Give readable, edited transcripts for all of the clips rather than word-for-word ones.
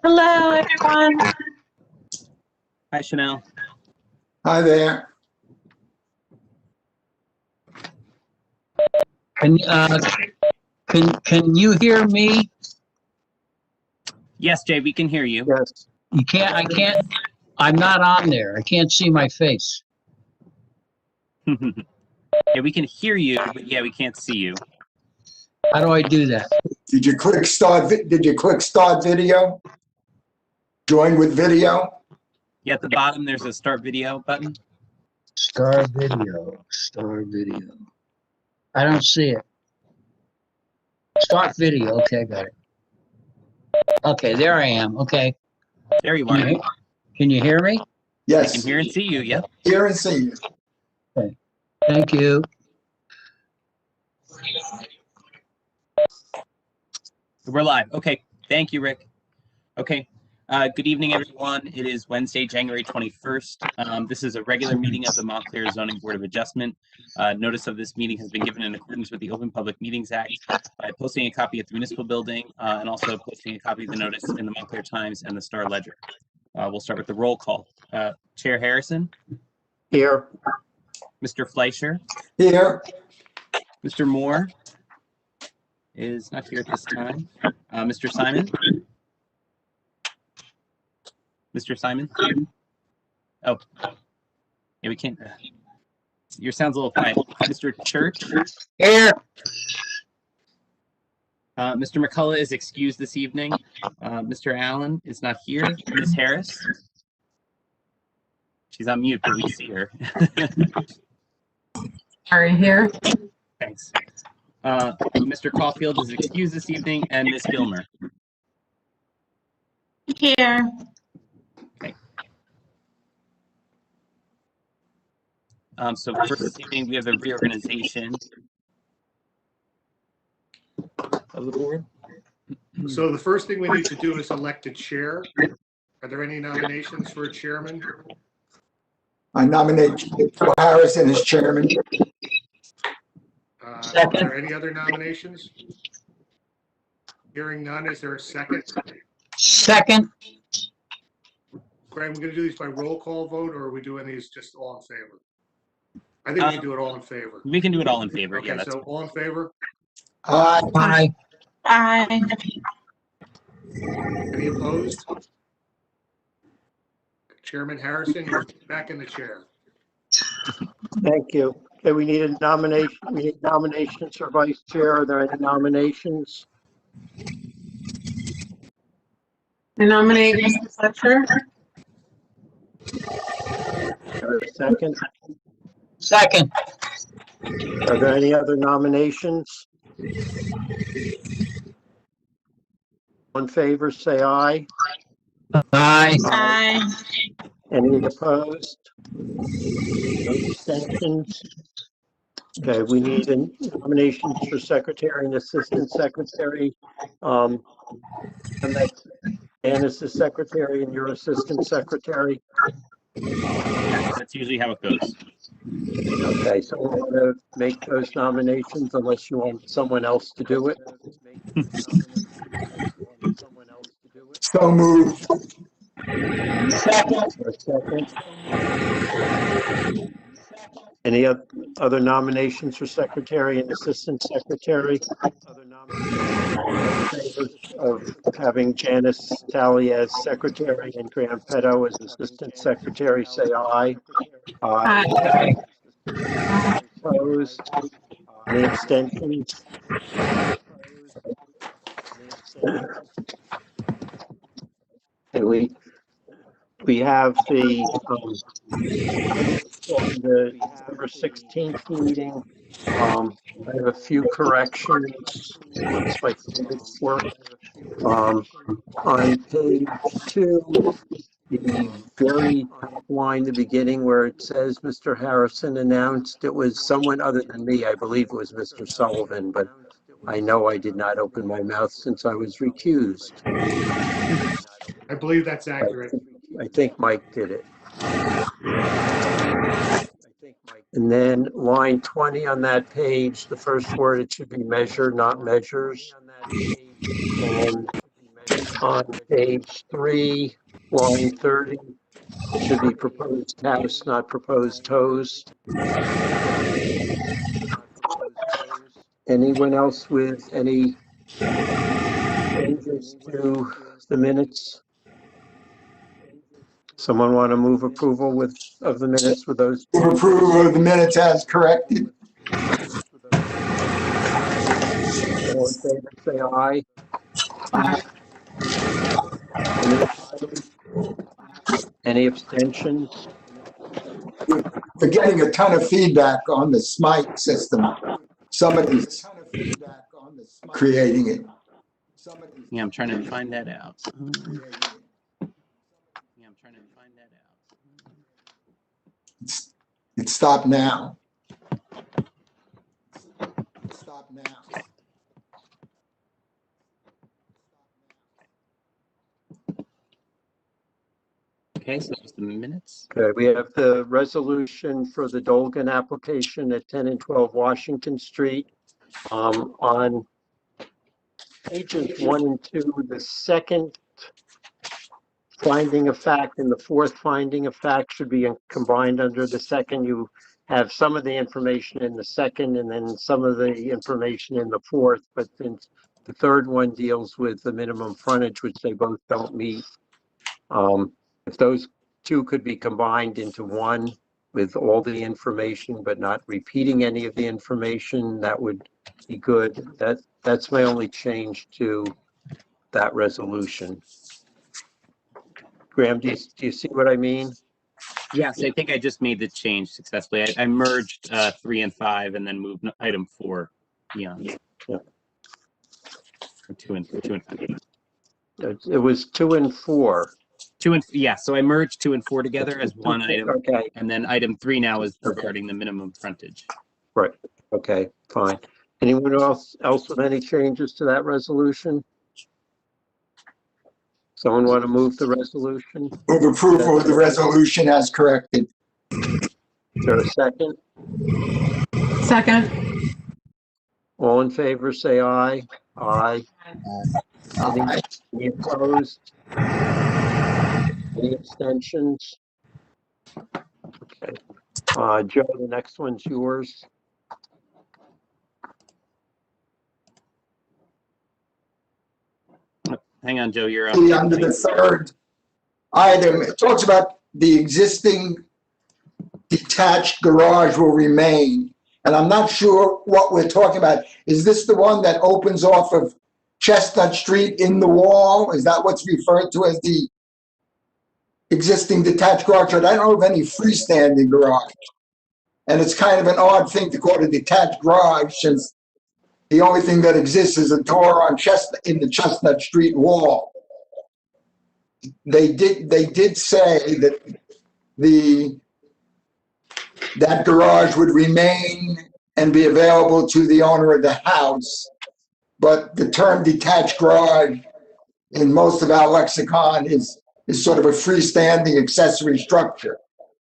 Hello, everyone. Hi, Chanel. Hi there. Can you hear me? Yes, Jay, we can hear you. Yes. You can't. I can't. I'm not on there. I can't see my face. Yeah, we can hear you, but yeah, we can't see you. How do I do that? Did you click start? Did you click start video? Join with video? Yeah, at the bottom, there's a start video button. Start video. Start video. I don't see it. Start video. Okay, got it. Okay, there I am. Okay. There you are. Can you hear me? Yes. I can hear and see you, yep. Hear and see you. Okay. Thank you. We're live. Okay, thank you, Rick. Okay, good evening, everyone. It is Wednesday, January 21st. This is a regular meeting of the Montclair Zoning Board of Adjustment. Notice of this meeting has been given in accordance with the Open Public Meetings Act by posting a copy at the Municipal Building and also posting a copy of the notice in the Montclair Times and the Star Ledger. We'll start with the roll call. Chair Harrison? Here. Mr. Fleischer? Here. Mr. Moore is not here at this time. Mr. Simon? Mr. Simon? Oh, yeah, we can't. Your sound's a little quiet. Mr. Church? Here. Mr. McCullough is excused this evening. Mr. Allen is not here. Ms. Harris? She's on mute, but we see her. Sorry, here. Thanks. Mr. Caulfield is excused this evening, and Ms. Gilmer. Here. Okay. So first this evening, we have the reorganization of the board. So the first thing we need to do is elect a chair. Are there any nominations for a chairman? I nominate Paul Harrison as chairman. Are there any other nominations? Hearing none, is there a second? Second. Graham, we're gonna do these by roll call vote, or are we doing these just all in favor? I think we can do it all in favor. We can do it all in favor. Okay, Yeah, that's so all in favor? Aye. Aye. Any opposed? Chairman Harrison, you're back in the chair. Thank you. Okay, we need a nomination. We need nominations for vice chair. Are there any nominations? I nominate Mr. Fletcher. Or a second? Second. Are there any other nominations? All in favor, say aye. Aye. Aye. Any opposed? No abstentions? Okay, we need nominations for secretary and assistant secretary. And that's Anna's the secretary and your assistant secretary. That's usually how it goes. Okay, so we're going to make those nominations unless you want someone else to do it. So moved. Second. Any other nominations for secretary and assistant secretary? Other nominations of having Janice Talley as secretary and Graham Petto as assistant secretary, say aye. Aye. Opposed? Any abstentions? Okay, we have the December 16th meeting. I have a few corrections. It's like work. On page 2, the very top line, the beginning where it says Mr. Harrison announced, it was someone other than me. I believe it was Mr. Sullivan, but I know I did not open my mouth since I was recused. I believe that's accurate. I think Mike did it. And then line 20 on that page, the first word, it should be measure, not measures. And On page 3, line 30, it should be proposed house, not proposed toes. Anyone else with any changes to the minutes? Someone want to move approval of the minutes with those? Move approval of the minutes as corrected. All in favor, say aye. Any abstentions? We're getting a ton of feedback on the Smite system. Somebody's creating it. Yeah, I'm trying to find that out. It stopped now. Okay, so that's the minutes. Okay, we have the resolution for the Dolgan application at 10 and 12 Washington Street. On pages 1 and 2, the second finding of fact and the fourth finding of fact should be combined under the second. You have some of the information in the second and then some of the information in the fourth, but since the third one deals with the minimum frontage, which they both don't meet, if those two could be combined into one with all the information, but not repeating any of the information, that would be good. That's my only change to that resolution. Graham, do you see what I mean? Yes, I think I just made the change successfully. I merged 3 and 5 and then moved item 4 beyond. Yeah. Or 2 and 5. It was 2 and 4. Yeah, so I merged 2 and 4 together as one item. Okay, And then item 3 now is regarding the minimum frontage. right. Okay, fine. Anyone else with any changes to that resolution? Someone want to move the resolution? Move approval of the resolution as corrected. Is there a second? Second. All in favor, say aye. Aye. Any opposed? Any abstentions? Okay. Joe, the next one's yours. Hang on, Joe, you're up. Under the third item, it talks about the existing detached garage will remain. And I'm not sure what we're talking about. Is this the one that opens off of Chestnut Street in the wall? Is that what's referred to as the existing detached garage? I don't know of any freestanding garage. And it's kind of an odd thing to call it a detached garage since the only thing that exists is a door on in the Chestnut Street wall. They did say that that garage would remain and be available to the owner of the house, but the term detached garage in most of our lexicon is sort of a freestanding accessory structure.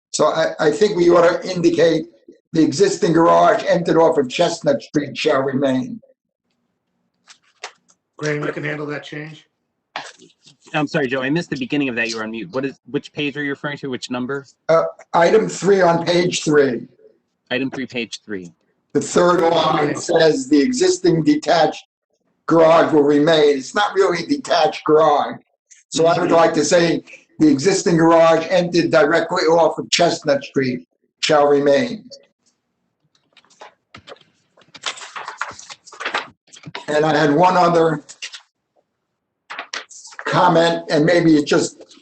So I think we ought to indicate the existing garage entered off of Chestnut Street shall remain. Graham, you can handle that change? I'm sorry, Joe, I missed the beginning of that. You were on mute. Which page are you referring to? Which number? Item 3 on page 3. Item 3, page 3. The third line says the existing detached garage will remain. It's not really a detached garage. So I would like to say the existing garage entered directly off of Chestnut Street shall remain. And I had one other comment, and maybe it just,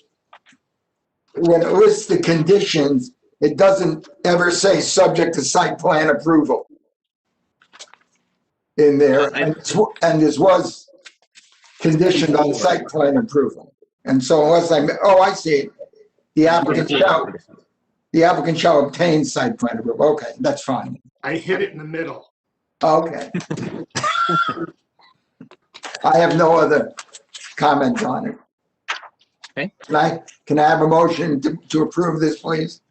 when it lists the conditions, it doesn't ever say subject to site plan approval in there, and this was conditioned on site plan approval. And so unless I see it, the applicant shall obtain site plan approval. Okay, that's fine. I hit it in the middle. Okay. I have no other comments on it. Okay. Can I have a motion to approve this, please?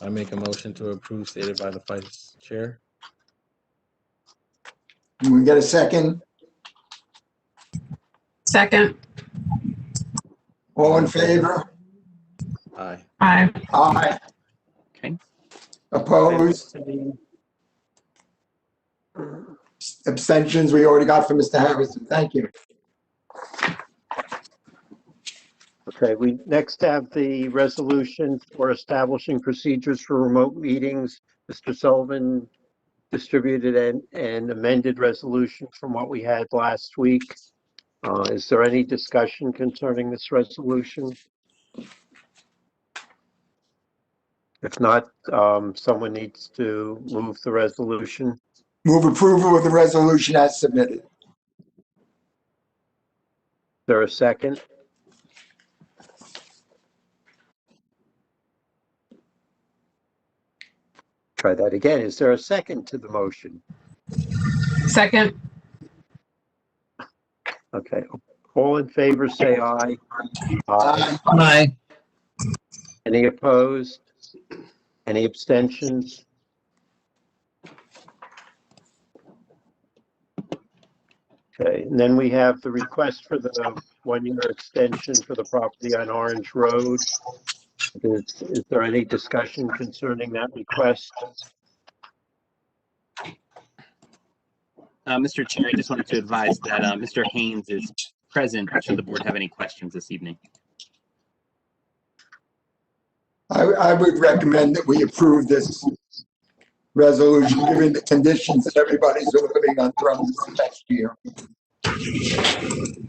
I make a motion to approve stated by the vice chair. Can we get a second? Second. All in favor? Aye. Aye. Aye. Okay. Opposed? Abstentions, we already got from Mr. Harrison. Thank you. Okay, we next have the resolution for establishing procedures for remote meetings. Mr. Sullivan distributed an amended resolution from what we had last week. Is there any discussion concerning this resolution? If not, someone needs to move the resolution. Move approval of the resolution as submitted. Is there a second? Try that again. Is there a second to the motion? Second. Okay. All in favor, say aye. Aye. Aye. Any opposed? Any abstentions? Okay, and then we have the request for the one-year extension for the property on Orange Road. Is there any discussion concerning that request? Mr. Chair, I just wanted to advise that Mr. Haines is present should the board have any questions this evening. I would recommend that we approve this resolution, given the conditions that everybody's living under this next year.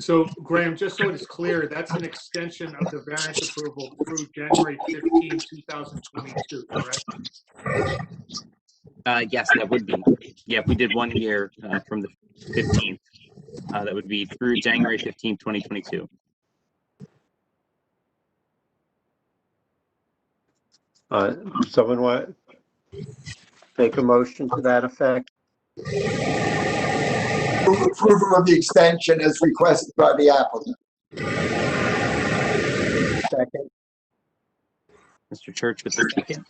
So Graham, just so it's clear, that's an extension of the variance approval through January 15, 2022, correct? Yes, that would be. Yeah, if we did 1 year from the 15th, that would be through January 15th, 2022. Someone want to make a motion to that effect? Move approval of the extension as requested by the applicant. Second. Mr. Church with the second.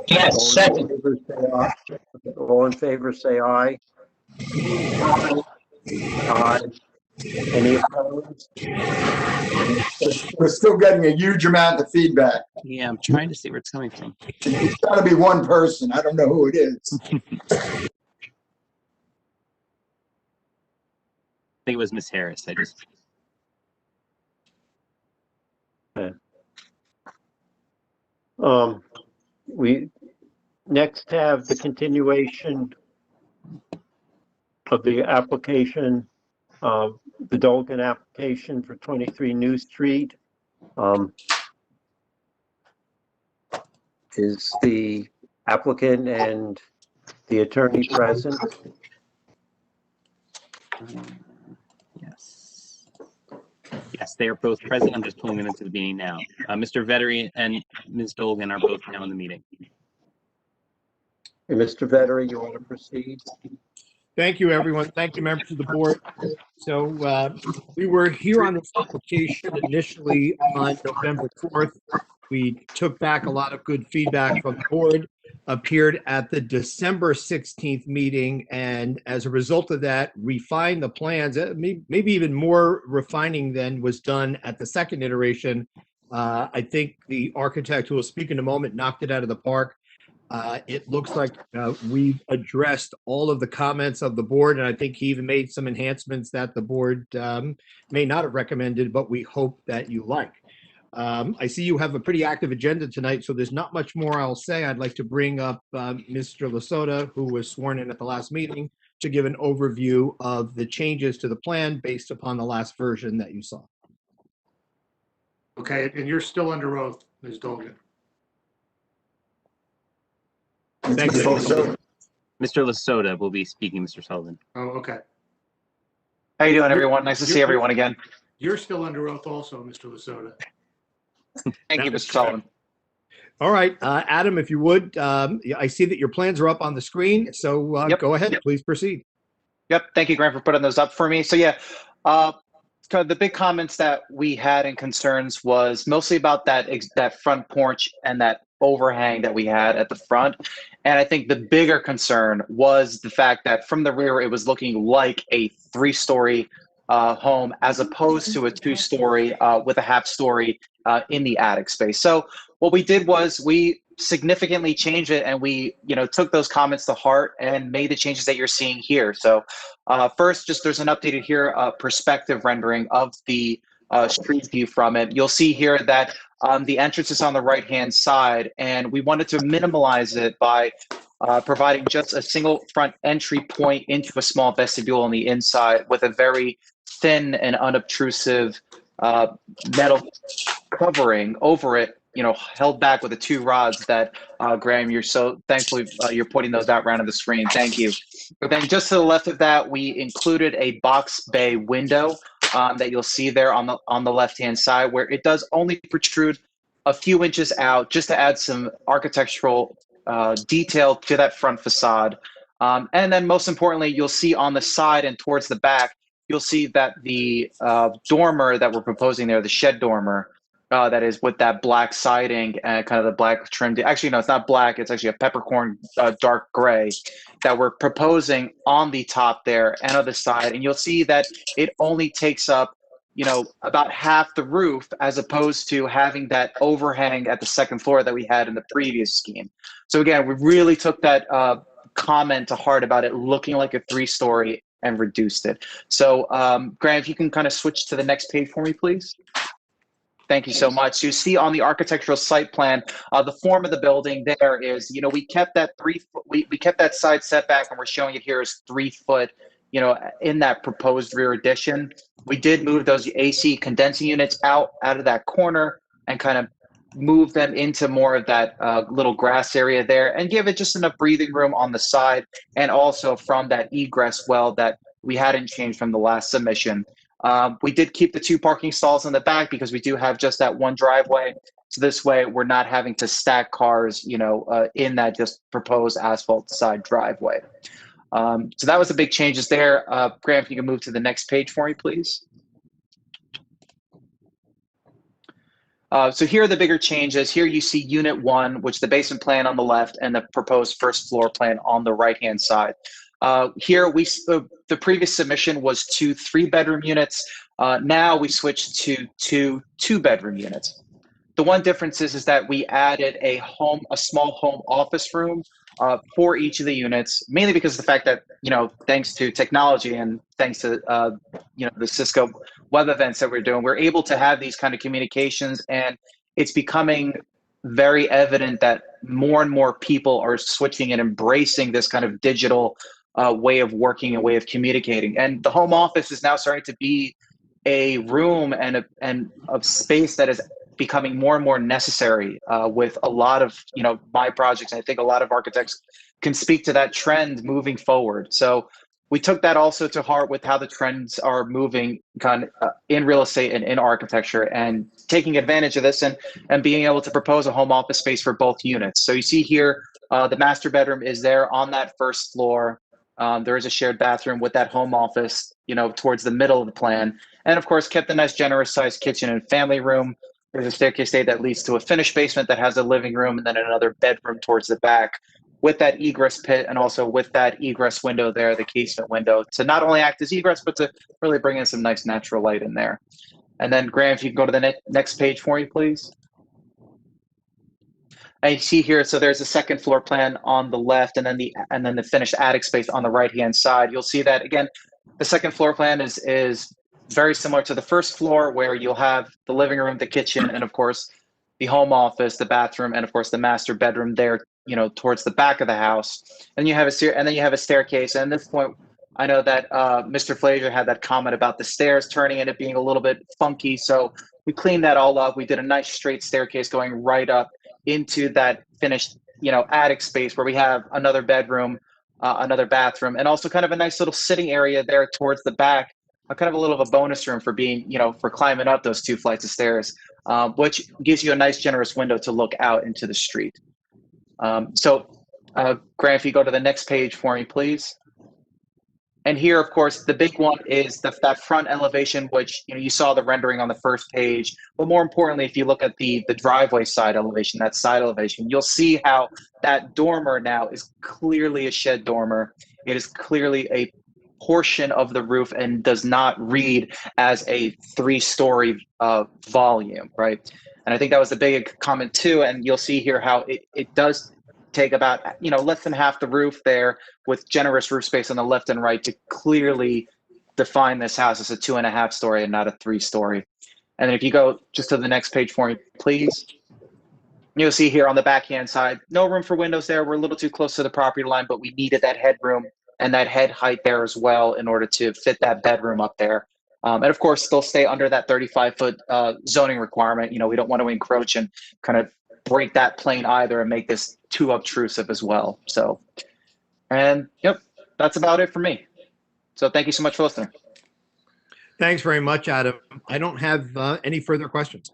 Yes, second. All in favor, say aye. Aye. Any opposed? We're still getting a huge amount of feedback. Yeah, I'm trying to see where it's coming from. It's got to be one person. I don't know who it is. I think it was Miss Harris. We next have the continuation of the application, the Dolgan application for 23 New Street. Is the applicant and the attorney present? Yes. Yes, they are both present. I'm just pulling them into the meeting now. Mr. Vettery and Ms. Dolgan are both now in the meeting. Hey, Mr. Vettery, you want to proceed? Thank you, everyone. Thank you, members of the board. So we were here on this application initially on November 4th. We took back a lot of good feedback from the board, appeared at the December 16th meeting, and as a result of that, refined the plans, maybe even more refining than was done at the second iteration. I think the architect who will speak in a moment knocked it out of the park. It looks like we've addressed all of the comments of the board, and I think he even made some enhancements that the board may not have recommended, but we hope that you like. I see you have a pretty active agenda tonight, so there's not much more I'll say. I'd like to bring up Mr. Lasota, who was sworn in at the last meeting, to give an overview of the changes to the plan based upon the last version that you saw. Okay, and you're still under oath, Ms. Dolgan. Thank you. Mr. Lasota will be speaking, Mr. Sullivan. Oh, okay. How you doing, everyone? Nice to see everyone again. You're still under oath also, Mr. Lasota. Thank you, Mr. Sullivan. All right, Adam, if you would, I see that your plans are up on the screen, so Yep. go ahead, please proceed. Yep. Thank you, Graham, for putting those up for me. So yeah, kind of the big comments that we had and concerns was mostly about that front porch and that overhang that we had at the front. And I think the bigger concern was the fact that from the rear, it was looking like a 3-story home as opposed to a 2-story with a half-story in the attic space. So what we did was we significantly changed it, and we took those comments to heart and made the changes that you're seeing here. So first, just there's an updated here perspective rendering of the street view from it. You'll see here that the entrance is on the right-hand side, and we wanted to minimize it by providing just a single front entry point into a small vestibule on the inside with a very thin and unobtrusive metal covering over it, held back with the 2 rods that, Graham, you're so thankfully you're pointing those out around on the screen. Thank you. But then just to the left of that, we included a box bay window that you'll see there on the left-hand side, where it does only protrude a few inches out just to add some architectural detail to that front facade. And then most importantly, you'll see on the side and towards the back, you'll see that the dormer that we're proposing there, the shed dormer, that is with that black siding and kind of the black trim. Actually, no, it's not black. It's actually a peppercorn dark gray that we're proposing on the top there and on the side. And you'll see that it only takes up, about half the roof, as opposed to having that overhang at the second floor that we had in the previous scheme. So again, we really took that comment to heart about it looking like a 3-story and reduced it. So Graham, if you can kind of switch to the next page for me, please. Thank you so much. You see on the architectural site plan, the form of the building there is, we kept that we kept that side setback, and we're showing it here as 3 foot, in that proposed rear addition. We did move those AC condensing units out of that corner and kind of move them into more of that little grass area there, and give it just enough breathing room on the side, and also from that egress well that we hadn't changed from the last submission. We did keep the 2 parking stalls in the back because we do have just that 1 driveway. So this way we're not having to stack cars, in that just proposed asphalt side driveway. So that was the big changes there. Graham, if you can move to the next page for me, please. So here are the bigger changes. Here you see Unit 1, which the basement plan on the left and the proposed first floor plan on the right-hand side. Here the previous submission was 2 3-bedroom units. Now we switched to 2 2-bedroom units. The one difference is that we added a small home office room for each of the units, mainly because of the fact that, thanks to technology and thanks to, the Cisco web events that we're doing, we're able to have these kind of communications, and it's becoming very evident that more and more people are switching and embracing this kind of digital way of working and way of communicating. And the home office is now starting to be a room and a space that is becoming more and more necessary with a lot of my projects. I think a lot of architects can speak to that trend moving forward. So we took that also to heart with how the trends are moving kind of in real estate and in architecture, and taking advantage of this and being able to propose a home office space for both units. So you see here, the master bedroom is there on that first floor. There is a shared bathroom with that home office, towards the middle of the plan. And of course, kept a nice generous sized kitchen and family room. There's a staircase that leads to a finished basement that has a living room and then another bedroom towards the back, with that egress pit and also with that egress window there, the casement window, to not only act as egress, but to really bring in some nice natural light in there. And then Graham, if you can go to the next page for me, please. And you see here, so there's a second floor plan on the left, and then the finished attic space on the right-hand side. You'll see that, again, the second floor plan is very similar to the first floor, where you'll have the living room, the kitchen, and of course, the home office, the bathroom, and of course, the master bedroom there, towards the back of the house. And you have a staircase. And at this point, I know that Mr. Flazier had that comment about the stairs turning and it being a little bit funky. So we cleaned that all up. We did a nice straight staircase going right up into that finished, attic space, where we have another bedroom, another bathroom, and also kind of a nice little sitting area there towards the back, kind of a little of a bonus room for being, for climbing up those 2 flights of stairs, which gives you a nice generous window to look out into the street. So Grant, if you go to the next page for me, please. And here, of course, the big one is that front elevation, which you saw the rendering on the first page. But more importantly, if you look at the driveway side elevation, that side elevation, you'll see how that dormer now is clearly a shed dormer. It is clearly a portion of the roof and does not read as a 3-story volume, right? And I think that was the big comment too. And you'll see here how it does take about, less than half the roof there with generous roof space on the left and right to clearly define this house as a 2.5-story and not a 3-story. And then if you go just to the next page for me, please. You'll see here on the backhand side, no room for windows there. We're a little too close to the property line, but we needed that headroom and that head height there as well in order to fit that bedroom up there. And of course, still stay under that 35-foot zoning requirement. We don't want to encroach and kind of break that plane either and make this too obtrusive as well. So, and yep, that's about it for me. So thank you so much for listening. Thanks very much, Adam. I don't have any further questions.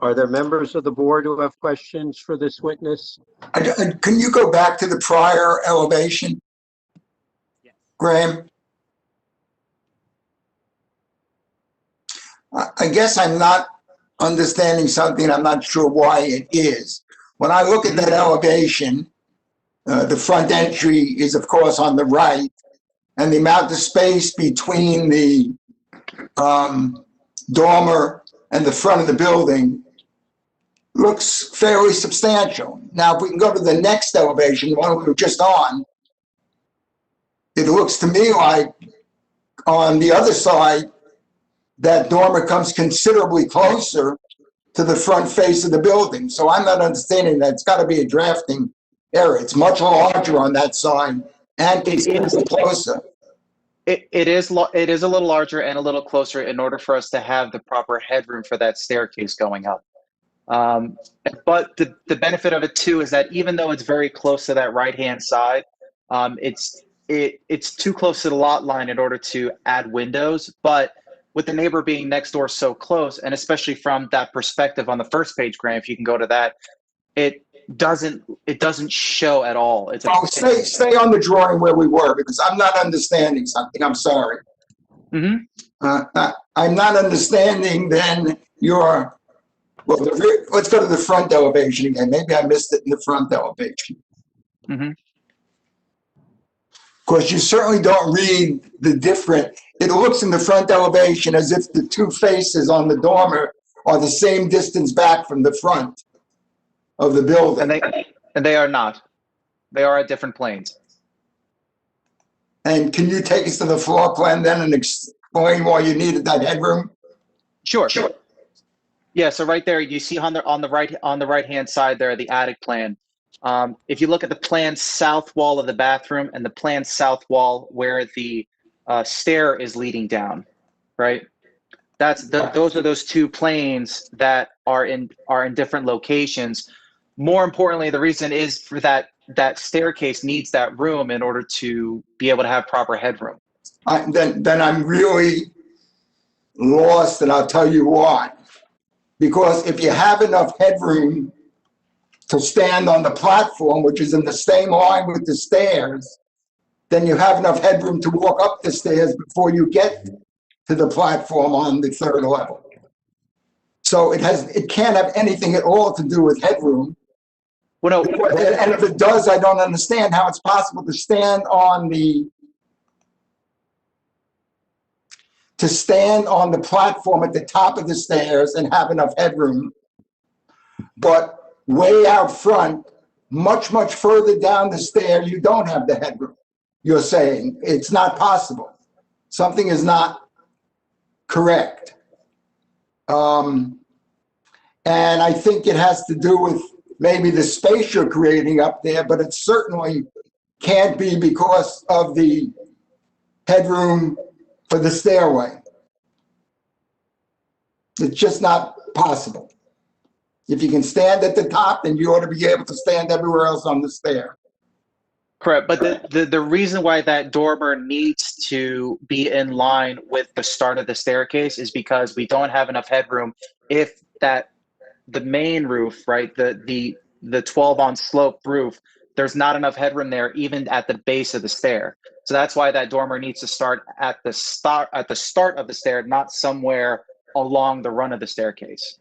Are there members of the board who have questions for this witness? Can you go back to the prior elevation? Yes. Graham? I guess I'm not understanding something. I'm not sure why it is. When I look at that elevation, the front entry is, of course, on the right, and the amount of space between the dormer and the front of the building looks fairly substantial. Now, if we can go to the next elevation, the one we were just on, it looks to me like on the other side, that dormer comes considerably closer to the front face of the building. So I'm not understanding that. It's got to be a drafting error. It's much larger on that side and considerably closer. It is a little larger and a little closer in order for us to have the proper headroom for that staircase going up. But the benefit of it too is that even though it's very close to that right-hand side, it's too close to the lot line in order to add windows. But with the neighbor being next door so close, and especially from that perspective on the first page, Graham, if you can go to that, it doesn't show at all. Stay on the drawing where we were, because I'm not understanding something. I'm sorry. Mm-hmm. I'm not understanding then let's go to the front elevation again. Maybe I missed it in the front elevation. Mm-hmm. Of course, you certainly don't read the different. It looks in the front elevation as if the two faces on the dormer are the same distance back from the front of the building. And they are not. They are at different planes. And can you take us to the floor plan then and explain why you needed that headroom? Sure. Yeah, so right there, you see on the right hand side there, the attic plan. If you look at the planned south wall of the bathroom and the planned south wall where the stair is leading down, right? Those are those two planes that are in different locations. More importantly, the reason is for that staircase needs that room in order to be able to have proper headroom. Then I'm really lost, and I'll tell you why. Because if you have enough headroom to stand on the platform, which is in the same line with the stairs, then you have enough headroom to walk up the stairs before you get to the platform on the third level. So it can't have anything at all to do with headroom. Well, no. And if it does, I don't understand how it's possible to stand on the platform at the top of the stairs and have enough headroom, but way out front, much, much further down the stair, you don't have the headroom. You're saying it's not possible. Something is not correct. And I think it has to do with maybe the space you're creating up there, but it certainly can't be because of the headroom for the stairway. It's just not possible. If you can stand at the top, then you ought to be able to stand everywhere else on the stair. Correct, but the reason why that dormer needs to be in line with the start of the staircase is because we don't have enough headroom if the main roof, right, the 12 on slope roof, there's not enough headroom there even at the base of the stair. So that's why that dormer needs to start at the start of the stair, not somewhere along the run of the staircase.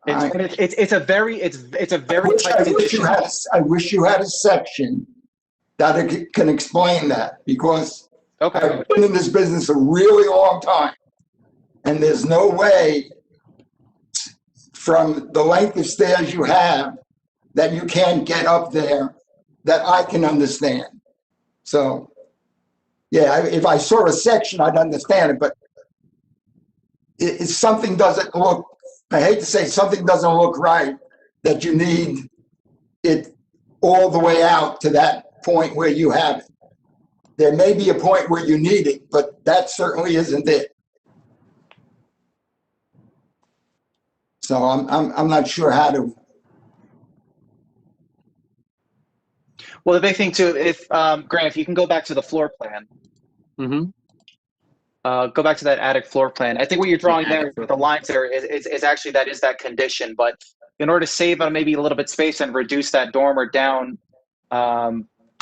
It's a very tight condition. I wish you had a section that can explain that, because Okay. I've been in this business a really long time, and there's no way from the length of stairs you have that you can't get up there that I can understand. So, yeah, if I saw a section, I'd understand it, but if something doesn't look, I hate to say something doesn't look right, that you need it all the way out to that point where you have it. There may be a point where you need it, but that certainly isn't it. So I'm not sure how to. Well, the big thing too, if Grant, if you can go back to the floor plan, go back to that attic floor plan. I think what you're drawing there with the lines there is actually that condition. But in order to save on maybe a little bit space and reduce that dormer down,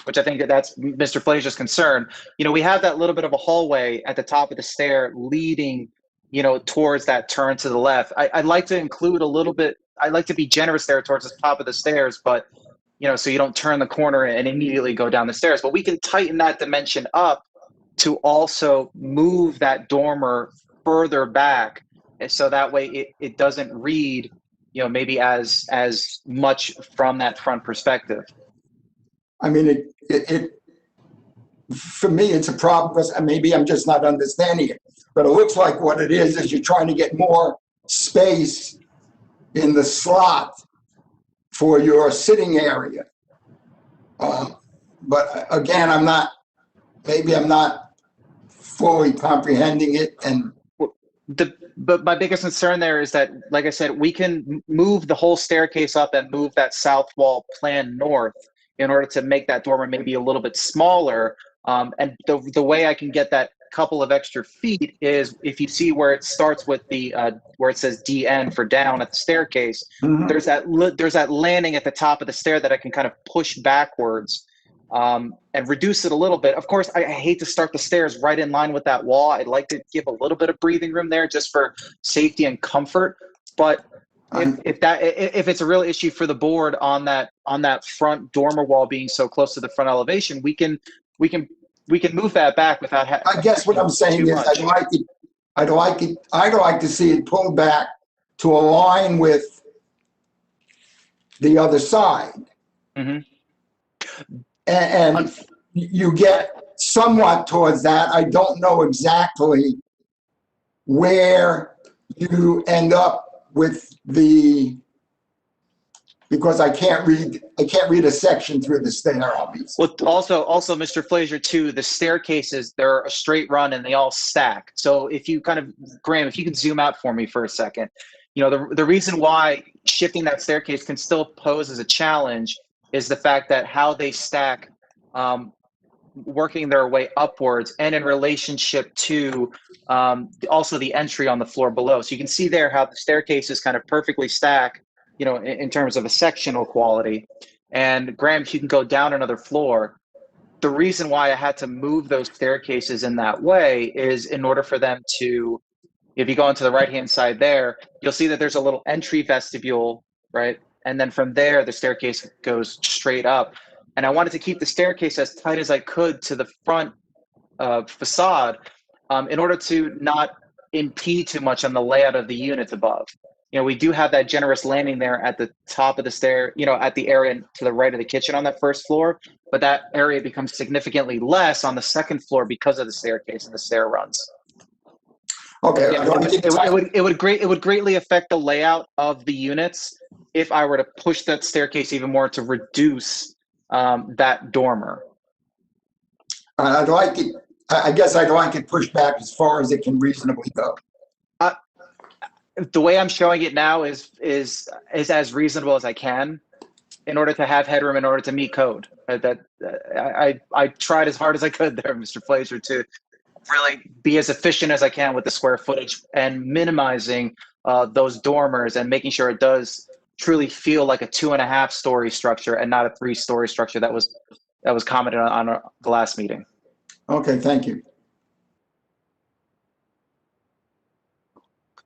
which I think that's Mr. Flazier's concern. You know, we have that little bit of a hallway at the top of the stair leading, you know, towards that turn to the left. I'd like to include a little bit. I'd like to be generous there towards the top of the stairs, but you know, so you don't turn the corner and immediately go down the stairs. But we can tighten that dimension up to also move that dormer further back, and so that way it doesn't read, you know, maybe as much from that front perspective. I mean, it for me, it's a problem because maybe I'm just not understanding it. But it looks like what it is you're trying to get more space in the slot for your sitting area. But again, maybe I'm not fully comprehending it. And but my biggest concern there is that, like I said, we can move the whole staircase up and move that south wall plan north in order to make that dormer maybe a little bit smaller. And the way I can get that couple of extra feet is if you see where it starts with the where it says DN for down at the staircase, there's that landing at the top of the stair that I can kind of push backwards and reduce it a little bit. Of course, I hate to start the stairs right in line with that wall. I'd like to give a little bit of breathing room there just for safety and comfort. But if it's a real issue for the board on that front dormer wall being so close to the front elevation, we can move that back without having. I guess what I'm saying is I'd like to see it pulled back to align with the other side. And you get somewhat towards that. I don't know exactly where you end up with because I can't read a section through the stair, obviously. Well, also, Mr. Flazier, too, the staircases, they're a straight run and they all stack. So if you Graham, if you could zoom out for me for a second, you know, the reason why shifting that staircase can still pose as a challenge is the fact that how they stack, working their way upwards and in relationship to also the entry on the floor below. So you can see there how the staircases kind of perfectly stack, you know, in terms of a sectional quality. And Graham, if you can go down another floor, the reason why I had to move those staircases in that way is in order for them to, if you go into the right-hand side there, you'll see that there's a little entry vestibule, right? And then from there, the staircase goes straight up. And I wanted to keep the staircase as tight as I could to the front facade in order to not impede too much on the layout of the units above. You know, we do have that generous landing there at the top of the stair, you know, at the area to the right of the kitchen on that first floor, but that area becomes significantly less on the second floor because of the staircase and the stair runs. Okay. Yeah, it would greatly affect the layout of the units if I were to push that staircase even more to reduce that dormer. I'd like it. I guess I'd like it pushed back as far as it can reasonably go. The way I'm showing it now is as reasonable as I can, in order to have headroom, in order to meet code. I tried as hard as I could there, Mr. Flazier, to really be as efficient as I can with the square footage and minimizing those dormers and making sure it does truly feel like a 2.5-story structure and not a 3-story structure that was commented on the last meeting. Okay, thank you.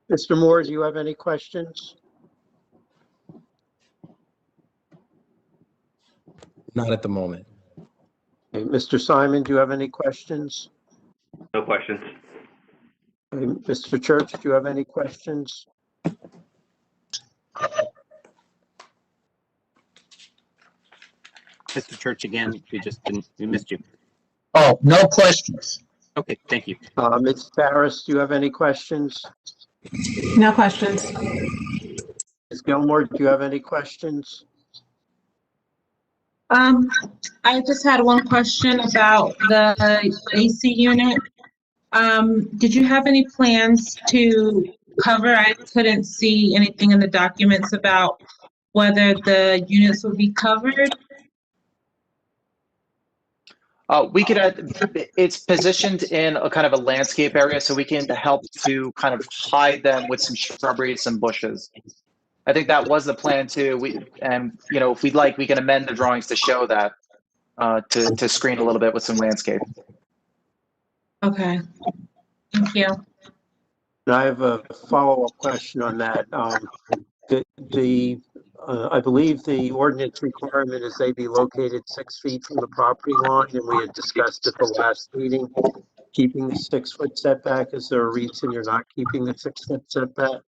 Mr. Moore, do you have any questions? Not at the moment. Okay, Mr. Simon, do you have any questions? No questions. Okay, Mr. Church, do you have any questions? Mr. Church, again, we missed you. Oh, no questions. Okay, thank you. Ms. Barris, do you have any questions? No questions. Ms. Gilmore, do you have any questions? I just had one question about the AC unit. Did you have any plans to cover? I couldn't see anything in the documents about whether the units will be covered. We could it's positioned in a kind of a landscape area, so we can help to kind of hide them with some shrubbery, some bushes. I think that was the plan too. You know, if we'd like, we can amend the drawings to show that, to screen a little bit with some landscape. Okay, thank you. I have a follow-up question on that. I believe the ordinance requirement is they be located 6 feet from the property line, and we had discussed at the last meeting, keeping the 6-foot setback. Is there a reason you're not keeping the 6-foot setback?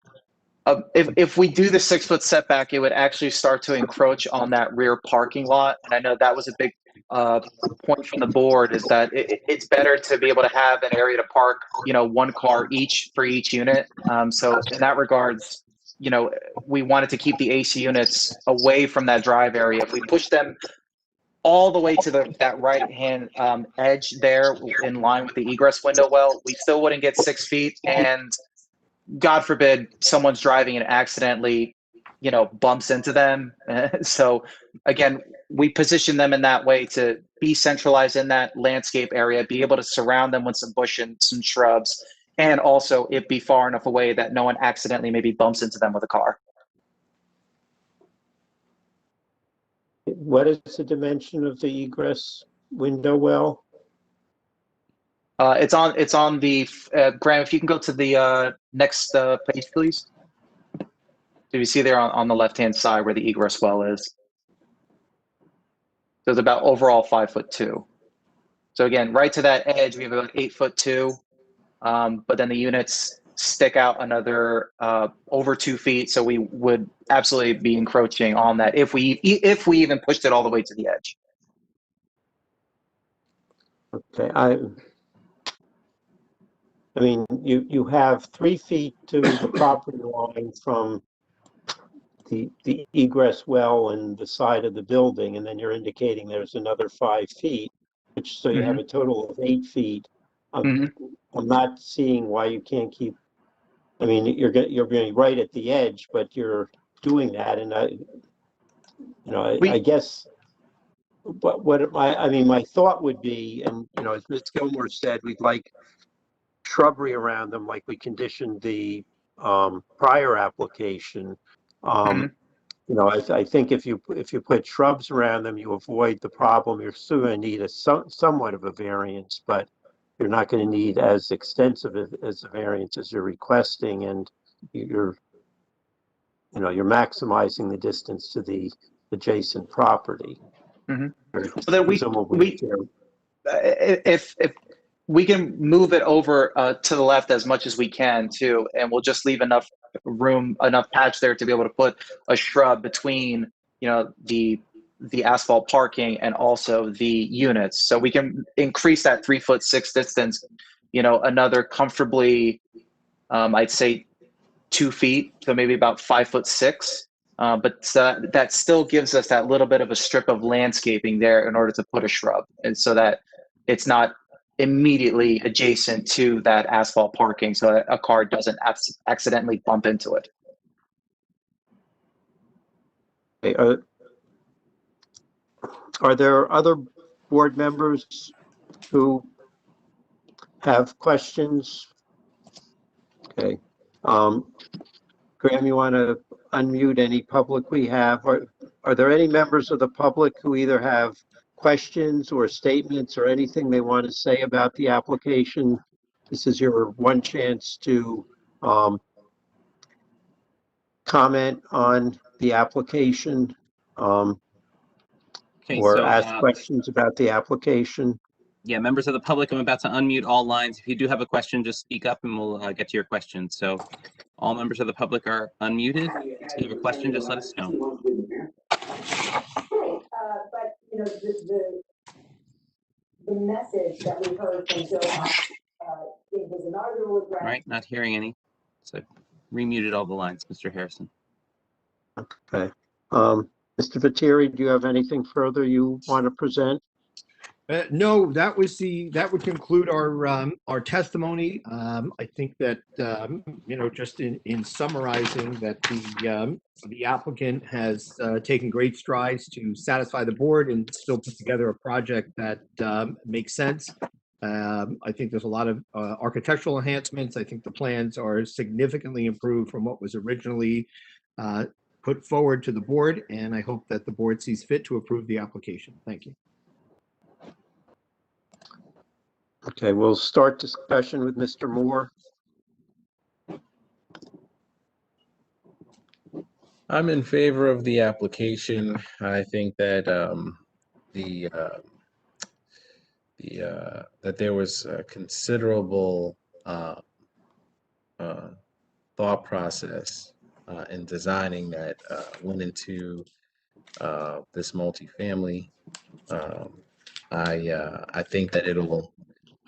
If we do the 6-foot setback, it would actually start to encroach on that rear parking lot. And I know that was a big point from the board, is that it's better to be able to have an area to park, you know, one car each for each unit. So in that regards, you know, we wanted to keep the AC units away from that drive area. If we push them all the way to that right-hand edge there in line with the egress window well, we still wouldn't get 6 feet. And God forbid someone's driving and accidentally, you know, bumps into them. So again, we position them in that way to be centralized in that landscape area, be able to surround them with some bush and some shrubs, and also it be far enough away that no one accidentally maybe bumps into them with a car. What is the dimension of the egress window well? It's on the, Graham, if you can go to the next page, please. Do you see there on the left-hand side where the egress well is? So it's about overall 5'2". So again, right to that edge, we have about 8'2", but then the units stick out another over 2 feet. So we would absolutely be encroaching on that if we even pushed it all the way to the edge. Okay, I mean, you have 3 feet to the property line from the egress well and the side of the building, and then you're indicating there's another 5 feet, which, so you have a total of 8 feet. I'm not seeing why you can't keep. I mean, you're going right at the edge, but you're doing that, and I guess. But my thought would be, and as Ms. Gilmore said, we'd like shrubbery around them, like we conditioned the prior application. I think if you put shrubs around them, you avoid the problem. You're still going to need somewhat of a variance, but you're not going to need as extensive as the variance as you're requesting, and you're maximizing the distance to the adjacent property. So that if we can move it over to the left as much as we can too, and we'll just leave enough room, enough patch there to be able to put a shrub between, the asphalt parking and also the units. So we can increase that 3'6" distance, another comfortably, I'd say 2 feet, so maybe about 5'6". But that still gives us that little bit of a strip of landscaping there in order to put a shrub, and so that it's not immediately adjacent to that asphalt parking, so that a car doesn't accidentally bump into it. Okay, are there other board members who have questions? Okay. Graham, you want to unmute any public we have? Are there any members of the public who either have questions or statements or anything they want to say about the application? This is your one chance to comment on the application. Okay, or so ask questions about the application? yeah, members of the public, I'm about to unmute all lines. If you do have a question, just speak up and we'll get to your question. So all members of the public are unmuted. If you have a question, just let us know. But, you know, the message that we heard from Bill, it was inaugural All address. right, not hearing any. So remuted all the lines, Mr. Harrison. Okay. Mr. Viteri, do you have anything further you want to present? No, that would conclude our testimony. I think that you know, just in summarizing, that the applicant has taken great strides to satisfy the board and still put together a project that makes sense. I think there's a lot of architectural enhancements. I think the plans are significantly improved from what was originally put forward to the board, and I hope that the board sees fit to approve the application. Thank you. Okay, we'll start discussion with Mr. Moore. I'm in favor of the application. I think that that there was a considerable thought process in designing that went into this multifamily. I think that it'll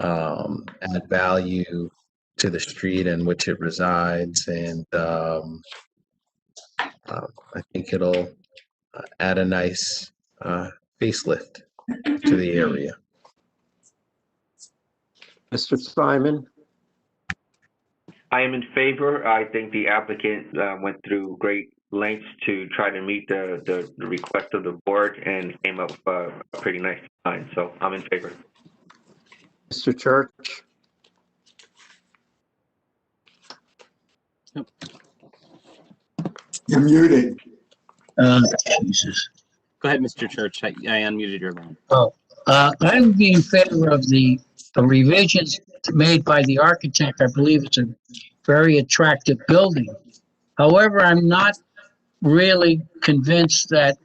add value to the street in which it resides, and I think it'll add a nice facelift to the area. Mr. Simon? I am in favor. I think the applicant went through great lengths to try to meet the request of the board and came up with a pretty nice design. So I'm in favor. Mr. Church? You're muted. Jesus. Go ahead, Mr. Church. I unmuted your line. I would be in favor of the revisions made by the architect. I believe it's a very attractive building. However, I'm not really convinced that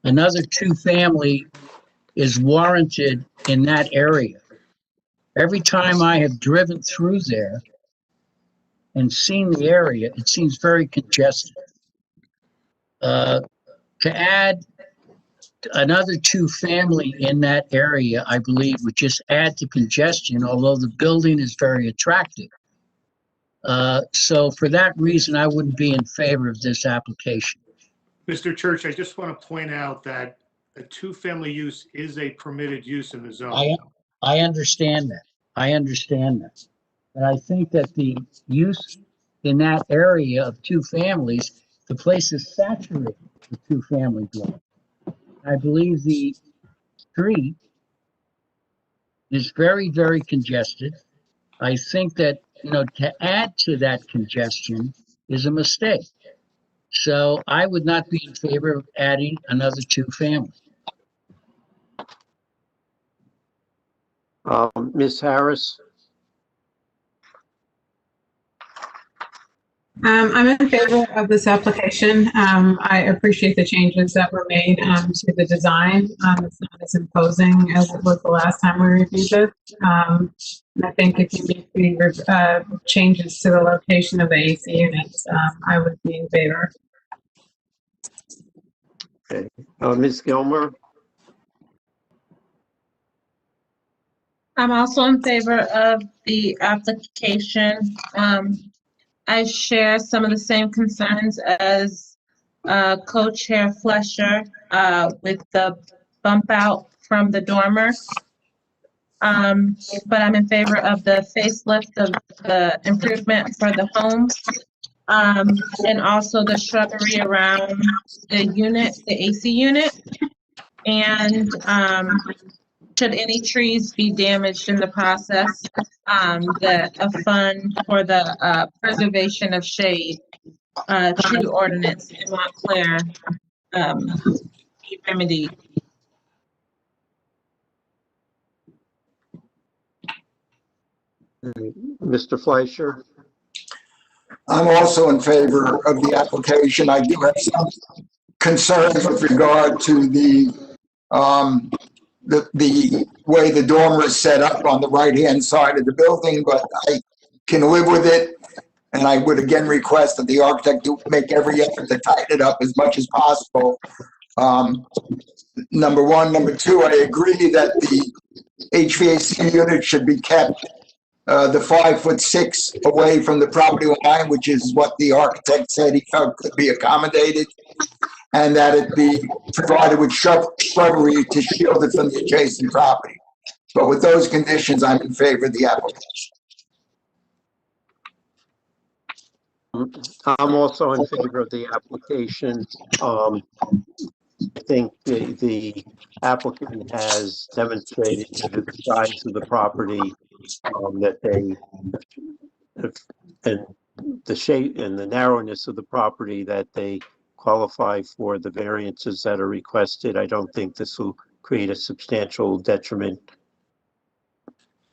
another two-family is warranted in that area. Every time I have driven through there and seen the area, it seems very congested. To add another two-family in that area, I believe, would just add to congestion, although the building is very attractive. So for that reason, I wouldn't be in favor of this application. Mr. Church, I just want to point out that a two-family use is a permitted use in the zone. I understand that. I understand that. But I think that the use in that area of two families, the place is saturated with two-family dwellings. I believe the street is very, very congested. I think that, you know, to add to that congestion is a mistake. So I would not be in favor of adding another two-family. Ms. Harris? I'm in favor of this application. I appreciate the changes that were made to the design. It's not as imposing as it was the last time we reviewed it. I think if you make the changes to the location of the AC units, I would be in favor. Okay. Ms. Gilmer? I'm also in favor of the application. I share some of the same concerns as Co-Chair Flesher with the bump out from the dormer. But I'm in favor of the facelift of the improvement for the home. And also the shrubbery around the unit, the AC unit. And should any trees be damaged in the process, a fund for the preservation of shade, tree ordinance in Montclair be remedied. Mr. Fleischer? I'm also in favor of the application. I do have some concerns with regard to the the way the dormer is set up on the right-hand side of the building, but I can live with it. And I would again request that the architect do make every effort to tighten it up as much as possible. Number one. Number two, I agree that the HVAC unit should be kept the 5'6" away from the property line, which is what the architect said he felt could be accommodated, and that it be provided with shrubbery to shield it from the adjacent property. But with those conditions, I'm in favor of the application. I'm also in favor of the application. I think the applicant has demonstrated to the size of the property that they, and the shape and the narrowness of the property, that they qualify for the variances that are requested. I don't think this will create a substantial detriment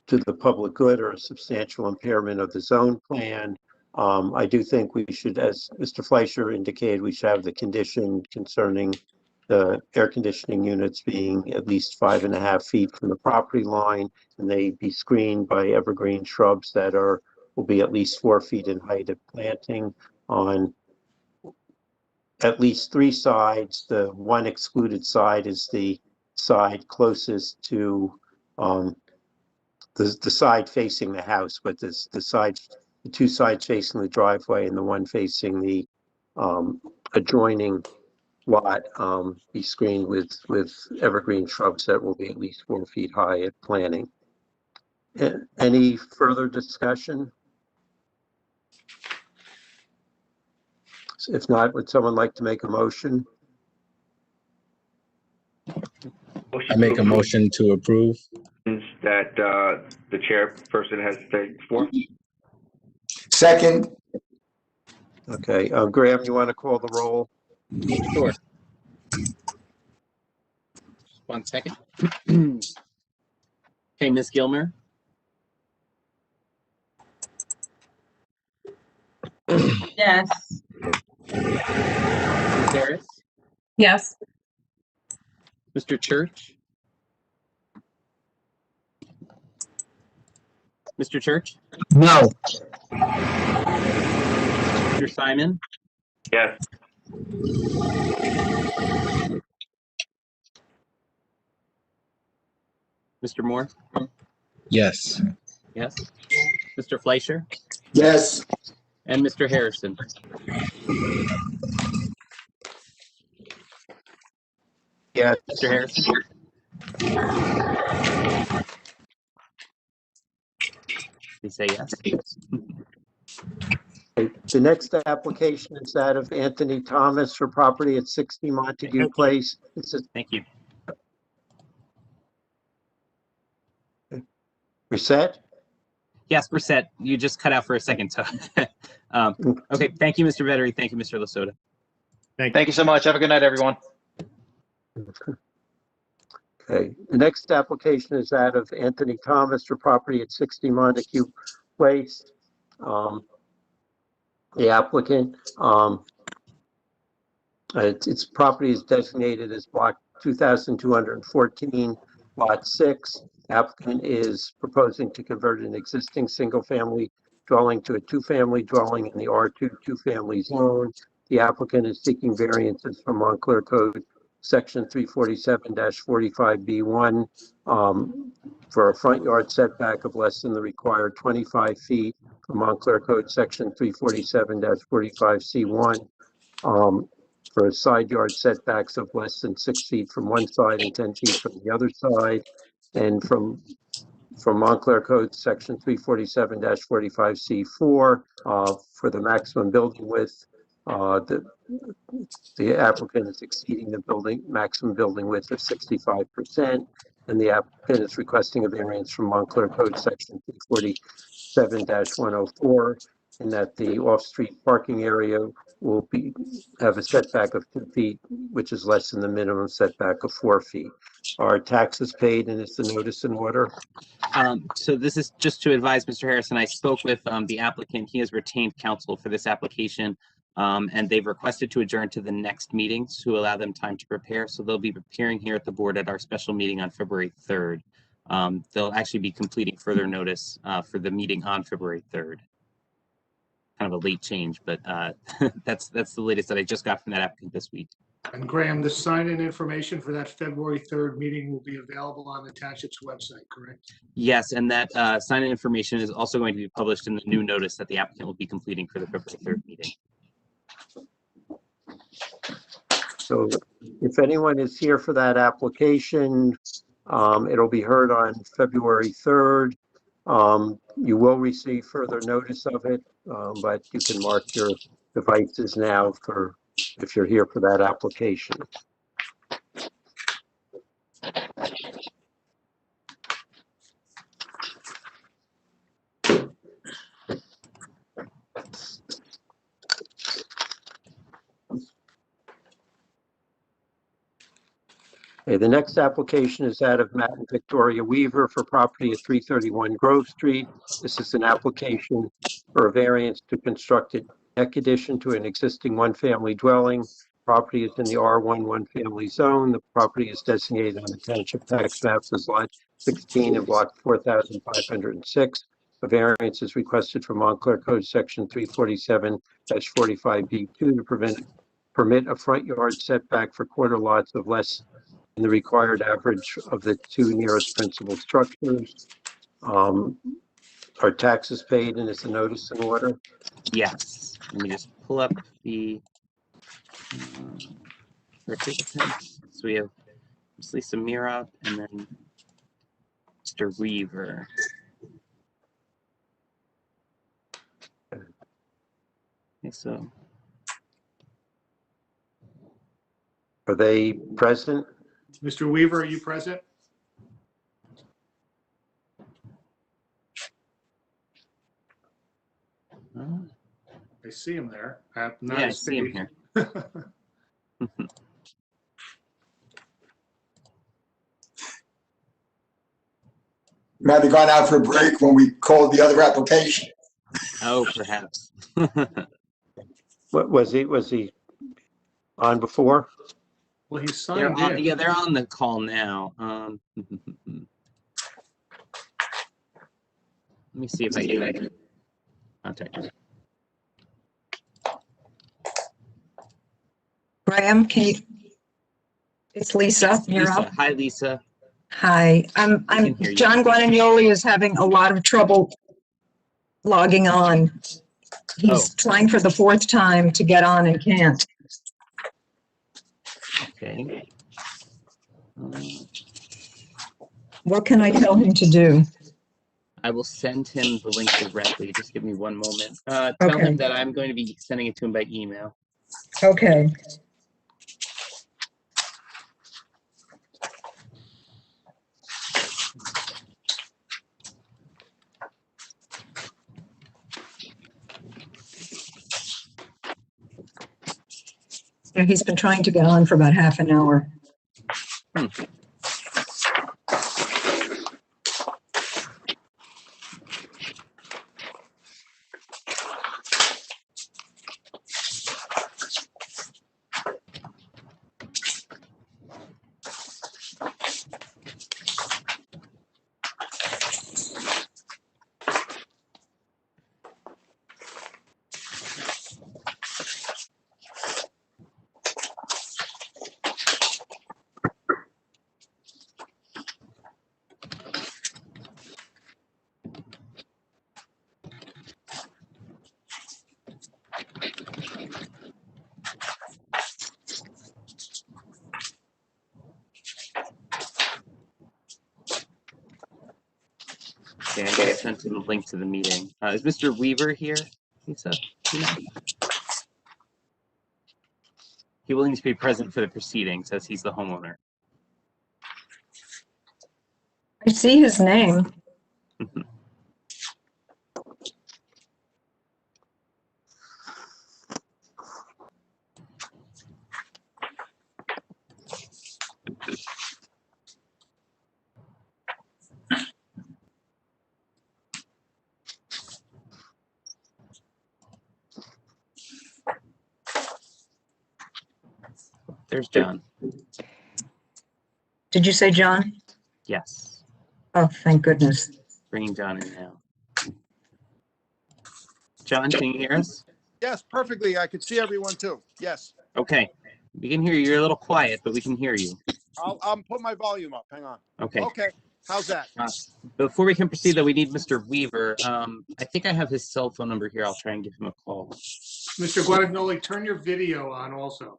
to the public good or a substantial impairment of the zone plan. I do think we should, as Mr. Fleischer indicated, we should have the condition concerning the air conditioning units being at least 5.5 feet from the property line, and they be screened by evergreen shrubs that will be at least 4 feet in height of planting on at least 3 sides. The one excluded side is the side closest to the side facing the house, but the 2 sides facing the driveway and the one facing the adjoining lot be screened with evergreen shrubs that will be at least 4 feet high at planting. Any further discussion? If not, would someone like to make a motion? I make a motion to approve. That the chairperson has said before. Second. Okay, Graham, you want to call the roll? Sure. 1 second. Okay, Ms. Gilmer. Yes. Ms. Harris. Yes. Mr. Church. Mr. Church. No. Mr. Simon. Yes. Mr. Moore. Yes. Yes. Mr. Fleischer. Yes. And Mr. Harrison. Yes. Mr. Harrison. You say yes. The next application is that of Anthony Thomas for property at 60 Montague Place. Thank you. Reset? Yes, we're set. You just cut out for a second. So, okay. Thank you, Mr. Vettery. Thank you, Mr. Lasota. Thank you so much. Have a good night, everyone. Okay. The next application is that of Anthony Thomas for property at 60 Montague Place. The applicant, its property is designated as block 2214, lot 6. Applicant is proposing to convert an existing single-family dwelling to a 2-family dwelling in the R2 2-family zone. The applicant is seeking variances from Montclair Code Section 347-45B1 for a front yard setback of less than the required 25 feet from Montclair Code Section 347-45C1 for side yard setbacks of less than 6 feet from one side and 10 feet from the other side, and from Montclair Code Section 347-45C4 for the maximum building width. The applicant is exceeding the maximum building width of 65%, and the applicant is requesting a variance from Montclair Code Section 347-104, in that the off-street parking area will have a setback of 2 feet, which is less than the minimum setback of 4 feet. Are taxes paid, and is the notice in order? So this is just to advise Mr. Harrison. I spoke with the applicant. He has retained counsel for this application. And they've requested to adjourn to the next meeting to allow them time to prepare. So they'll be appearing here at the board at our special meeting on February 3rd. They'll actually be completing further notice for the meeting on February 3rd. Kind of a late change, but that's the latest that I just got from that applicant this week. And Graham, the sign-in information for that February 3rd meeting will be available on the township's website, correct? Yes, and that sign-in information is also going to be published in the new notice that the applicant will be completing for the February 3rd meeting. So if anyone is here for that application, it'll be heard on February 3rd. You will receive further notice of it, but you can mark your devices now for if you're here for that application. Okay, the next application is that of Matt and Victoria Weaver for property at 331 Grove Street. This is an application for a variance to construct a deck addition to an existing one-family dwelling. Property is in the R1 one-family zone. The property is designated on the township tax maps as lot 16 and block 4,506. A variance is requested from Montclair Code Section 347-45B2 to permit a front yard setback for quarter lots of less than the required average of the two nearest principal structures. Are taxes paid and is the notice in order? Yes. Let me just pull up the participants. So we have Ms. Lisa Mirab and then Mr. Weaver. Okay, so Are they present? Mr. Weaver, are you present? I see him there. Not yeah, I his see him face. here. Might have gone out for a break when we called the other application. Oh, perhaps. What was he on before? Well, he's They're signed on, in. yeah, they're on the call now. Let me see if I can contact him. Graham, it's Lisa. You're Lisa. up. Hi, Lisa. Hi, I'm hear you. John Guadagnoli is having a lot of trouble logging on. He's trying for the fourth time to get on and can't. Okay. What can I tell him to do? I will send him the link directly. Just give me one moment. Tell him that I'm going to be sending it to him by email. Okay. Yeah, he's been trying to get on for about half an hour. Okay, I just sent him the link to the meeting. Is Mr. Weaver here, Lisa? Do you know? He will need to be present for the proceedings as he's the homeowner. I see his name. There's John. Did you say John? Yes. Oh, thank goodness. Bringing John in now. John, can you hear us? Yes, perfectly. I could see everyone too. Yes. Okay. We can hear you. You're a little quiet, but we can hear you. I'll put my volume up. Hang on. Okay. Okay. How's that? Before we can proceed, though, we need Mr. Weaver. I think I have his cell phone number here. I'll try and give him a call. Mr. Guadagnoli, turn your video on also.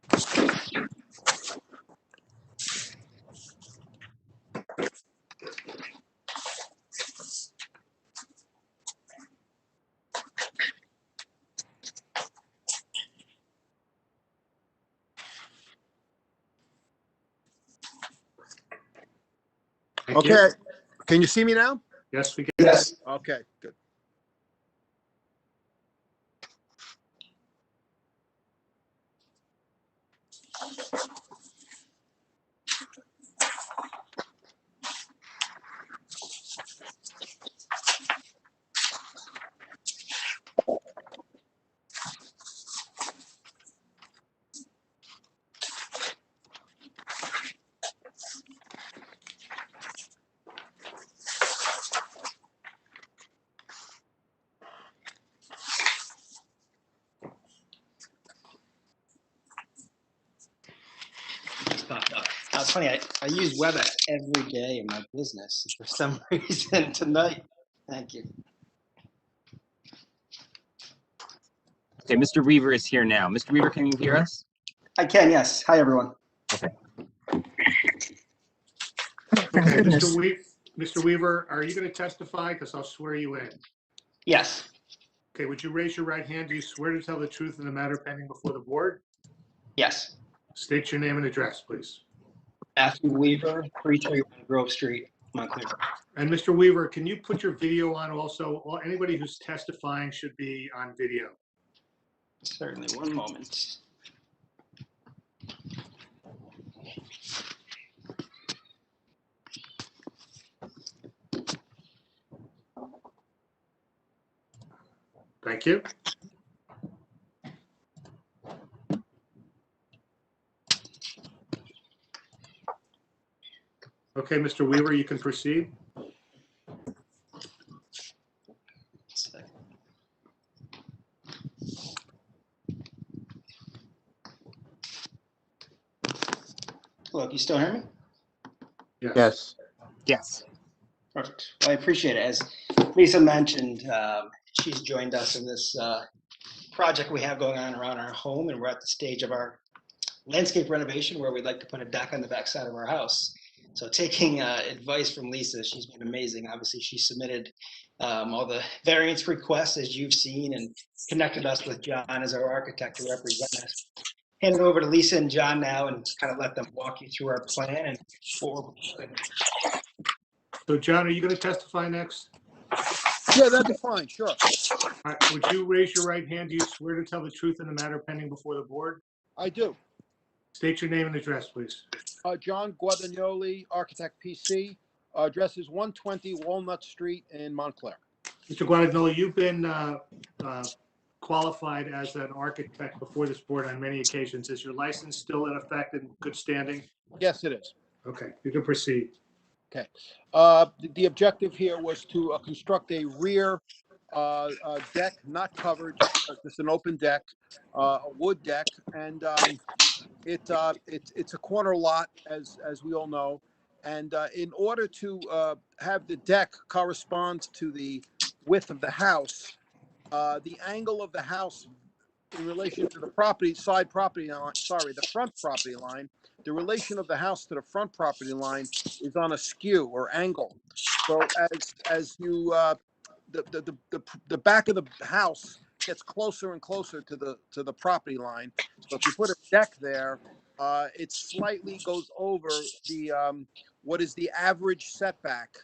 Thank you. Okay. Can you see me now? Yes, we can. Yes. Okay, good. It's funny, I use WebEx every day in my business. For some reason tonight. Thank you. Okay, Mr. Weaver is here now. Mr. Weaver, can you hear us? I can, yes. Hi, everyone. Okay. Okay, Mr. Weaver, are you going to testify? Because I'll swear you in. Yes. Okay, would you raise your right hand? Do you swear to tell the truth in the matter pending before the board? Yes. State your name and address, please. Matthew Weaver, 331 Grove Street, Montclair. And Mr. Weaver, can you put your video on also? Well, anybody who's testifying should be on video. Certainly, one moment. Thank you. Okay, Mr. Weaver, you can proceed. Look, you still hear me? Yes. Yes. Perfect. Well, I appreciate it. As Lisa mentioned, she's joined us in this project we have going on around our home, and we're at the stage of our landscape renovation where we'd like to put a deck on the backside of our house. So taking advice from Lisa, she's been amazing. Obviously, she submitted all the variance requests, as you've seen, and connected us with John as our architect to represent us. Hand it over to Lisa and John now and kind of let them walk you through our plan and what we're doing. So, John, are you going to testify next? Yeah, that'd be fine. Sure. All right, would you raise your right hand? Do you swear to tell the truth in the matter pending before the board? I do. State your name and address, please. John Guadagnoli, architect PC. Address is 120 Walnut Street in Montclair. Mr. Guadagnoli, you've been qualified as an architect before this board on many occasions. Is your license still in effect and good standing? Yes, it is. Okay, you can proceed. Okay. The objective here was to construct a rear deck, not covered, just an open deck, a wood deck, and it's a corner lot, as we all know. And in order to have the deck correspond to the width of the house, the angle of the house in relation to the front property line, the relation of the house to the front property line is on a skew or angle. So as you the back of the house gets closer and closer to the property line. So if you put a deck there, it slightly goes over the what is the average setback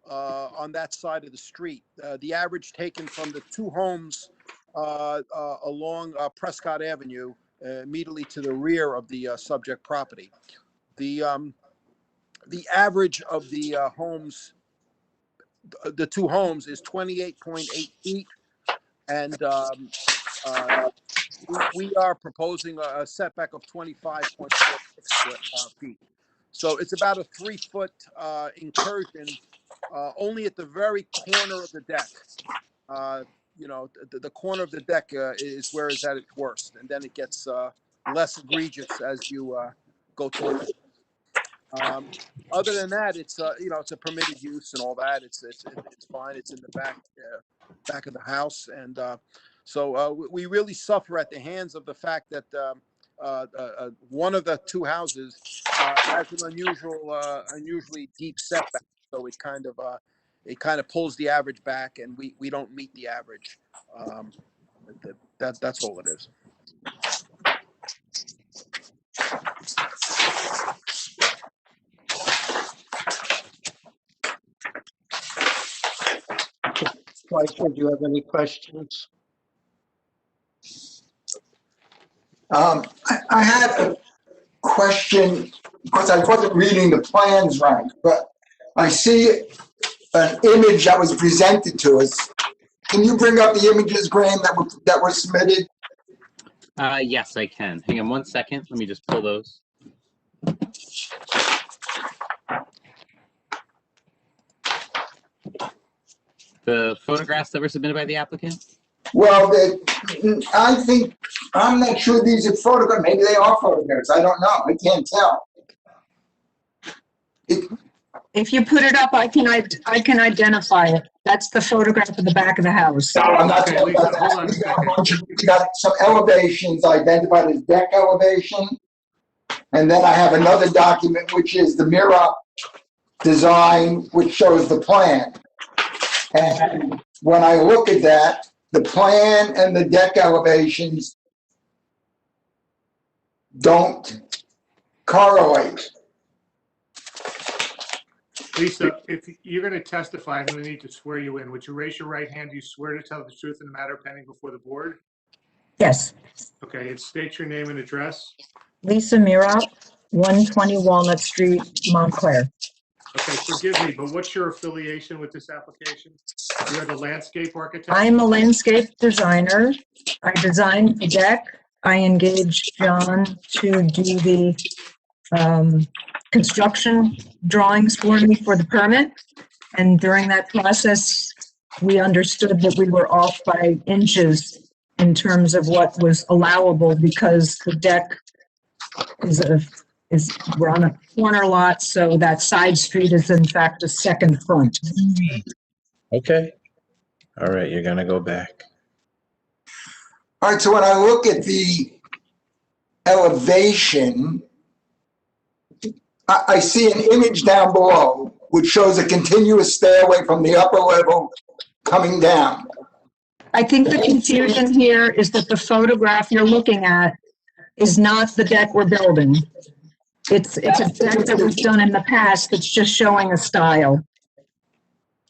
on that side of the street. The average taken from the two homes along Prescott Avenue, immediately to the rear of the subject property. The average of the homes, the two homes, is 28.8 feet, and we are proposing a setback of 25.46 feet. So it's about a 3-foot incursion only at the very corner of the deck. You know, the corner of the deck is where it's at its worst, and then it gets less egregious as you go toward the other than that, it's you know, it's a permitted use and all that. It's fine. It's in the back of the house, and so we really suffer at the hands of the fact that one of the two houses has an unusually deep setback. So it kind of pulls the average back, and we don't meet the average. That's all it is. Schweitzer, do you have any questions? I had a question because I wasn't reading the plans right, but I see an image that was presented to us. Can you bring up the images, Graham, that were submitted? Yes, I can. Hang on one second. Let me just pull those. The photographs that were submitted by the applicant? Well, I'm not sure these are photographs. Maybe they are photographs. I don't know. I can't tell. If you put it up, I can identify it. That's the photograph of the back of the house. No, I'm not talking about that. We got some elevations identified as deck elevation. And then I have another document, which is the mirror design, which shows the plan. And when I look at that, the plan and the deck elevations don't correlate. Lisa, if you're going to testify, I'm going to need to swear you in. Would you raise your right hand? Do you swear to tell the truth in the matter pending before the board? Yes. Okay, and state your name and address. Lisa Mira, 120 Walnut Street, Montclair. Okay, forgive me, but what's your affiliation with this application? You're the landscape architect? I'm a landscape designer. I designed the deck. I engaged John to do the construction drawings for me for the permit. And during that process, we understood that we were off by inches in terms of what was allowable because the deck we're on a corner lot, so that side street is in fact a second front. Okay. All right, you're gonna go back. All right, so when I look at the elevation, I see an image down below which shows a continuous stairway from the upper level coming down. I think the confusion here is that the photograph you're looking at is not the deck we're building. It's a deck that was done in the past that's just showing a style.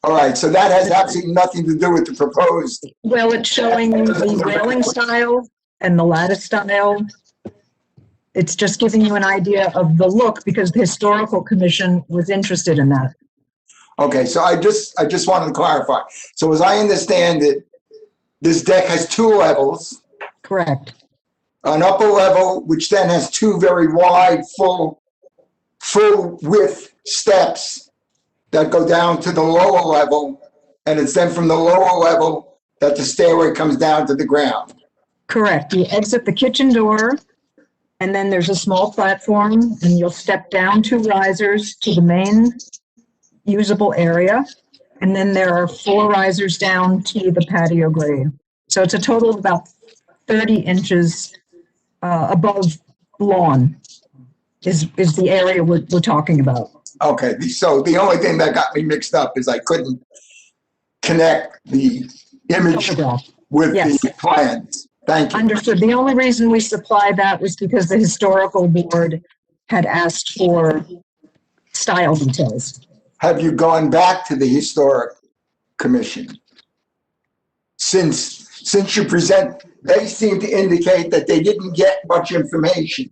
All right, so that has absolutely nothing to do with the proposed. Well, it's showing the railing style and the lattice style. It's just giving you an idea of the look because the historical commission was interested in that. Okay, so I just wanted to clarify. So as I understand it, this deck has two levels. Correct. An upper level, which then has two very wide, full width steps that go down to the lower level, and it's then from the lower level that the stairway comes down to the ground. Correct. You exit the kitchen door, and then there's a small platform, and you'll step down 2 risers to the main usable area, and then there are 4 risers down to the patio grade. So it's a total of about 30 inches above lawn is the area we're talking about. Okay, so the only thing that got me mixed up is I couldn't connect the image with the plans. Thank you. Understood. The only reason we supplied that was because the historical board had asked for style details. Have you gone back to the historic commission? Since you present, they seem to indicate that they didn't get much information.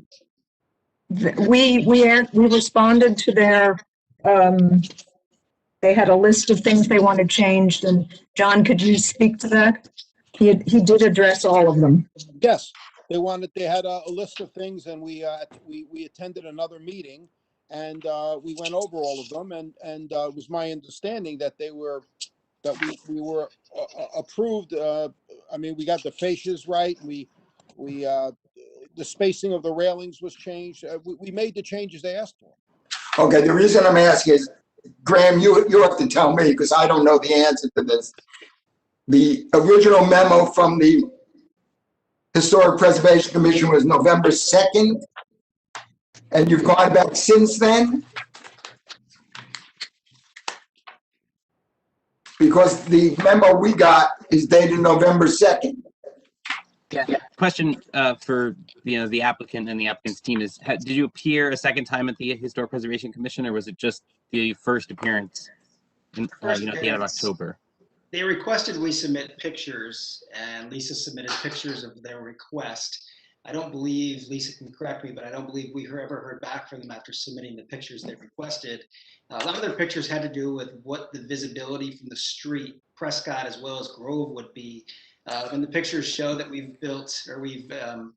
We responded to their, they had a list of things they wanted changed, and John, could you speak to that? He did address all of them. Yes. they had a list of things, and we attended another meeting, and we went over all of them, and it was my understanding that we were approved. I mean, we got the fascias right. We the spacing of the railings was changed. We made the changes they asked for. Okay, the reason I'm asking is, Graham, you have to tell me because I don't know the answer to this. The original memo from the Historic Preservation Commission was November 2nd, and you've gone back since then? Because the memo we got is dated November 2nd. Yeah. Question for the applicant and the applicant's team is: did you appear a second time at the Historic Preservation Commission, or was it just the first appearance in, at the end of October? They requested we submit pictures, and Lisa submitted pictures of their request. I don't believe, Lisa can correct me, but I don't believe we ever heard back from them after submitting the pictures they requested. A lot of their pictures had to do with what the visibility from the street, Prescott as well as Grove, would be. And the pictures show that we've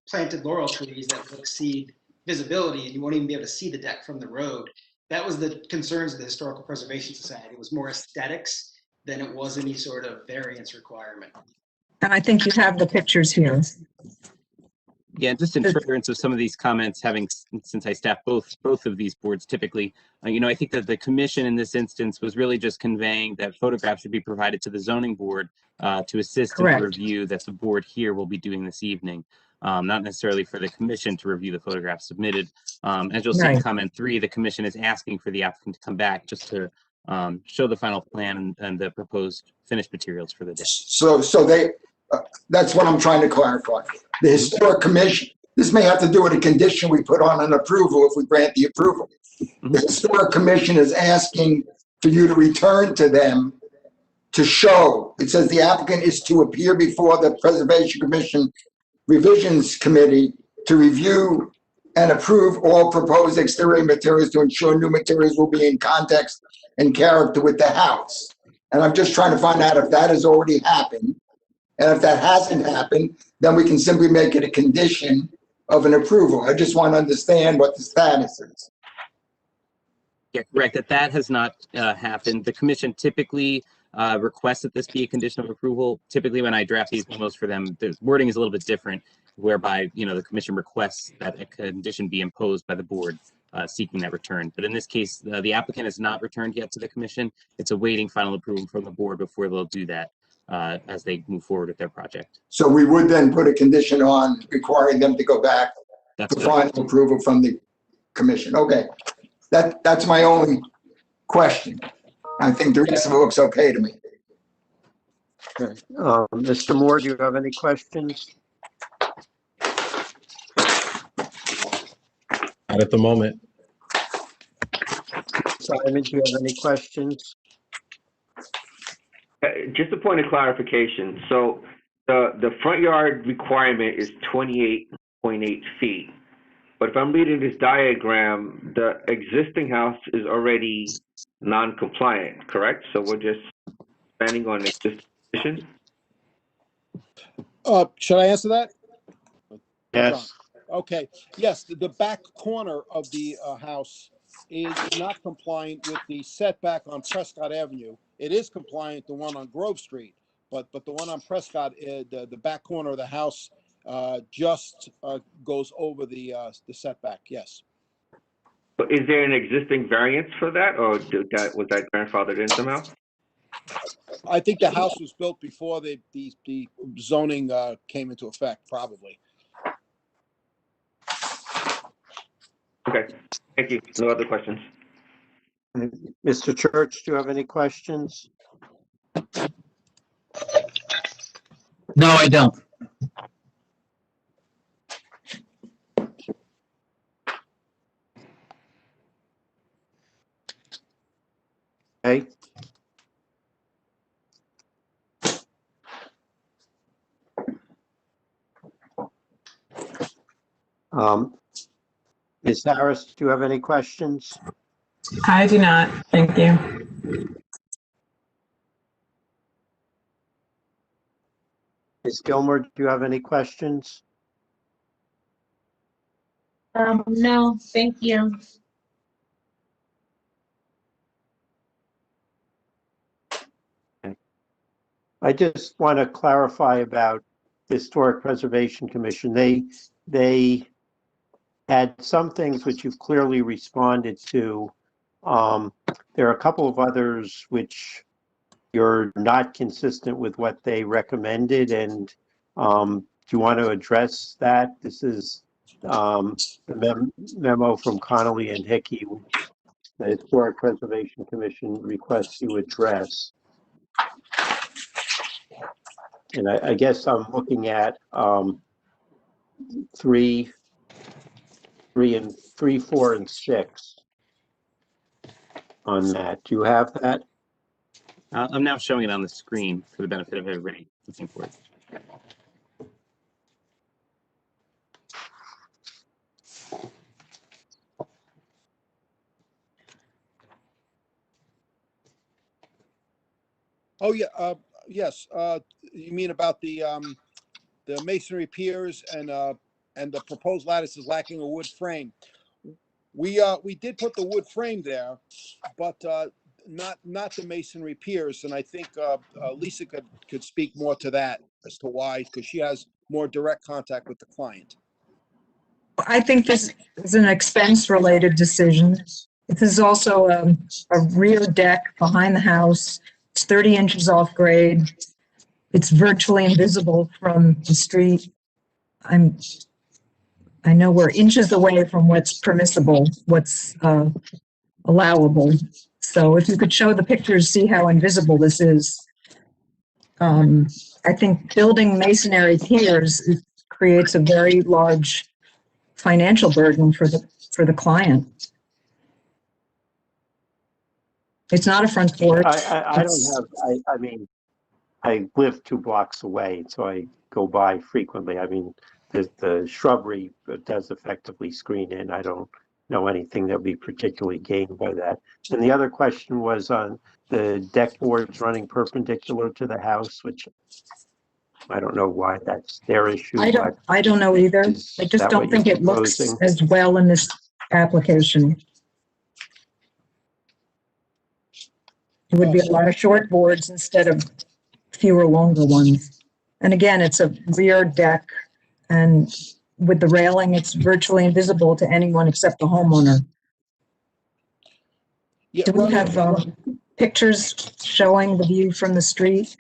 planted laurel trees that will exceed visibility, and you won't even be able to see the deck from the road. That was the concerns of the Historical Preservation Society. It was more aesthetics than it was any sort of variance requirement. And I think you have the pictures here. Yeah, just in furtherance of some of these comments, since I staff both of these boards typically, I think that the commission in this instance was really just conveying that photographs should be provided to the zoning board to assist in the review that the board here will be doing this evening, not necessarily for the commission to review the photographs submitted. As you'll see in comment 3, the commission is asking for the applicant to come back just to show the final plan and the proposed finished materials for the day. So they, that's what I'm trying to clarify. The Historic Commission, this may have to do with a condition we put on an approval if we grant the approval. The Historic Commission is asking for you to return to them to show, it says the applicant is to appear before the Preservation Commission Revisions Committee to review and approve all proposed exterior materials to ensure new materials will be in context and character with the house. And I'm just trying to find out if that has already happened. And if that hasn't happened, then we can simply make it a condition of an approval. I just want to understand what the status is. Yeah, correct. That has not happened. The commission typically requests that this be a condition of approval. Typically, when I draft these memos for them, the wording is a little bit different, whereby the commission requests that a condition be imposed by the board seeking that return. But in this case, the applicant has not returned yet to the commission. It's awaiting final approval from the board before they'll do that as they move forward with their project. So we would then put a condition on requiring them to go back for final approval from the commission. Okay, that's my only question. I think the rest of it looks okay to me. Okay. Mr. Moore, do you have any questions? Not at the moment. Simon, do you have any questions? Just a point of clarification. So the front yard requirement is 28.8 feet. But if I'm reading this diagram, the existing house is already non-compliant, correct? So we're just expanding on existing conditions? Should I answer that? Yes. Okay. Yes, the back corner of the house is not compliant with the setback on Prescott Avenue. It is compliant, the one on Grove Street, but the one on Prescott, the back corner of the house just goes over the setback. Yes. But is there an existing variance for that, or was that grandfathered in somehow? I think the house was built before the zoning came into effect, probably. Okay, thank you. No other questions. Mr. Church, do you have any questions? No, I don't. Okay. Ms. Harris, do you have any questions? I do not. Thank you. Ms. Gilmore, do you have any questions? No, thank you. I just want to clarify about the Historic Preservation Commission. They had some things which you've clearly responded to. There are a couple of others which you're not consistent with what they recommended, and do you want to address that? This is the memo from Connolly and Hickey, which the Historic Preservation Commission requests you address. And I guess I'm looking at 3, 4, and 6 on that. Do you have that? I'm now showing it on the screen for the benefit of everybody looking for it. Oh, yeah, yes, you mean about the masonry piers and the proposed lattice is lacking a wood frame. We did put the wood frame there, but not the masonry piers, and I think Lisa could speak more to that as to why, because she has more direct contact with the client. I think this is an expense-related decision. This is also a rear deck behind the house. It's 30 inches off grade. It's virtually invisible from the street. I know we're inches away from what's permissible, what's allowable. So if you could show the pictures, see how invisible this is. I think building masonry piers creates a very large financial burden for the client. It's not a front porch. I mean, I live 2 blocks away, so I go by frequently. I mean, the shrubbery does effectively screen in. I don't know anything that would be particularly gained by that. And the other question was on the deck boards running perpendicular to the house, which I don't know why that's their issue. I don't know either. I just don't think it looks as well in this application. It would be a lot of short boards instead of fewer longer ones. And again, it's a rear deck, and with the railing, it's virtually invisible to anyone except the homeowner. Yeah, do we have pictures showing the view from the street?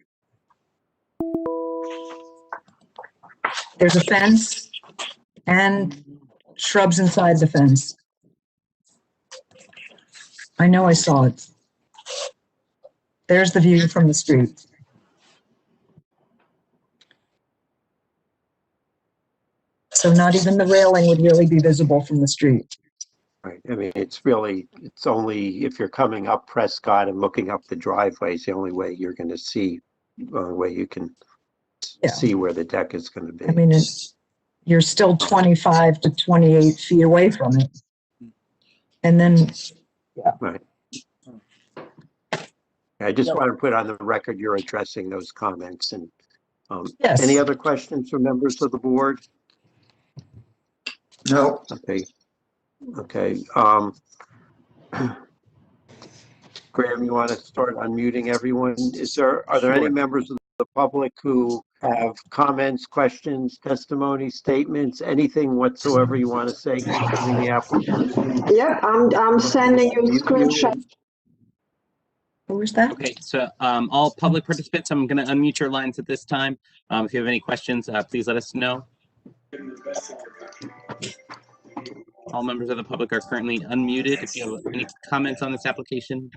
There's a fence and shrubs inside the fence. I know I saw it. There's the view from the street. So not even the railing would really be visible from the street. Right. I mean, it's only if you're coming up Prescott and looking up the driveway is the only way you're going to see, way you can see where the deck is going to be. I mean, you're still 25 to 28 feet away from it. And then, Right. I just want to put on the record you're addressing those comments. And yes. Any other questions from members of the board? No. Okay. Okay. Graham, you want to start unmuting everyone? Are there any members of the public who have comments, questions, testimony, statements, anything whatsoever you want to say concerning the application? Yeah, I'm sending you a screenshot. Who is that? Okay, so all public participants, I'm going to unmute your lines at this time. If you have any questions, please let us know. All members of the public are currently unmuted. If you have any comments on this application.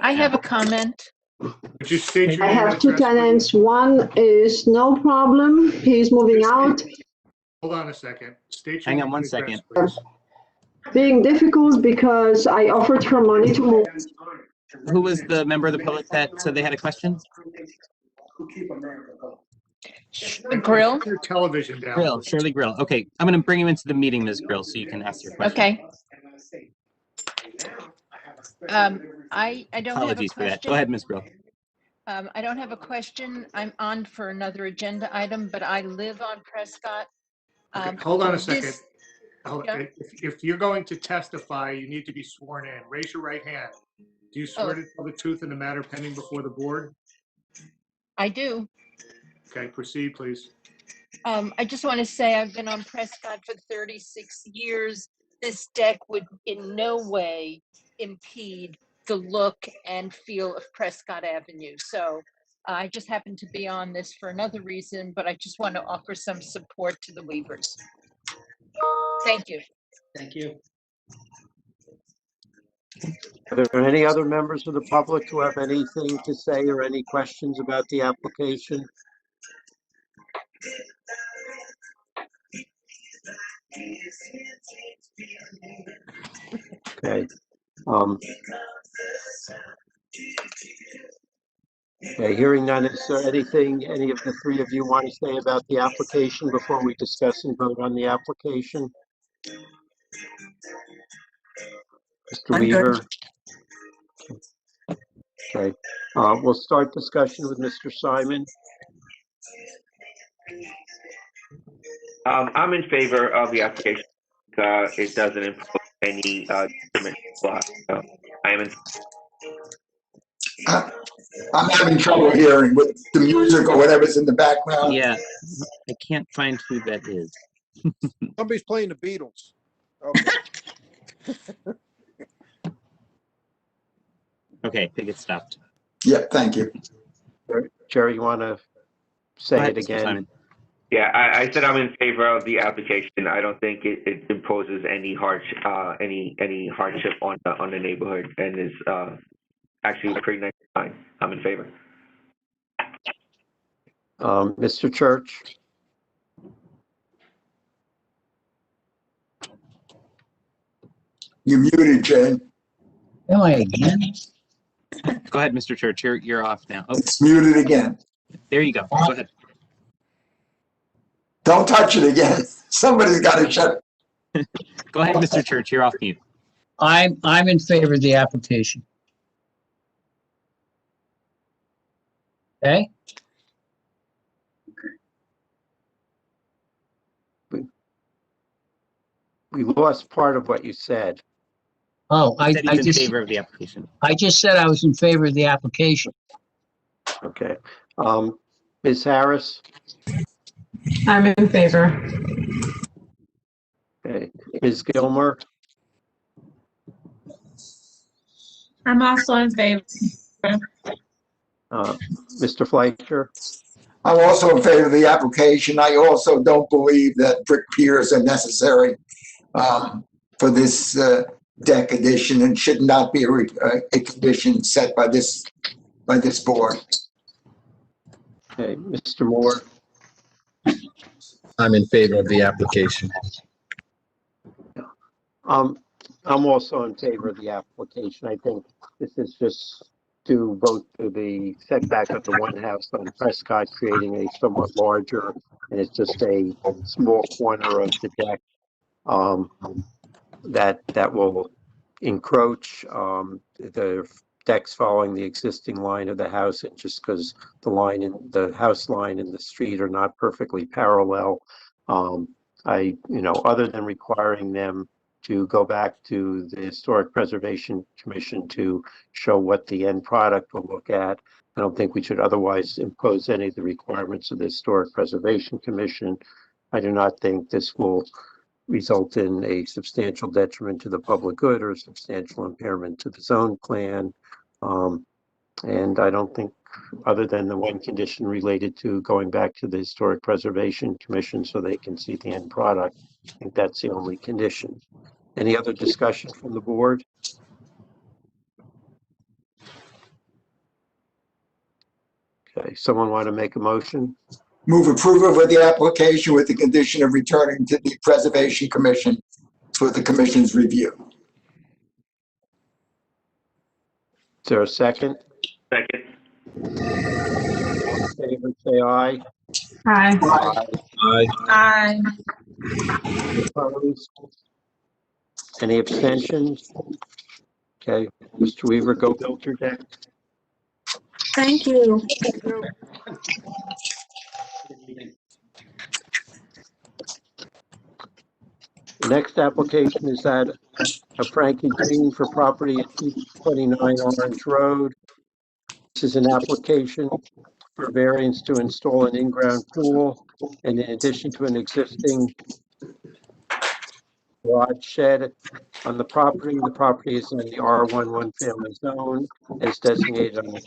I have a comment. Would you state your I name have and 2 address, tenants. One is no problem. He's moving out. Hold on a second. State your Hang name on one and address, second. please. Being difficult because I offered her money to move. Who was the member of the public that said they had a question? Grill. Your television down. Grill, Shirley Grill. Okay, I'm going to bring you into the meeting, Ms. Grill, so you can ask your question. Okay. I don't have a Apologies for that. question. Go ahead, Ms. Grill. I don't have a question. I'm on for another agenda item, but I live on Prescott. Okay, hold on a second. If you're going to testify, you need to be sworn in. Raise your right hand. Do you swear to tell the truth in the matter pending before the board? I do. Okay, proceed, please. I just want to say I've been on Prescott for 36 years. This deck would in no way impede the look and feel of Prescott Avenue. So I just happen to be on this for another reason, but I just want to offer some support to the Weavers. Thank you. Thank you. Are there any other members of the public who have anything to say or any questions about the application? Okay. Okay, hearing none, is there anything any of the three of you want to say about the application before we discuss and vote on the application? Mr. Weaver? Okay, we'll start discussion with Mr. Simon. I'm in favor of the application. It doesn't impose any detriment block. So I am in. I'm having trouble hearing with the music or whatever's in the background. Yeah, I can't find who that is. Somebody's playing the Beatles. Okay. Okay, I think it stopped. Yeah, thank you. Jerry, you want to say it again? Simon. Yeah, I said I'm in favor of the application. I don't think it imposes any hardship on the neighborhood, and is actually a pretty nice design. I'm in favor. Mr. Church? You're muted, Jane. Am I again? Go ahead, Mr. Church. You're off now. Oh, It's muted again. there you go. Go ahead. Don't touch it again. Somebody's got to shut it. Go ahead, Mr. Church. You're off mute. I'm in favor of the application. Okay? We lost part of what you said. Oh, I Said he's in just favor of the application. I just said I was in favor of the application. Okay. Ms. Harris? I'm in favor. Okay. Ms. Gilmer? I'm also in favor. Mr. Fleischer? I'm also in favor of the application. I also don't believe that brick piers are necessary for this deck addition, and should not be a condition set by this board. Okay. Mr. Moore? I'm in favor of the application. I'm also in favor of the application. I think this is just to vote to the setback of the one house on Prescott, creating a somewhat larger, and it's just a small corner of the deck that will encroach. The deck's following the existing line of the house, and just because the house line and the street are not perfectly parallel, other than requiring them to go back to the Historic Preservation Commission to show what the end product will look at, I don't think we should otherwise impose any of the requirements of the Historic Preservation Commission. I do not think this will result in a substantial detriment to the public good or substantial impairment to the zone plan. And I don't think, other than the one condition related to going back to the Historic Preservation Commission so they can see the end product, I think that's the only condition. Any other discussion from the board? Okay, someone want to make a motion? Move approval of the application with the condition of returning to the Preservation Commission for the commission's review. Is there a second? Second. All in favor, say aye. Aye. Aye. Aye. Opposed? Any abstentions? Okay, Mr. Weaver, go build your deck. Thank you. Next application is that of Frank and Greene for property at 229 Orange Road. This is an application for variance to install an in-ground pool, and in addition to an existing garage shed on the property. The property is in the R11 family zone as designated on the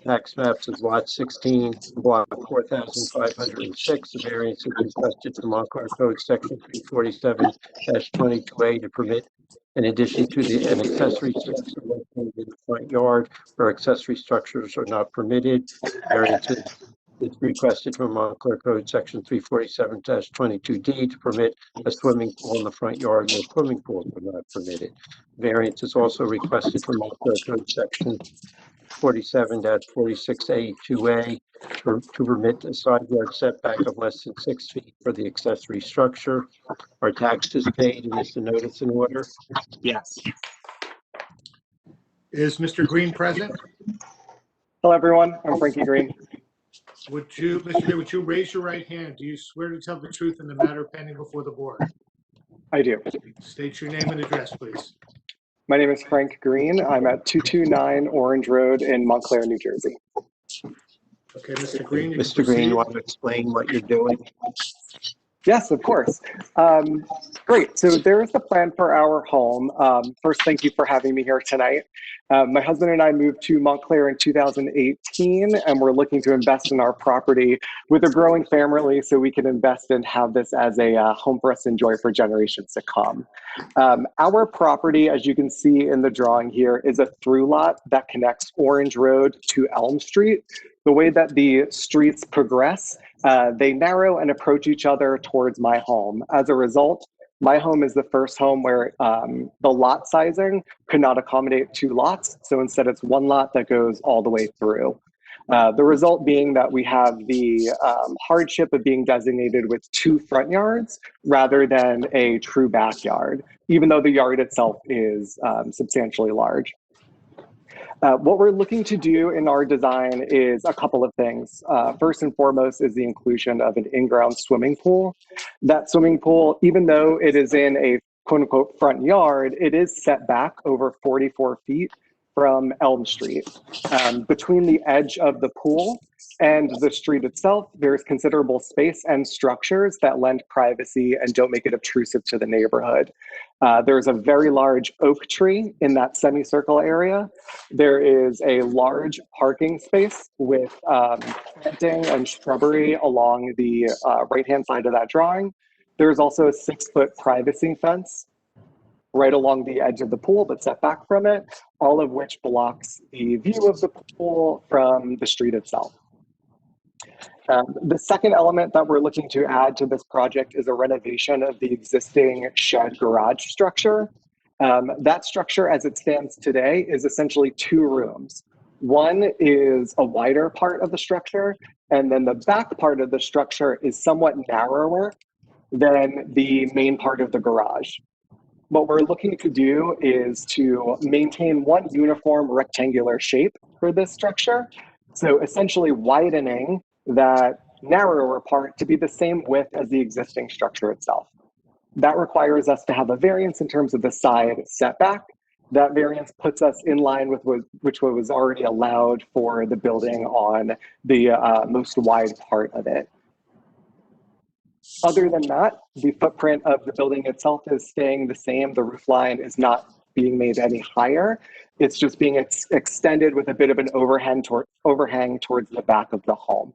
tax maps as lot 16, block 4506. The variance is requested from Montclair Code section 347-22A to permit in addition to an accessory structure located in the front yard where accessory structures are not permitted. Variance is requested from Montclair Code section 347-22D to permit a swimming pool in the front yard where swimming pools are not permitted. Variance is also requested from Montclair Code section 47-46A2A to permit a side yard setback of less than 6 feet for the accessory structure. Are taxes paid and is the notice in order? Yes. Is Mr. Greene present? Hello, everyone. I'm Frankie Greene. Would you, Mr. Greene, would you raise your right hand? Do you swear to tell the truth in the matter pending before the board? I do. State your name and address, please. My name is Frank Greene. I'm at 229 Orange Road in Montclair, New Jersey. Okay, Mr. Greene, you Mr. Greene, you want to explain what you're doing? Yes, of course. Great. So there's the plan for our home. First, thank you for having me here tonight. My husband and I moved to Montclair in 2018, and we're looking to invest in our property with a growing family so we can invest and have this as a home for us to enjoy for generations to come. Our property, as you can see in the drawing here, is a through lot that connects Orange Road to Elm Street. The way that the streets progress, they narrow and approach each other towards my home. As a result, my home is the first home where the lot sizing could not accommodate 2 lots. So instead it's 1 lot that goes all the way through. The result being that we have the hardship of being designated with 2 front yards rather than a true backyard, even though the yard itself is substantially large. What we're looking to do in our design is a couple of things. First and foremost is the inclusion of an in-ground swimming pool. That swimming pool, even though it is in a quote unquote front yard, it is set back over 44 feet from Elm Street. Between the edge of the pool and the street itself, there's considerable space and structures that lend privacy and don't make it obtrusive to the neighborhood. There's a very large oak tree in that semicircle area. There is a large parking space with planting and shrubbery along the right-hand side of that drawing. There's also a 6-foot privacy fence right along the edge of the pool but set back from it, all of which blocks the view of the pool from the street itself. The second element that we're looking to add to this project is a renovation of the existing shed garage structure. That structure as it stands today is essentially 2 rooms. One is a wider part of the structure, and then the back part of the structure is somewhat narrower than the main part of the garage. What we're looking to do is to maintain one uniform rectangular shape for this structure. So essentially widening that narrower part to be the same width as the existing structure itself. That requires us to have a variance in terms of the side setback. That variance puts us in line with which was already allowed for the building on the most wide part of it. Other than that, the footprint of the building itself is staying the same. The roof line is not being made any higher. It's just being extended with a bit of an overhang towards the back of the home.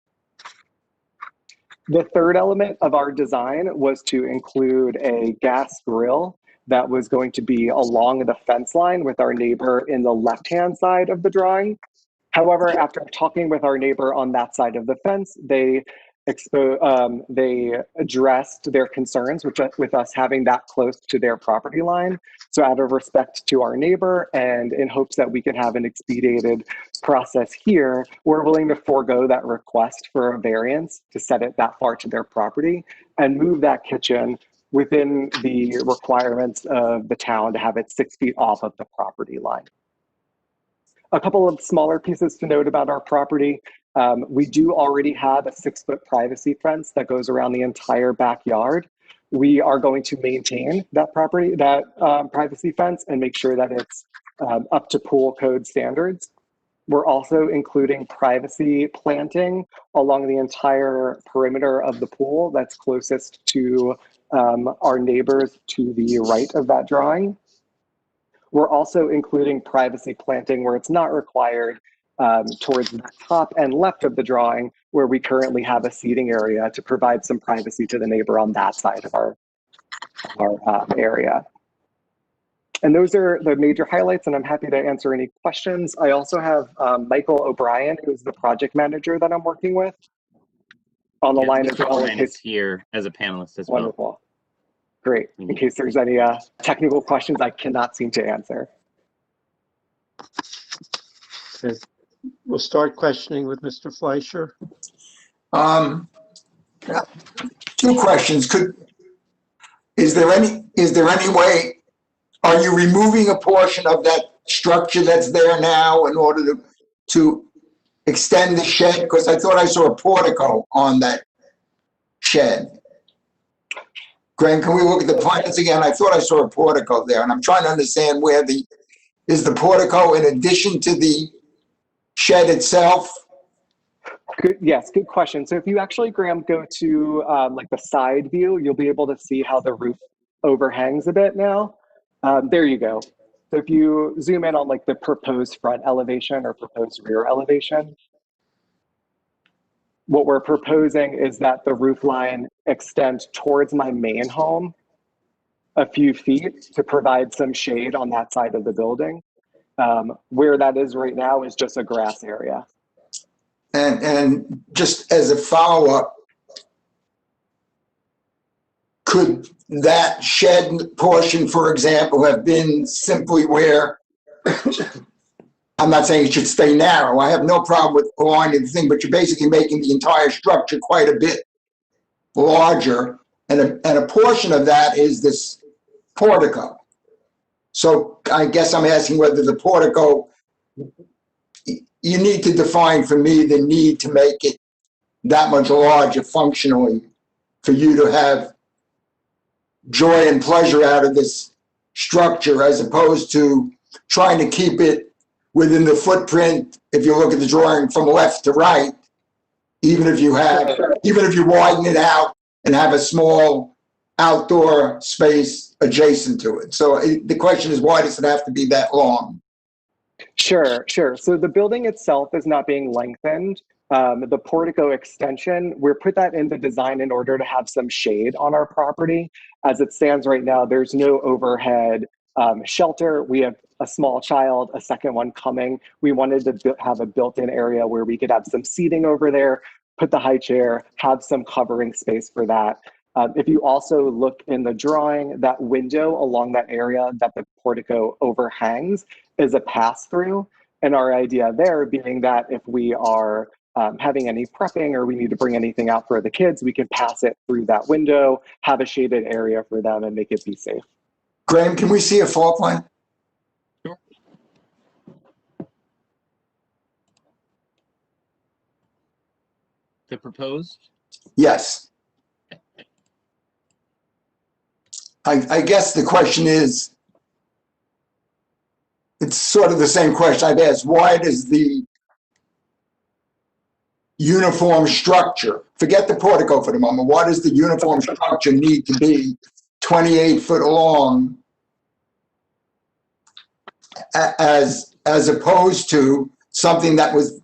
The third element of our design was to include a gas grill that was going to be along the fence line with our neighbor in the left-hand side of the drawing. However, after talking with our neighbor on that side of the fence, they addressed their concerns with us having that close to their property line. So out of respect to our neighbor and in hopes that we can have an expedited process here, we're willing to forego that request for a variance to set it that far to their property and move that kitchen within the requirements of the town to have it 6 feet off of the property line. A couple of smaller pieces to note about our property. We do already have a 6-foot privacy fence that goes around the entire backyard. we are going to maintain that property, that privacy fence, and make sure that it's up to pool code standards. We're also including privacy planting along the entire perimeter of the pool that's closest to our neighbors to the right of that drawing. We're also including privacy planting where it's not required towards the top and left of the drawing, where we currently have a seating area to provide some privacy to the neighbor on that side of our area. And those are the major highlights, and I'm happy to answer any questions. I also have Michael O'Brien, who's the project manager that I'm working with, on the line as Mr. well. O'Brien is here as a panelist as well. Wonderful. Great. In case there's any technical questions I cannot seem to answer. Okay. We'll start questioning with Mr. Fleischer. Two questions. Is there any way, are you removing a portion of that structure that's there now in order to extend the shed? Because I thought I saw a portico on that shed. Graham, can we look at the plans again? I thought I saw a portico there, and I'm trying to understand where is the portico in addition to the shed itself? Good, yes, good question. So if you actually, Graham, go to like the side view, you'll be able to see how the roof overhangs a bit now. There you go. So if you zoom in on like the proposed front elevation or proposed rear elevation, what we're proposing is that the roof line extends towards my main home a few feet to provide some shade on that side of the building. Where that is right now is just a grass area. And just as a follow-up, could that shed portion, for example, have been simply where, I'm not saying it should stay narrow, I have no problem with aligning the thing, but you're basically making the entire structure quite a bit larger, and a portion of that is this portico. So I guess I'm asking whether the portico, you need to define for me the need to make it that much larger functionally for you to have joy and pleasure out of this structure, as opposed to trying to keep it within the footprint. If you look at the drawing from left to right, even if you widen it out and have a small outdoor space adjacent to it. So the question is, why does it have to be that long? Sure. So the building itself is not being lengthened. The portico extension, we put that in the design in order to have some shade on our property. As it stands right now, there's no overhead shelter. We have a small child, a second one coming. We wanted to have a built-in area where we could have some seating over there, put the high chair, have some covering space for that. If you also look in the drawing, that window along that area that the portico overhangs is a pass-through. And our idea there being that if we are having any prepping or we need to bring anything out for the kids, we can pass it through that window, have a shaded area for them, and make it be safe. Graham, can we see a floor plan? Sure. The proposed? Yes. I guess the question is, it's sort of the same question I've asked. Why does the uniform structure, forget the portico for the moment, why does the uniform structure need to be 28 foot long as opposed to something that was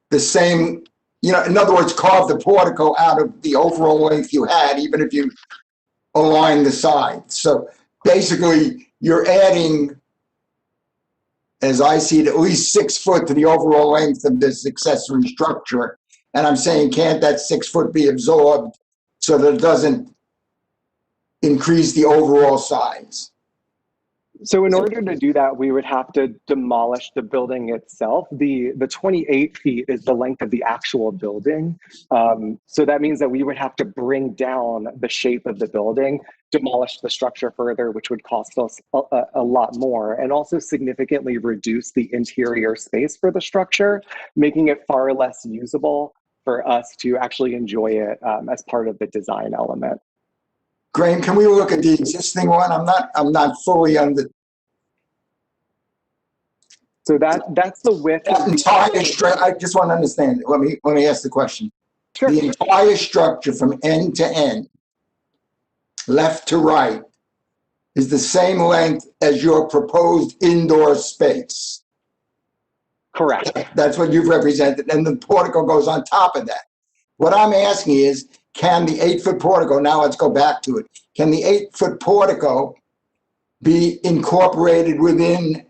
the same, in other words, carve the portico out of the overall length you had, even if you align the sides. So basically you're adding, as I see it, at least 6 foot to the overall length of this accessory structure. And I'm saying, can't that 6 foot be absorbed so that it doesn't increase the overall size? So in order to do that, we would have to demolish the building itself. The 28 feet is the length of the actual building. So that means that we would have to bring down the shape of the building, demolish the structure further, which would cost us a lot more, and also significantly reduce the interior space for the structure, making it far less usable for us to actually enjoy it as part of the design element. Graham, can we look at the existing one? I'm not fully under. So that's the width. I just want to understand it. Let me ask the question. Sure. The entire structure from end to end, left to right, is the same length as your proposed indoor space. Correct. That's what you've represented, and the portico goes on top of that. What I'm asking is, can the 8-foot portico, now let's go back to it, can the 8-foot portico be incorporated within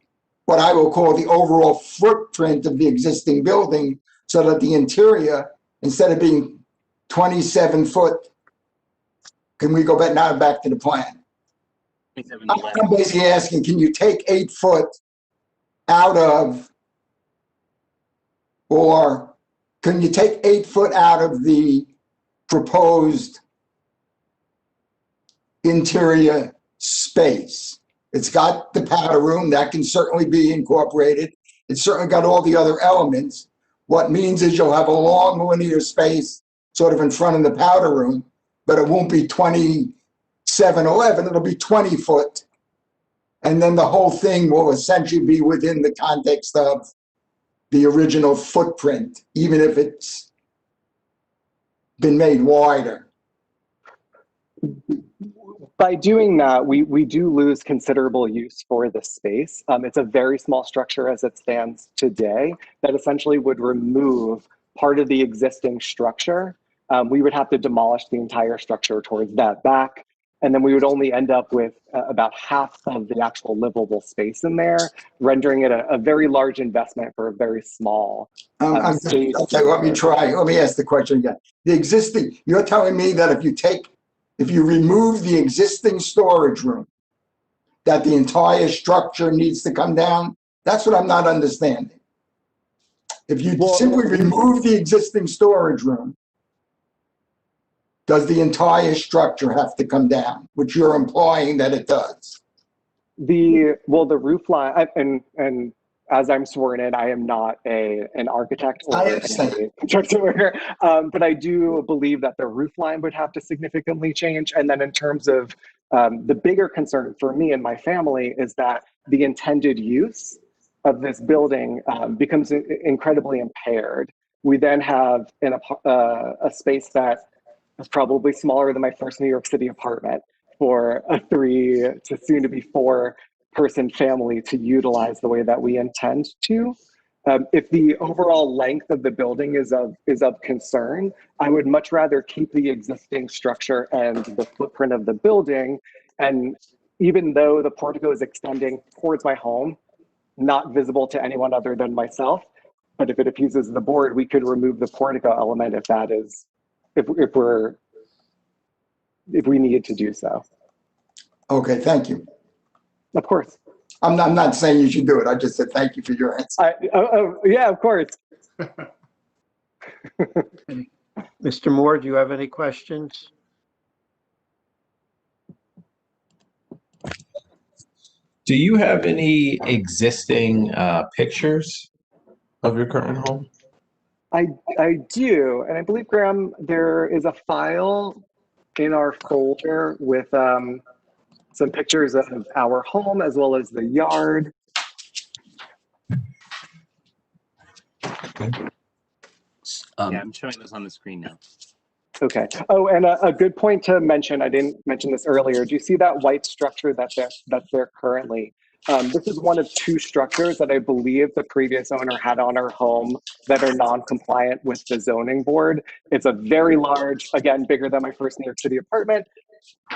what I will call the overall footprint of the existing building, so that the interior, instead of being 27 foot, can we go back to the plan? I'm basically asking, can you take 8 foot out of, or can you take 8 foot out of the proposed interior space? It's got the powder room, that can certainly be incorporated. It's certainly got all the other elements. What means is you'll have a long linear space sort of in front of the powder room, but it won't be 2711, it'll be 20 foot. And then the whole thing will essentially be within the context of the original footprint, even if it's been made wider. By doing that, we do lose considerable use for the space. It's a very small structure as it stands today that essentially would remove part of the existing structure. We would have to demolish the entire structure towards that back, and then we would only end up with about half of the actual livable space in there, rendering it a very large investment for a very small space. Okay, let me ask the question again. The existing, you're telling me that if you remove the existing storage room, that the entire structure needs to come down? That's what I'm not understanding. If you simply remove the existing storage room, does the entire structure have to come down, which you're implying that it does? The roof line, and as I'm sworn in, I am not an architect or a construction worker, but I do believe that the roof line would have to significantly change. And then in terms of the bigger concern for me and my family is that the intended use of this building becomes incredibly impaired. We then have a space that is probably smaller than my first New York City apartment for a 3 to soon to be 4 person family to utilize the way that we intend to. If the overall length of the building is of concern, I would much rather keep the existing structure and the footprint of the building. And even though the portico is extending towards my home, not visible to anyone other than myself, but if it appeases the board, we could remove the portico element if we needed to do so. Okay, thank you. Of course. I'm not saying you should do it. I just said thank you for your answer. Yeah, of course. Mr. Moore, do you have any questions? Do you have any existing pictures of your current home? I do, and I believe, Graham, there is a file in our folder with some pictures of our home as well as the yard. Yeah, I'm showing those on the screen now. Okay. Oh, and a good point to mention, I didn't mention this earlier. Do you see that white structure that's there currently? This is one of 2 structures that I believe the previous owner had on her home that are non-compliant with the zoning board. It's a very large, again, bigger than my first New York City apartment,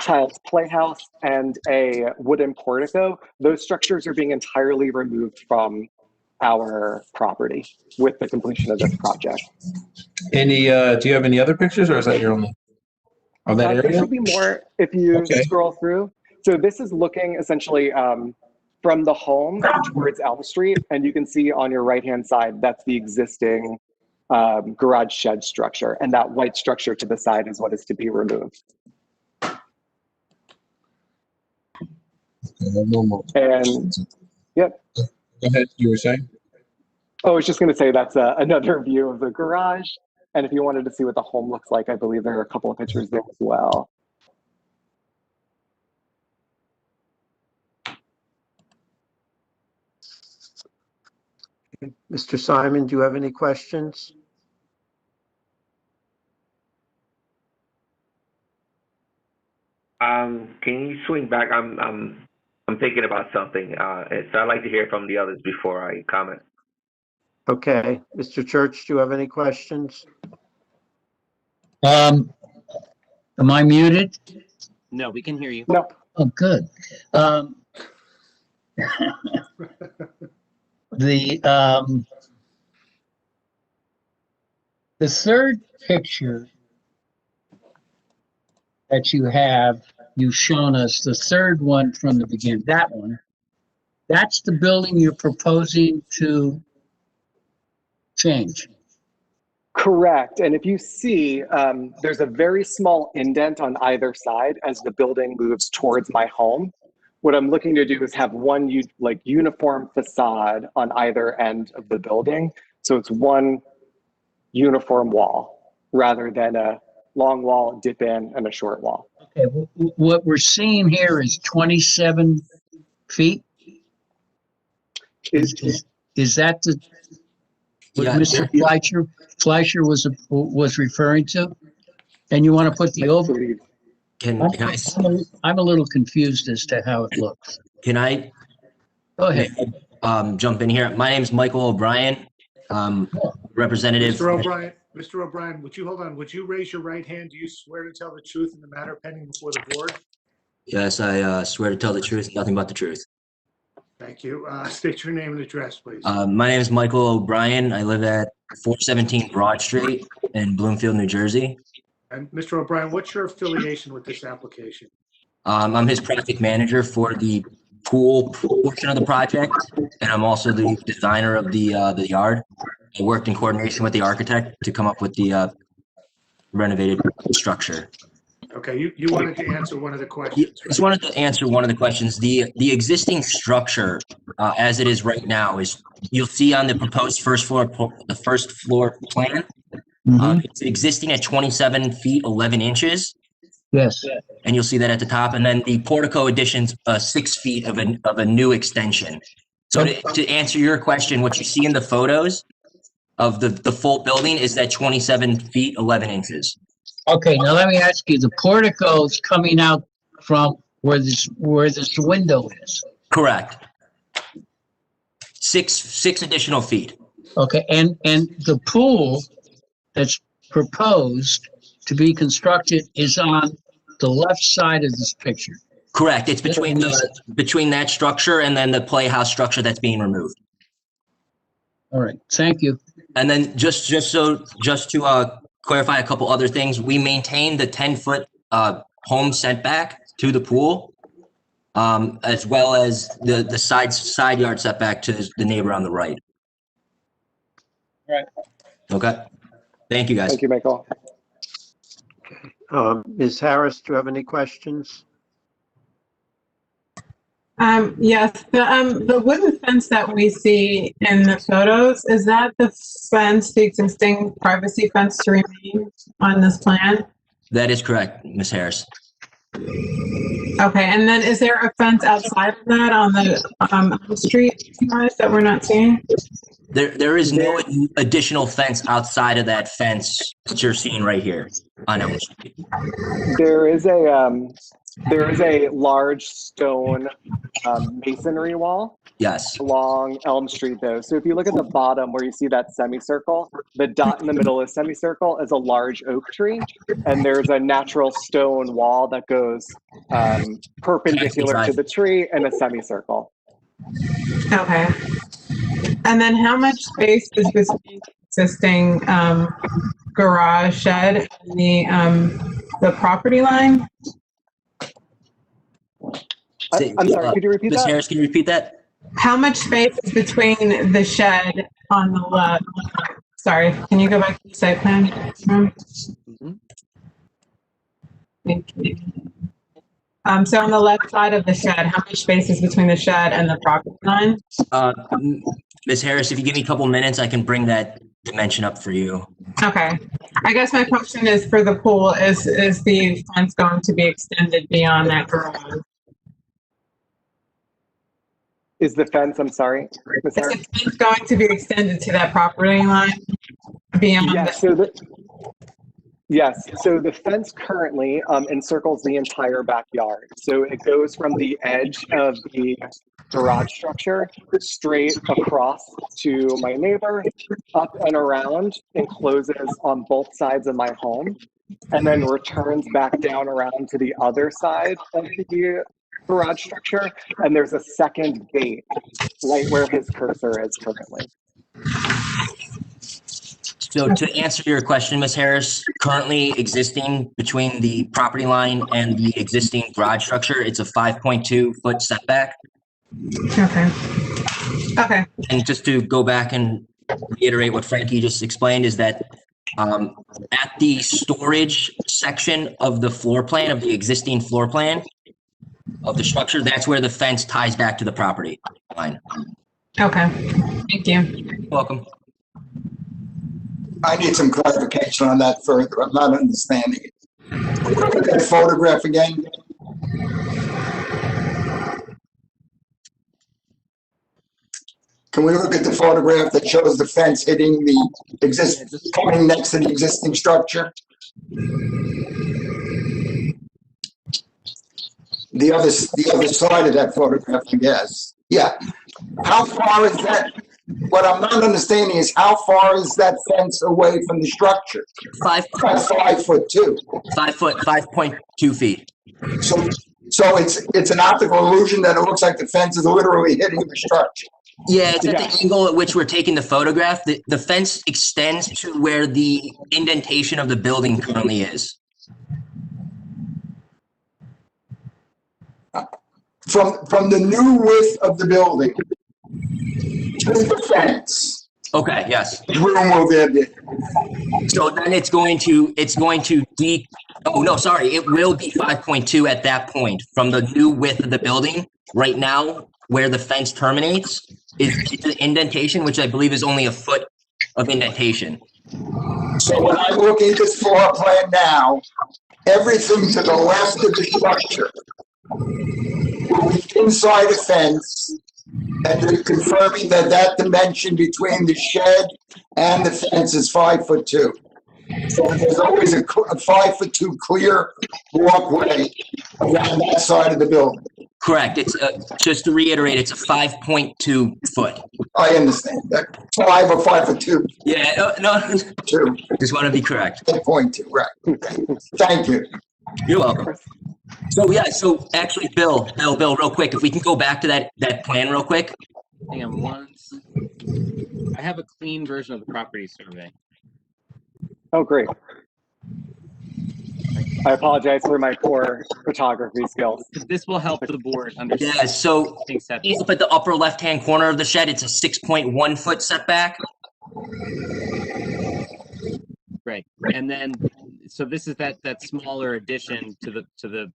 child's playhouse, and a wooden portico. Those structures are being entirely removed from our property with the completion of this project. Any, do you have any other pictures, or is that your only of that area? There should be more if you scroll through. So this is looking essentially from the home towards Elm Street, and you can see on your right-hand side, that's the existing garage shed structure, and that white structure to the side is what is to be removed. And yep. Go ahead, you were saying? Oh, I was just going to say that's another view of the garage. And if you wanted to see what the home looks like, I believe there are a couple of pictures there as well. Mr. Simon, do you have any questions? Can you swing back? I'm thinking about something. So I'd like to hear from the others before I comment. Okay. Mr. Church, do you have any questions? Am I muted? No, we can hear you. No. Oh, good. The third picture that you've shown us, the third one from the beginning, that one, that's the building you're proposing to change. Correct. And if you see, there's a very small indent on either side as the building moves towards my home. What I'm looking to do is have one uniform facade on either end of the building. So it's one uniform wall rather than a long wall, dip in, and a short wall. Okay, what we're seeing here is 27 feet. Is that what Mr. Fleischer was referring to? And you want to put the over? I'm a little confused as to how it looks. Can I Go ahead. Jump in here? My name is Michael O'Brien, representative. Mr. O'Brien, would you hold on? Would you raise your right hand? Do you swear to tell the truth in the matter pending before the board? Yes, I swear to tell the truth, nothing but the truth. Thank you. State your name and address, please. My name is Michael O'Brien. I live at 417 Broad Street in Bloomfield, New Jersey. And Mr. O'Brien, what's your affiliation with this application? I'm his project manager for the pool portion of the project, and I'm also the designer of the yard. I worked in coordination with the architect to come up with the renovated structure. Okay, you wanted to answer one of the questions. I just wanted to answer one of the questions. The existing structure, as it is right now, is you'll see on the proposed first floor plan. It's existing at 27 feet 11 inches. Yes. And you'll see that at the top, and then the portico additions 6 feet of a new extension. So to answer your question, what you see in the photos of the full building is that 27 feet 11 inches. Okay, now let me ask you, the portico is coming out from where this window is. Correct. Six additional feet. Okay, and the pool that's proposed to be constructed is on the left side of this picture. Correct. It's between that structure and then the playhouse structure that's being removed. All right, thank you. And then just to clarify a couple other things, we maintain the 10-foot home setback to the pool, as well as the side yard setback to the neighbor on the right. All right. Okay. Thank you, guys. Thank you, Michael. Ms. Harris, do you have any questions? Yes, the wooden fence that we see in the photos, is that the fence, the existing privacy fence to remain on this plan? That is correct, Ms. Harris. Okay, and then is there a fence outside of that on the street that we're not seeing? There is no additional fence outside of that fence that you're seeing right here on Elm Street. There is a large stone masonry wall. Yes. Along Elm Street, though. So if you look at the bottom where you see that semicircle, the dot in the middle of the semicircle is a large oak tree, and there's a natural stone wall that goes perpendicular to the tree in a semicircle. Okay. And then how much space is between existing garage shed and the property line? I'm sorry, could you repeat that? Ms. Harris, can you repeat that? How much space is between the shed on the left? Sorry, can you go back to the site plan? Thank you. So on the left side of the shed, how much space is between the shed and the property line? Ms. Harris, if you give me a couple minutes, I can bring that dimension up for you. Okay. I guess my question is for the pool, is the fence going to be extended beyond that garage? Is the fence, I'm sorry, Ms. Harris? Is the fence going to be extended to that property line beyond? Yes, so the fence currently encircles the entire backyard. So it goes from the edge of the garage structure straight across to my neighbor, up and around, and closes on both sides of my home, and then returns back down around to the other side of the garage structure. And there's a second gate right where his cursor is currently. So to answer your question, Ms. Harris, currently existing between the property line and the existing garage structure, it's a 5.2 foot setback. Okay. Okay. And just to go back and reiterate what Frankie just explained is that at the storage section of the floor plan, of the existing floor plan of the structure, that's where the fence ties back to the property line. Okay. Thank you. You're welcome. I need some clarification on that further. I'm not understanding it. Look at that photograph again. Can we look at the photograph that shows the fence hitting the coming next to the existing structure? The other side of that photograph, I guess. Yeah. How far is that? What I'm not understanding is how far is that fence away from the structure? 5'2". 5 foot, 5.2 feet. So it's an optical illusion that it looks like the fence is literally hitting the structure. Yeah, it's at the angle at which we're taking the photograph. The fence extends to where the indentation of the building currently is. From the new width of the building to the fence. Okay, yes. Room will there be. So then it will be 5.2 at that point from the new width of the building. Right now, where the fence terminates is the indentation, which I believe is only a foot of indentation. So when I'm looking at this floor plan now, everything to the left of the structure will be inside a fence, and they're confirming that that dimension between the shed and the fence is 5'2". So there's always a 5'2" clear walkway around that side of the building. Correct. It's just to reiterate, it's a 5.2 foot. I understand that. 5 or 5'2". Yeah, no. 2. Just want to be correct. 8.2, right. Okay. Thank you. You're welcome. So so actually, Bill, real quick, if we can go back to that plan real quick. Hang on once. I have a clean version of the property survey. Oh, great. I apologize for my poor photography skills. This will help the board understand. Yeah, so up at the upper left-hand corner of the shed, it's a 6.1 foot setback. Right, and then so this is that smaller addition to the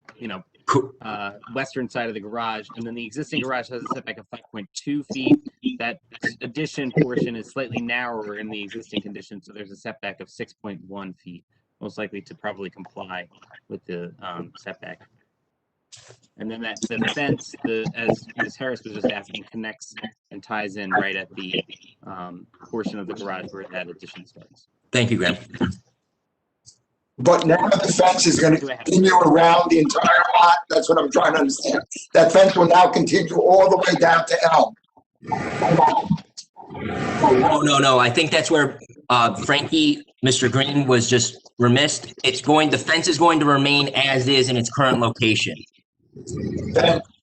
western side of the garage, and then the existing garage has a setback of 5.2 feet. That addition portion is slightly narrower in the existing condition, so there's a setback of 6.1 feet, most likely to probably comply with the setback. And then the fence, as Ms. Harris was just asking, connects and ties in right at the portion of the garage where that addition starts. Thank you, Graham. But now the fence is going to continue around the entire lot. That's what I'm trying to understand. That fence will now continue all the way down to Elm. No. I think that's where Frankie, Mr. Greene, was just remiss. The fence is going to remain as is in its current location.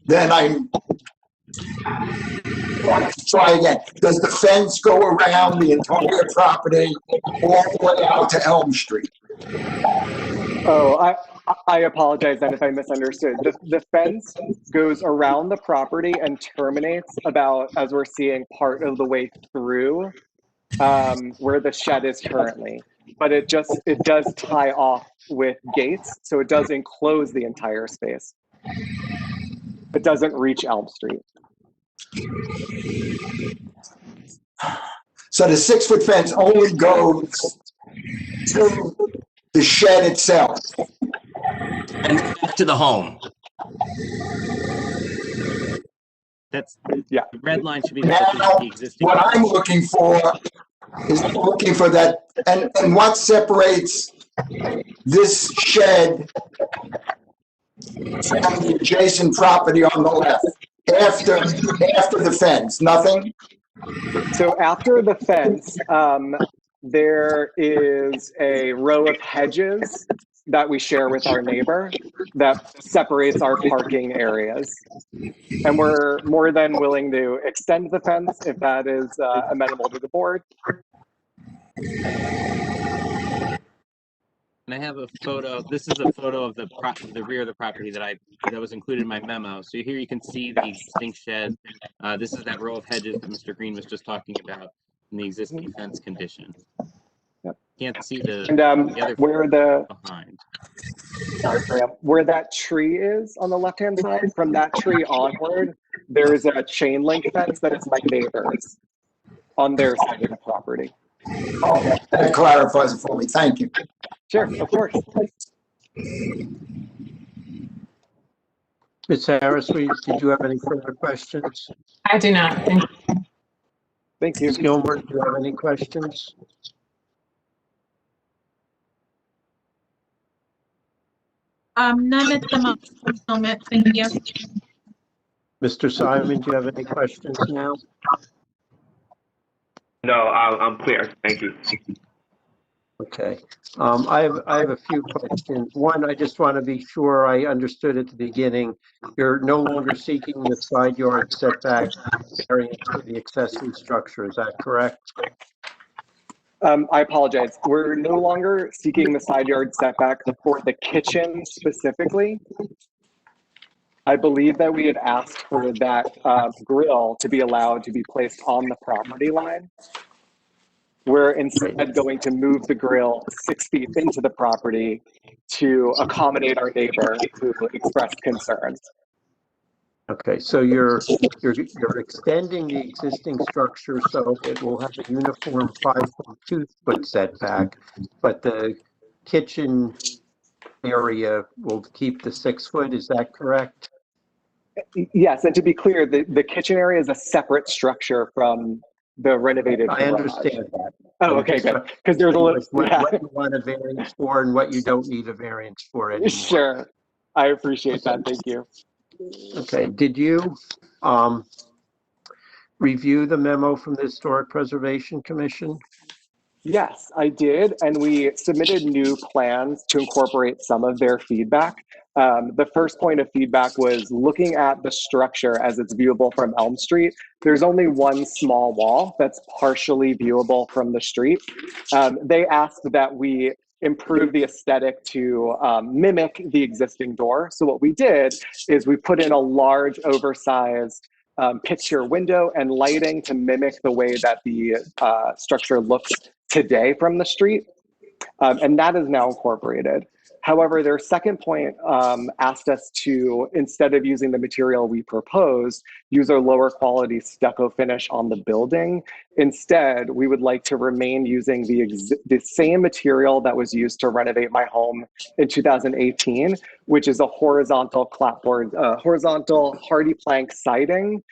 Then I'm try again. Does the fence go around the entire property all the way out to Elm Street? Oh, I apologize then if I misunderstood. The fence goes around the property and terminates about, as we're seeing, part of the way through where the shed is currently. But it does tie off with gates, so it does enclose the entire space. It doesn't reach Elm Street. So the 6-foot fence only goes to the shed itself. And back to the home. That's Yeah. The red line should be Now, the existing. what I'm looking for is looking for that, and what separates this shed from the adjacent property on the left, after the fence, nothing? So after the fence, there is a row of hedges that we share with our neighbor that separates our parking areas. And we're more than willing to extend the fence if that is amenable to the board. And I have a photo. This is a photo of the rear of the property that was included in my memo. So here you can see the existing shed. This is that row of hedges that Mr. Greene was just talking about in the existing fence condition. Yep. Can't see the, And the other where the behind. Sorry, Graham, where that tree is on the left-hand side, from that tree onward, there is a chain link fence that is my neighbor's on their side of the property. Okay, that clarifies it for me. Thank you. Sure, of course. Ms. Harris, did you have any further questions? I do not. Thank you. Thank you. Ms. Gilmore, do you have any questions? None at the moment. Thank you. Mr. Simon, do you have any questions now? No, I'm clear. Thank you. Okay. I have a few questions. One, I just want to be sure I understood at the beginning. You're no longer seeking the side yard setback variance for the accessory structure. Is that correct? I apologize. We're no longer seeking the side yard setback for the kitchen specifically. I believe that we had asked for that grill to be allowed to be placed on the property line. We're instead going to move the grill 6 feet into the property to accommodate our neighbor who expressed concerns. Okay, so you're extending the existing structure so it will have a uniform 5.2 foot setback, but the kitchen area will keep the 6 foot. Is that correct? Yes, and to be clear, the kitchen area is a separate structure from the renovated garage. I understand that. Oh, okay, good. Because there's a little what you want a variance for and what you don't need a variance for anymore. Sure, I appreciate that. Thank you. Okay, did you review the memo from the Historic Preservation Commission? Yes, I did, and we submitted new plans to incorporate some of their feedback. The first point of feedback was looking at the structure as it's viewable from Elm Street. There's only one small wall that's partially viewable from the street. They asked that we improve the aesthetic to mimic the existing door. So what we did is we put in a large, oversized picture window and lighting to mimic the way that the structure looks today from the street, and that is now incorporated. However, their second point asked us to, instead of using the material we proposed, use a lower quality stucco finish on the building. Instead, we would like to remain using the same material that was used to renovate my home in 2018, which is a horizontal clapboard, horizontal hardy plank siding,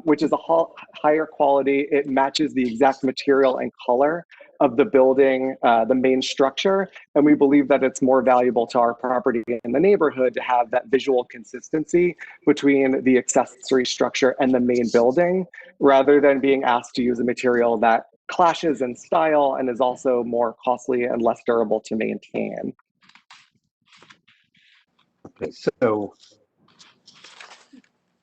which is a higher quality. It matches the exact material and color of the building, the main structure, and we believe that it's more valuable to our property and the neighborhood to have that visual consistency between the accessory structure and the main building, rather than being asked to use a material that clashes in style and is also more costly and less durable to maintain. Okay, so,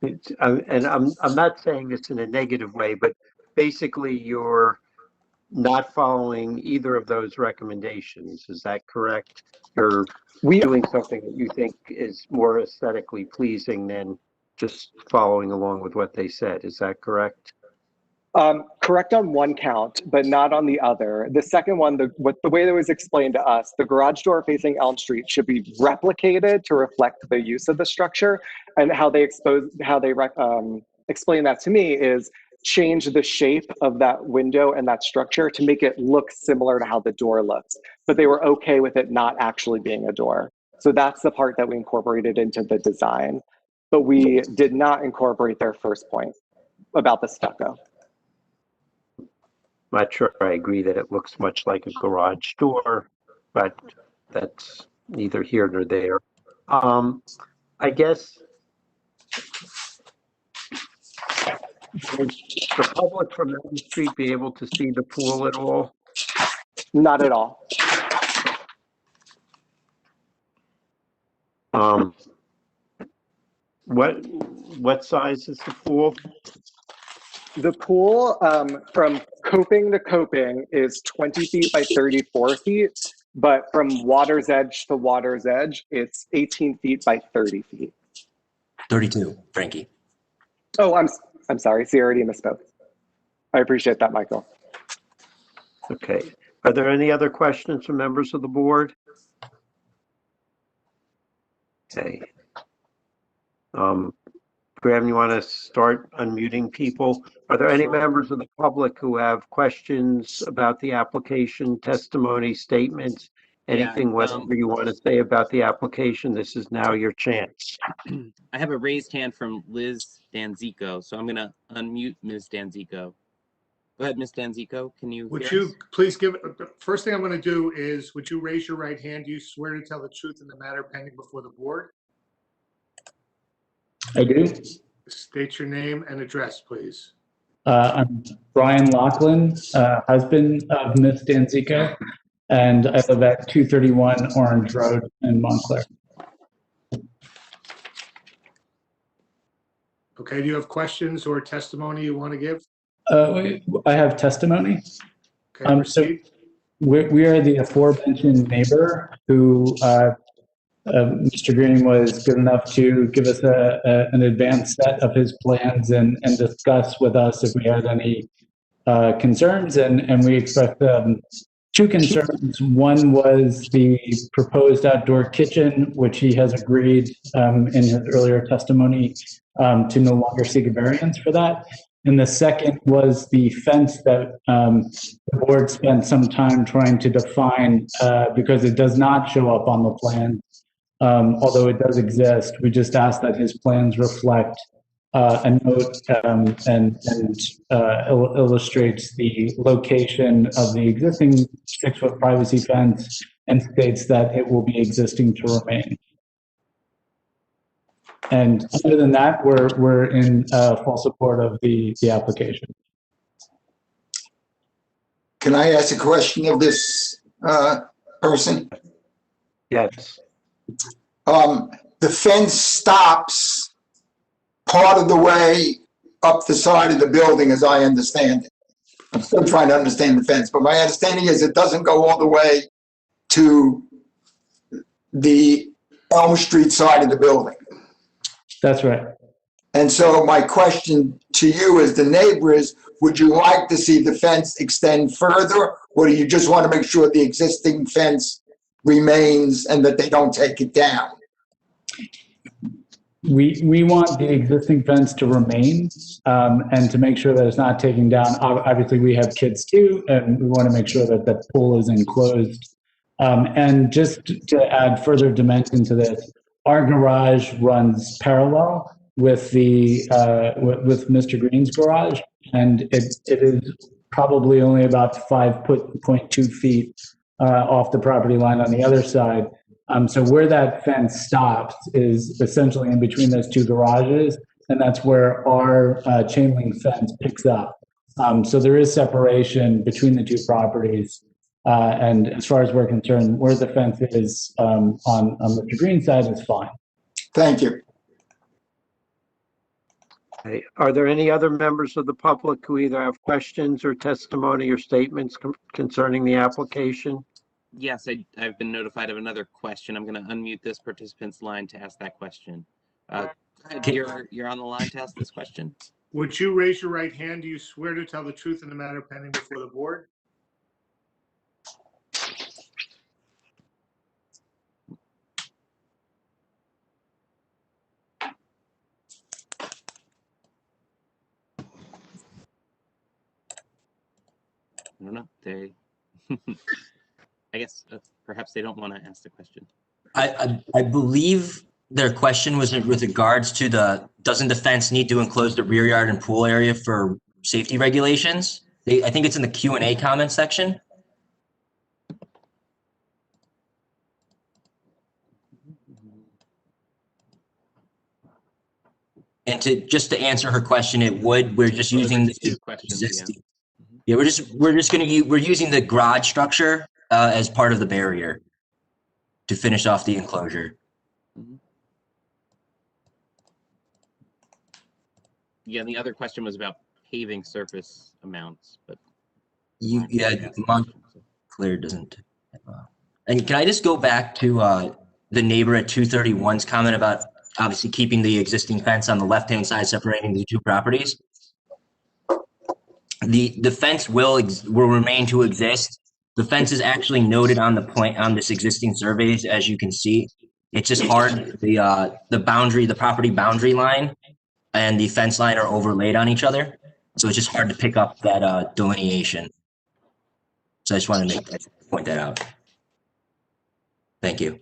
and I'm not saying this in a negative way, but basically you're not following either of those recommendations. Is that correct? You're doing something that you think is more aesthetically pleasing than just following along with what they said. Is that correct? Correct on one count, but not on the other. The second one, the way that was explained to us, the garage door facing Elm Street should be replicated to reflect the use of the structure, and how they explain that to me is change the shape of that window and that structure to make it look similar to how the door looks. But they were okay with it not actually being a door. So that's the part that we incorporated into the design. But we did not incorporate their first point. about the stucco. Not sure I agree that it looks much like a garage door, but that's neither here nor there. I guess would the public from Elm Street be able to see the pool at all? Not at all. What size is the pool? The pool from coping to coping is 20 feet by 34 feet, but from water's edge to water's edge, it's 18 feet by 30 feet. 32, Frankie. Oh, I'm sorry. See, I already misspoke. I appreciate that, Michael. Okay. Are there any other questions from members of the board? Okay. Graham, you want to start unmuting people? Are there any members of the public who have questions about the application, testimony, statements, anything, whatever you want to say about the application? This is now your chance. I have a raised hand from Liz Danzico, so I'm going to unmute Ms. Danzico. Go ahead, Ms. Danzico. Can you Would hear you us? please give, first thing I'm going to do is, would you raise your right hand? Do you swear to tell the truth in the matter pending before the board? I do. State your name and address, please. I'm Brian Lachlan, husband of Miss Danzico, and I live at 231 Orange Road in Montclair. Okay, do you have questions or testimony you want to give? I have testimony. Okay, proceed. So we are the aforementioned neighbor who Mr. Greene was good enough to give us an advanced set of his plans and discuss with us if we had any concerns, and we expressed two concerns. One was the proposed outdoor kitchen, which he has agreed in his earlier testimony to no longer seek a variance for that. And the second was the fence that the board spent some time trying to define because it does not show up on the plan. Although it does exist, we just ask that his plans reflect a note and illustrates the location of the existing 6-foot privacy fence and states that it will be existing to remain. And other than that, we're in full support of the application. Can I ask a question of this person? Yes. The fence stops part of the way up the side of the building, as I understand it. I'm still trying to understand the fence, but my understanding is it doesn't go all the way to the Elm Street side of the building. That's right. And so my question to you as the neighbor is, would you like to see the fence extend further, or do you just want to make sure the existing fence remains and that they don't take it down? We want the existing fence to remain and to make sure that it's not taken down. Obviously, we have kids too, and we want to make sure that the pool is enclosed. And just to add further dimension to this, our garage runs parallel with the with Mr. Greene's garage, and it is probably only about 5.2 feet off the property line on the other side. So where that fence stops is essentially in between those two garages, and that's where our chain link fence picks up. So there is separation between the two properties. And as far as we're concerned, where the fence is on Mr. Greene's side is fine. Thank you. Okay. Are there any other members of the public who either have questions or testimony or statements concerning the application? Yes, I've been notified of another question. I'm going to unmute this participant's line to ask that question. You're on the line to ask this question. Would you raise your right hand? Do you swear to tell the truth in the matter pending before the board? I don't know. They, I guess perhaps they don't want to ask the question. I believe their question was with regards to doesn't the fence need to enclose the rear yard and pool area for safety regulations? I think it's in the Q&A comment section. And just to answer her question, it would. We're just using the existing. Yeah, we're using the garage structure as part of the barrier to finish off the enclosure. Yeah, and the other question was about paving surface amounts, but Montclair doesn't. And can I just go back to the neighbor at 231's comment about obviously keeping the existing fence on the left-hand side, separating the two properties? The fence will remain to exist. The fence is actually noted on the point on this existing surveys, as you can see. It's just hard. The property boundary line and the fence line are overlaid on each other, so it's just hard to pick up that delineation. So I just wanted to point that out. Thank you.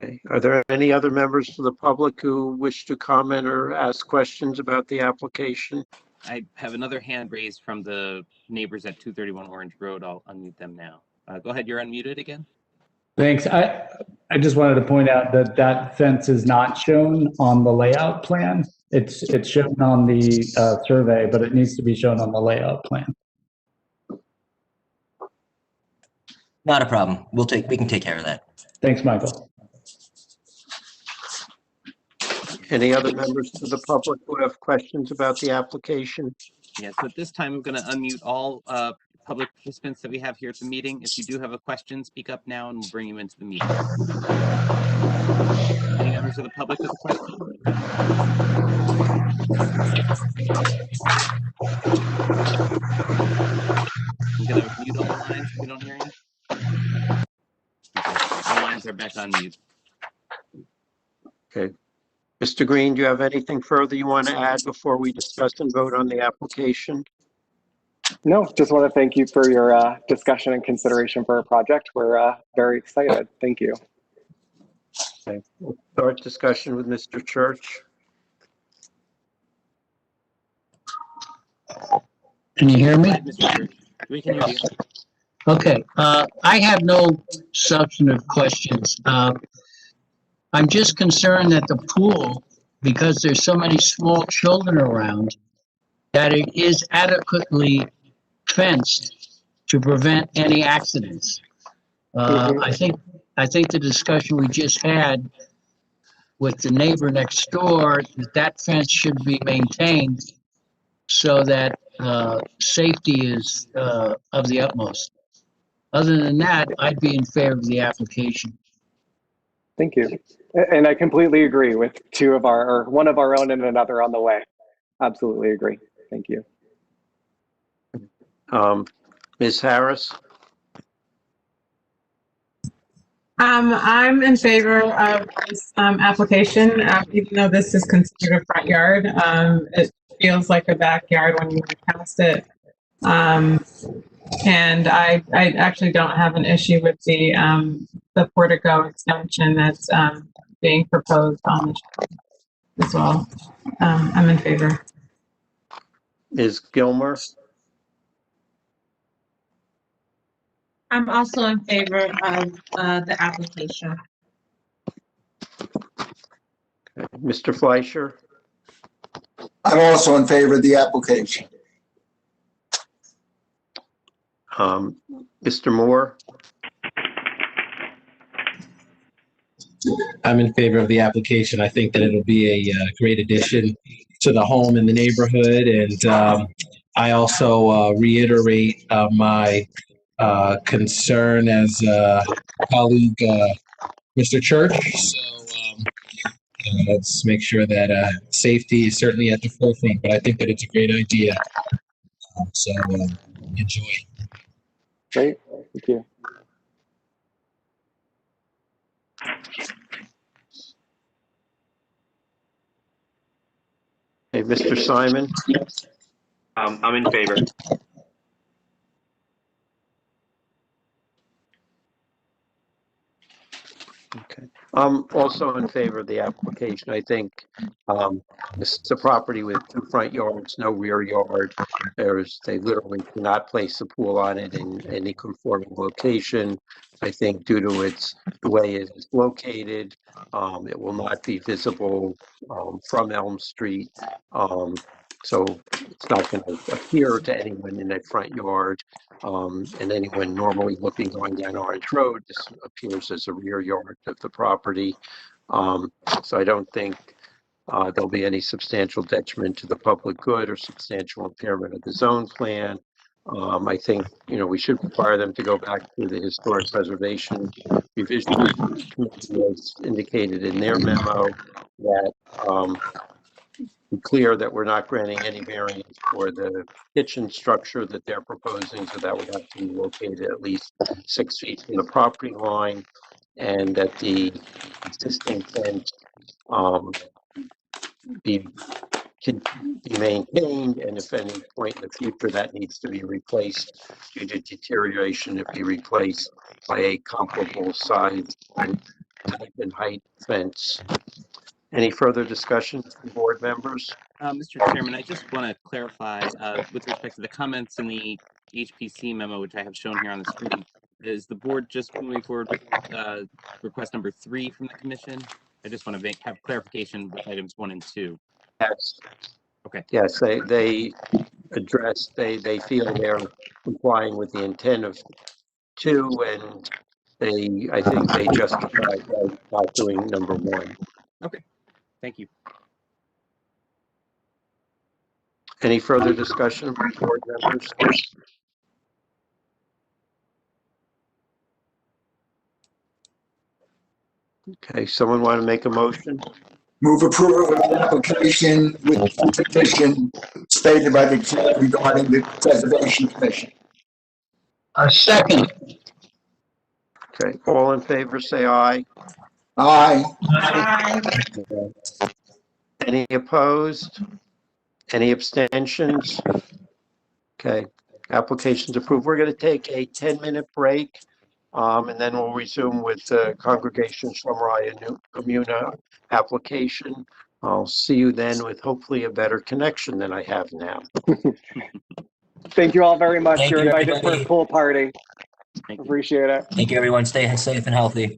Okay. Are there any other members of the public who wish to comment or ask questions about the application? I have another hand raised from the neighbors at 231 Orange Road. I'll unmute them now. Go ahead, you're unmuted again. Thanks. I just wanted to point out that that fence is not shown on the layout plan. It's shown on the survey, but it needs to be shown on the layout plan. Not a problem. We can take care of that. Thanks, Michael. Any other members of the public who have questions about the application? Yes, at this time, I'm going to unmute all public participants that we have here at the meeting. If you do have a question, speak up now and we'll bring you into the meeting. Any members of the public with a question? I'm going to mute all the lines if we don't hear any. Okay, all lines are back on mute. Okay. Mr. Greene, do you have anything further you want to add before we discuss and vote on the application? No, just want to thank you for your discussion and consideration for our project. We're very excited. Thank you. Okay. We'll start discussion with Mr. Church. Can you hear me? Mr. Church. We can hear you. Okay, I have no substantive questions. I'm just concerned that the pool, because there's so many small children around, that it is adequately fenced to prevent any accidents. I think the discussion we just had with the neighbor next door, that fence should be maintained so that safety is of the utmost. Other than that, I'd be in favor of the application. Thank you. And I completely agree with one of our own and another on the way. Absolutely agree. Thank you. Ms. Harris? I'm in favor of this application, even though this is considered a front yard. It feels like a backyard when you walk past it. And I actually don't have an issue with the portico extension that's being proposed on the street as well. I'm in favor. Ms. Gilmer? I'm also in favor of the application. Okay. Mr. Fleischer? I'm also in favor of the application. Mr. Moore? I'm in favor of the application. I think that it'll be a great addition to the home in the neighborhood. And I also reiterate my concern as colleague, Mr. Church. So let's make sure that safety is certainly at the forefront, but I think that it's a great idea. So enjoy. Great. Thank you. Hey, Mr. Simon? I'm in favor. Okay. I'm also in favor of the application. I think this is a property with 2 front yards, no rear yard. They literally cannot place a pool on it in any conforming location. I think due to the way it is located, it will not be visible from Elm Street. So it's not going to appear to anyone in that front yard. And anyone normally looking going down Orange Road, this appears as a rear yard of the property. So I don't think there'll be any substantial detriment to the public good or substantial impairment of the zone plan. I think, we should require them to go back to the Historic Preservation Revision Committee as indicated in their memo that be clear that we're not granting any variance for the kitchen structure that they're proposing, so that would have to be located at least 6 feet from the property line, and that the existing fence can be maintained, and if any point in the future that needs to be replaced due to deterioration, it be replaced by a comparable size and type and height fence. Any further discussion from board members? Mr. Chairman, I just want to clarify with respect to the comments in the HPC memo, which I have shown here on the screen. Is the board just moving forward with request number 3 from the commission? I just want to have clarification with items 1 and 2. Yes. Okay. Yes, they address, they feel they're complying with the intent of 2, and I think they justified by not doing number 1. Okay, thank you. Any further discussion from board members? Okay, someone want to make a motion? Move approval of the application with the condition stated by the chair regarding the Preservation Commission. A second. Okay, all in favor, say aye. Aye. Any opposed? Any abstentions? Okay, application's approved. We're going to take a 10-minute break, and then we'll resume with the Congregation Shomrei Emunah application. I'll see you then with hopefully a better connection than I have now. Thank you all very much. Thank You're you, invited for everybody. a pool party. Thank you. Appreciate it. Thank you, everyone. Stay safe and healthy.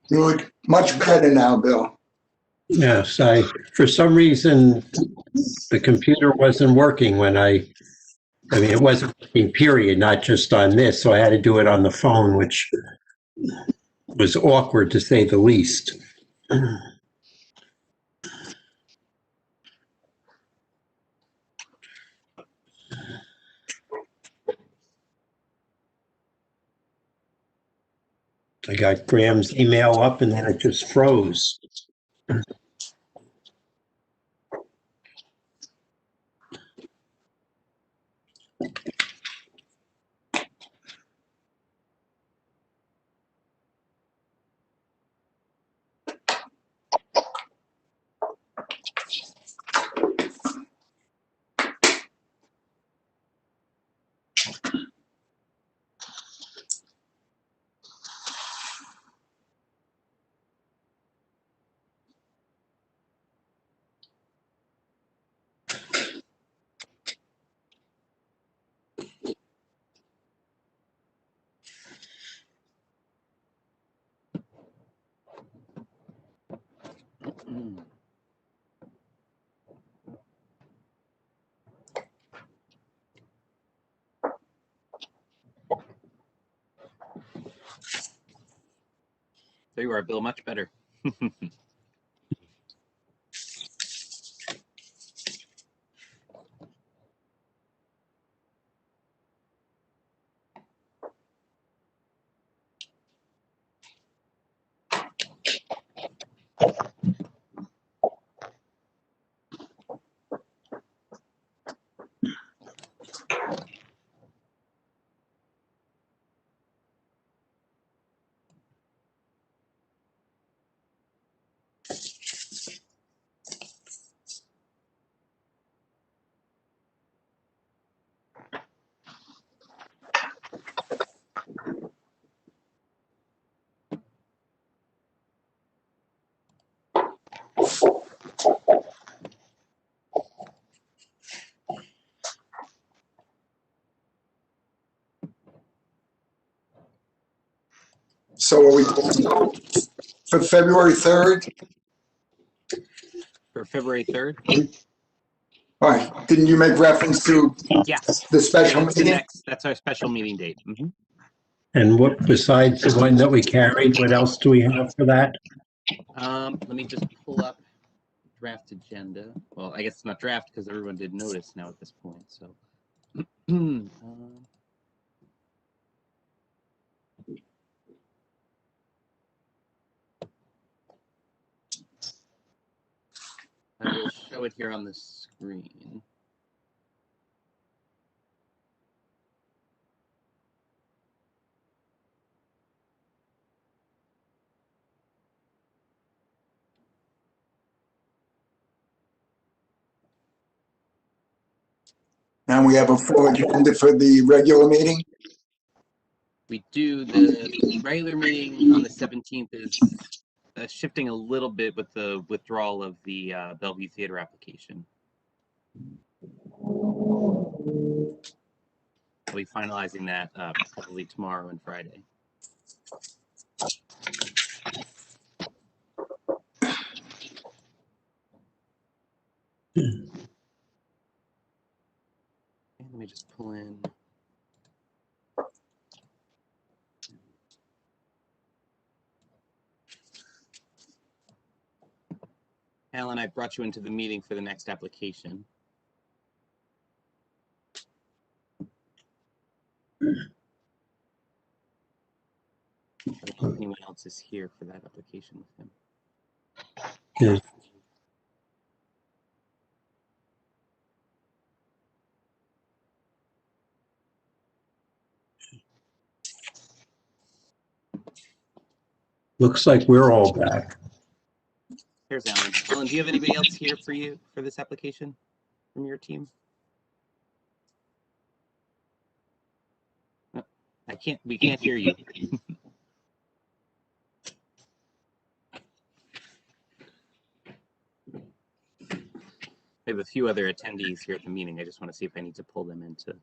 You look much better now, Bill. Yes, for some reason, the computer wasn't working when I mean, it wasn't working, period, not just on this. So I had to do it on the phone, which was awkward to say the least. I got Graham's email up and then it just froze. There you are, Bill. Much better. So are we for February 3rd? For February 3rd? All right. Didn't you make reference to Yes. the special That's the meeting? that's our special meeting date. And what, besides the one that we carried, what else do we have for that? Let me just pull up draft agenda. Well, I guess it's not draft because everyone did notice now at this point. So, I will show it here on the screen. And we have a full agenda for the regular meeting? We do. The regular meeting on the 17th is shifting a little bit with the withdrawal of the Bellevue Theater application. I'll be finalizing that probably tomorrow and Friday. Let me just pull in. Alan, I brought you into the meeting for the next application. I don't know if anyone else is here for that application with him. Yes. Looks like we're all back. Here's Alan. Alan, do you have anybody else here for you for this application from your team? No, we can't hear you. We have a few other attendees here at the meeting. I just want to see if I need to pull them into.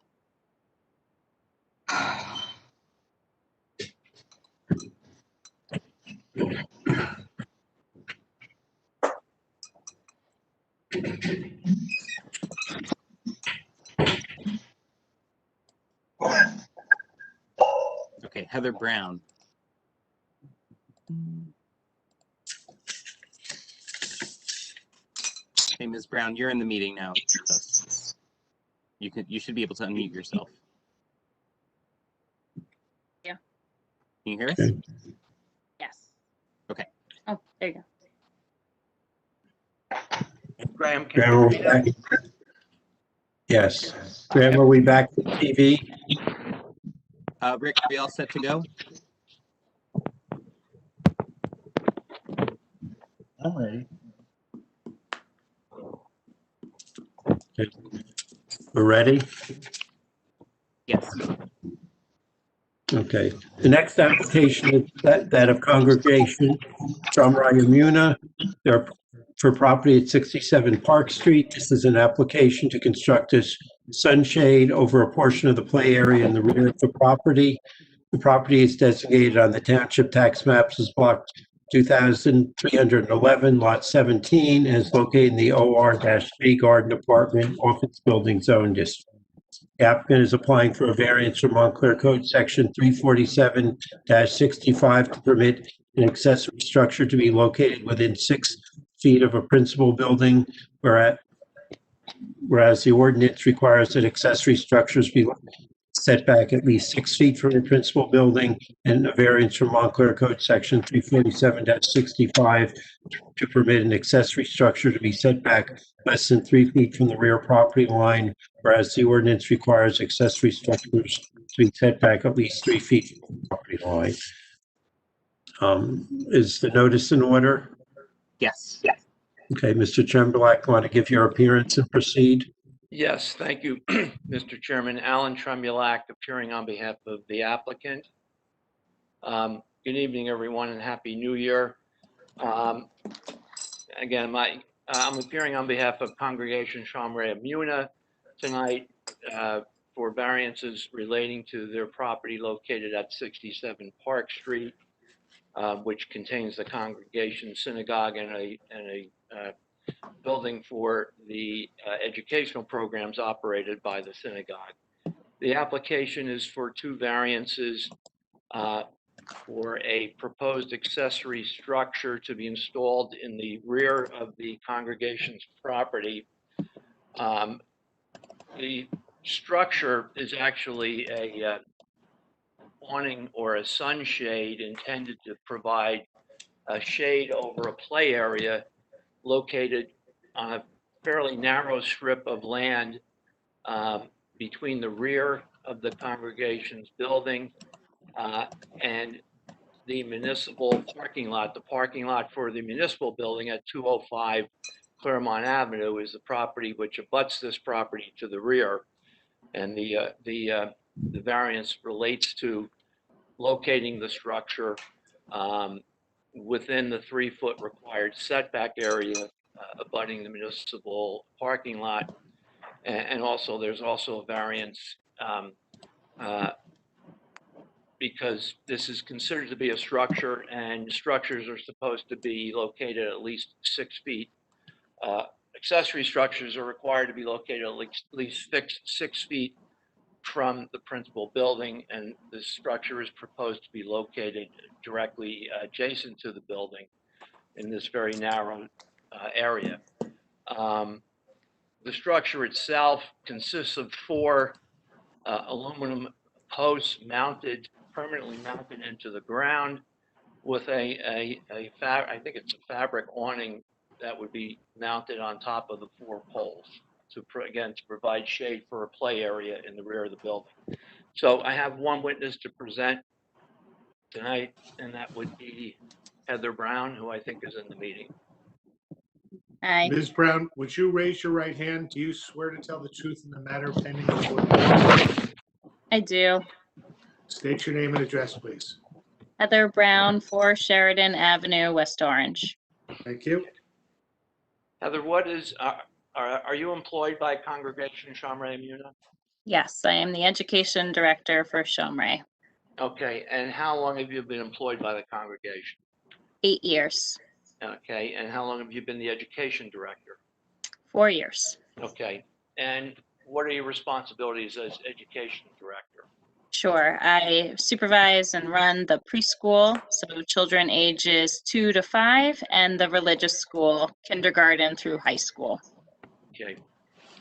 Okay, Heather Brown. Hey, Ms. Brown, you're in the meeting now. You should be able to unmute yourself. Yeah. Can you hear us? Yes. Okay. Oh, there you go. Graham, Graham, are we back? Yes. Graham, are we back to TV? Rick, are we all set to go? I'm ready. Okay. We're ready? Yes. Okay. The next application is that of Congregation Shomrei Emunah. They're for property at 67 Park Street. This is an application to construct a sunshade over a portion of the play area in the rear of the property. The property is designated on the township tax maps as block 2311, lot 17, and is located in the OR-3 Garden Apartment Office Building Zone District. The applicant is applying for a variance from Montclair Code Section 347-65 to permit an accessory structure to be located within 6 feet of a principal building, whereas the ordinance requires that accessory structures be set back at least 6 feet from the principal building, and a variance from Montclair Code Section 347-65 to permit an accessory structure to be set back less than 3 feet from the rear property line, whereas the ordinance requires accessory structures to be set back at least 3 feet from the property line. Is the notice in order? Yes. Okay, Mr. Tremblak, want to give your appearance and proceed? Yes, thank you, Mr. Chairman. Alan Tremblak, appearing on behalf of the applicant. Good evening, everyone, and Happy New Year. Again, I'm appearing on behalf of Congregation Shomrei Emunah tonight for variances relating to their property located at 67 Park Street, which contains the congregation synagogue and a building for the educational programs operated by the synagogue. The application is for 2 variances for a proposed accessory structure to be installed in the rear of the congregation's property. The structure is actually a awning or a sunshade intended to provide a shade over a play area located on a fairly narrow strip of land between the rear of the congregation's building and the municipal parking lot. The parking lot for the municipal building at 205 Claremont Avenue is the property which abuts this property to the rear. And the variance relates to locating the structure within the 3-foot required setback area abutting the municipal parking lot. And also, there's also a variance because this is considered to be a structure, and structures are supposed to be located at least 6 feet. Accessory structures are required to be located at least 6 feet from the principal building, and the structure is proposed to be located directly adjacent to the building in this very narrow area. The structure itself consists of 4 aluminum posts permanently mounted into the ground with I think it's a fabric awning that would be mounted on top of the 4 poles to provide shade for a play area in the rear of the building. So I have one witness to present tonight, and that would be Heather Brown, who I think is in the meeting. Aye. Ms. Brown, would you raise your right hand? Do you swear to tell the truth in the matter pending before the board? I do. State your name and address, please. Heather Brown, 4 Sheridan Avenue, West Orange. Thank you. Heather, are you employed by Congregation Shomrei Emunah? Yes, I am the education director for Shomrei. Okay, and how long have you been employed by the congregation? 8 years. Okay, and how long have you been the education director? 4 years. Okay, and what are your responsibilities as education director? Sure. I supervise and run the preschool, so children ages 2 to 5, and the religious school, kindergarten through high school. Okay,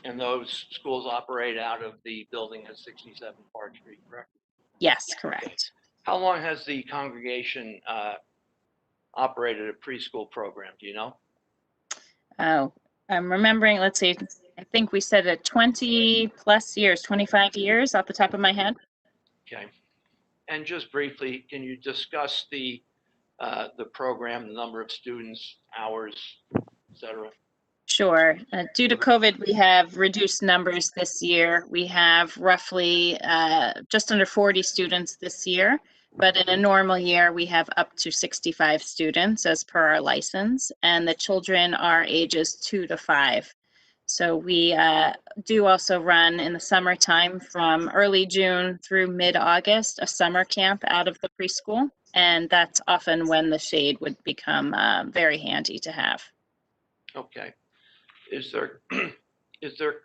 and those schools operate out of the building at 67 Park Street, correct? Yes, correct. How long has the congregation operated a preschool program? Do you know? Oh, I'm remembering, let's see, I think we said 20 plus years, 25 years off the top of my head. Okay, and just briefly, can you discuss the program, the number of students, hours, etc.? Sure. Due to COVID, we have reduced numbers this year. We have roughly just under 40 students this year, but in a normal year, we have up to 65 students as per our license, and the children are ages 2 to 5. So we do also run in the summertime from early June through mid-August, a summer camp out of the preschool, and that's often when the shade would become very handy to have. Okay. Is there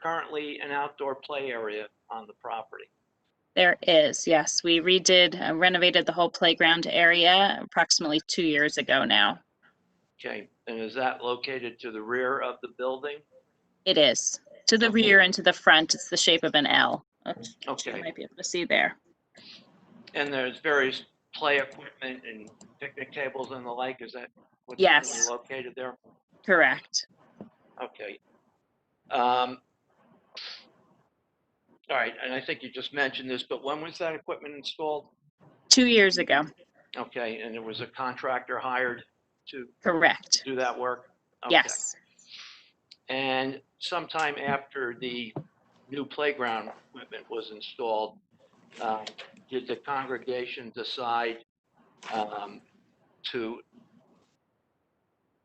currently an outdoor play area on the property? There is, yes. We renovated the whole playground area approximately 2 years ago now. Okay, and is that located to the rear of the building? It is. To the rear and to the front, it's the shape of an L. Okay. You might be able to see there. And there's various play equipment and picnic tables and the like. Is that what's Yes. currently located there? Correct. Okay. All right, and I think you just mentioned this, but when was that equipment installed? 2 years ago. Okay, and there was a contractor hired to Correct. do that work? Okay. Yes. And sometime after the new playground equipment was installed, did the congregation decide to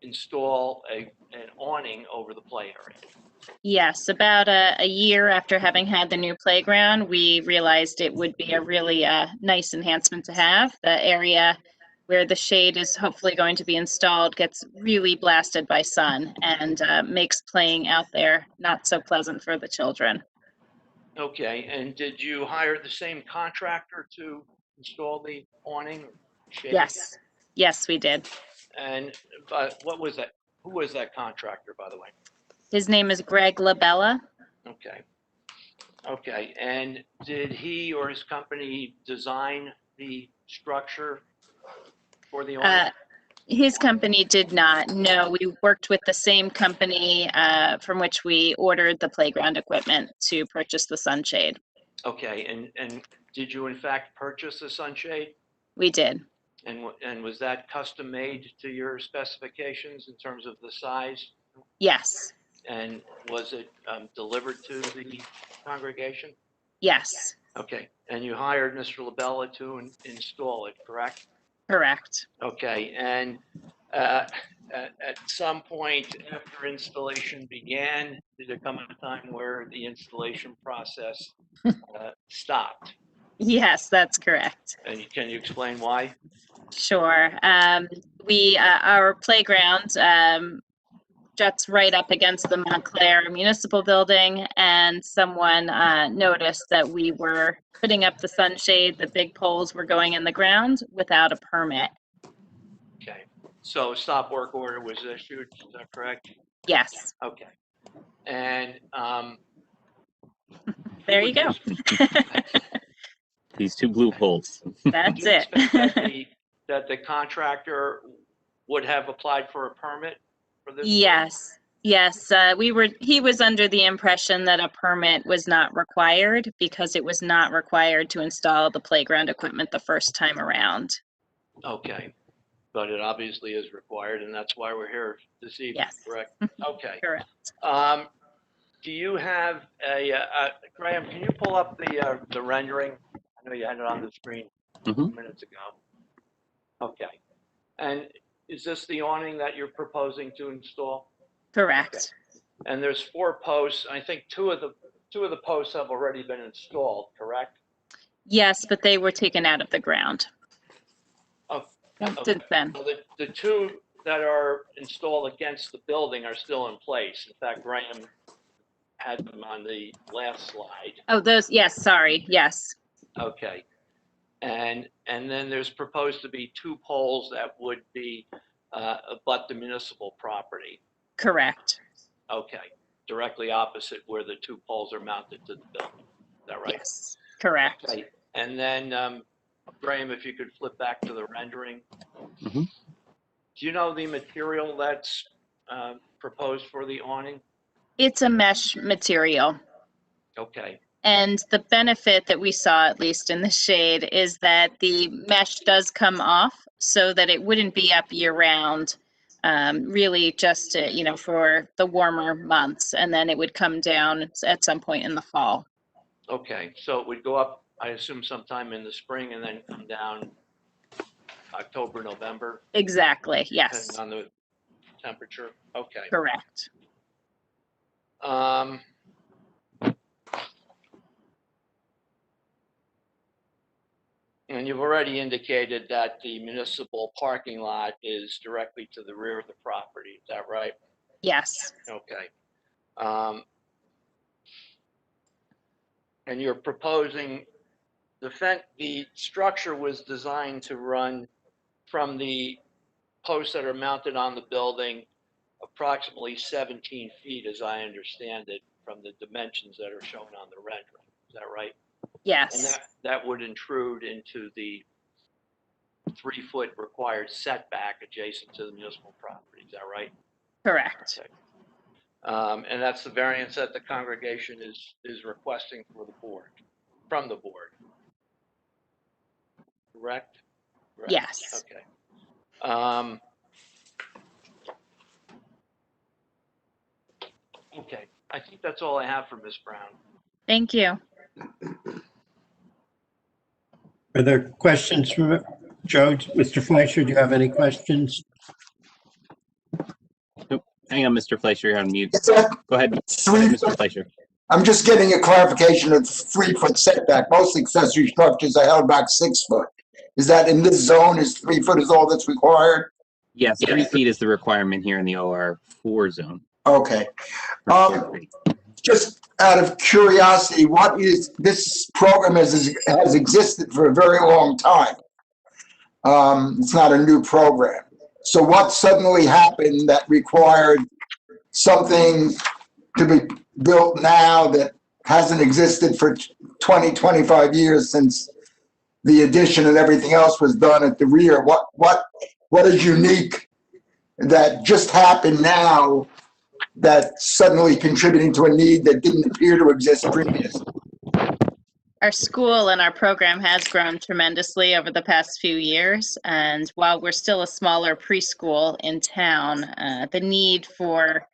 install an awning over the play area? Yes, about a year after having had the new playground, we realized it would be a really nice enhancement to have. The area where the shade is hopefully going to be installed gets really blasted by sun and makes playing out there not so pleasant for the children. Okay, and did you hire the same contractor to install the awning? Shade? Yes, yes, we did. And what was that? Who was that contractor, by the way? His name is Greg Labella. Okay. Okay, and did he or his company design the structure for the awning? His company did not. No, we worked with the same company from which we ordered the playground equipment to purchase the sunshade. Okay, and did you in fact purchase the sunshade? We did. And was that custom made to your specifications in terms of the size? Yes. And was it delivered to the congregation? Yes. Okay, and you hired Mr. Labella to install it, correct? Correct. Okay, and at some point after installation began, did there come a time where the installation process stopped? Yes, that's correct. And can you explain why? Sure. Our playground juts right up against the Montclair Municipal Building, and someone noticed that we were putting up the sunshade, the big poles were going in the ground without a permit. Okay. So stop work order was issued, is that correct? Yes, Okay. And there you go. These two blue poles. That's do you it. expect that the contractor would have applied for a permit for this? Yes, yes. He was under the impression that a permit was not required because it was not required to install the playground equipment the first time around. Okay, but it obviously is required, and that's why we're here this evening, Yes. correct? Okay. Correct. Do you have Graham, can you pull up the rendering? I know you had it on the screen a few minutes ago. Okay. And is this the awning that you're proposing to install? Correct. Okay. And there's 4 posts. I think two of the posts have already been installed, correct? Yes, but they were taken out of the ground. Oh, Since then. So the 2 that are installed against the building are still in place. In fact, Graham had them on the last slide. Oh, those, yes, sorry, yes. Okay. And then there's proposed to be 2 poles that would be abut the municipal property. Correct. Okay. Directly opposite where the 2 poles are mounted to the building. Is that right? Yes, correct. Okay. And then, Graham, if you could flip back to the rendering. Mm-hmm. Do you know the material that's proposed for the awning? It's a mesh material. Okay. And the benefit that we saw, at least in the shade, is that the mesh does come off so that it wouldn't be up year round, really just, for the warmer months. And then it would come down at some point in the fall. Okay. So it would go up, I assume, sometime in the spring and then come down October, November? Exactly, yes. Depending on the temperature? Okay. Correct. And you've already indicated that the municipal parking lot is directly to the rear of the property. Is that right? Yes. Okay. And you're proposing the structure was designed to run from the posts that are mounted on the building approximately 17 feet, as I understand it, from the dimensions that are shown on the rendering. Is that right? Yes. And that would intrude into the 3-foot required setback adjacent to the municipal property. Is that right? Correct. Okay. And that's the variance that the congregation is requesting for the board, from the board. Correct? Correct. Yes. Okay. Okay. I think that's all I have for Ms. Brown. Thank you. Are there questions from Joe? Mr. Fleischer, do you have any questions? Nope. Hang on, Mr. Fleischer, you're on mute. Go ahead, Mr. Fleischer. I'm just getting a clarification of 3-foot setback. Most accessory structures are held back 6 foot. Is that in this zone, is 3 foot is all that's required? Yes, 3 feet is the requirement here in the OR4 zone. Okay. Just out of curiosity, what is this program has existed for a very long time. It's not a new program. So what suddenly happened that required something to be built now that hasn't existed for 20, 25 years since the addition and everything else was done at the rear? What is unique that just happened now that suddenly contributing to a need that didn't appear to exist previously? Our school and our program has grown tremendously over the past few years. And while we're still a smaller preschool in town, the need for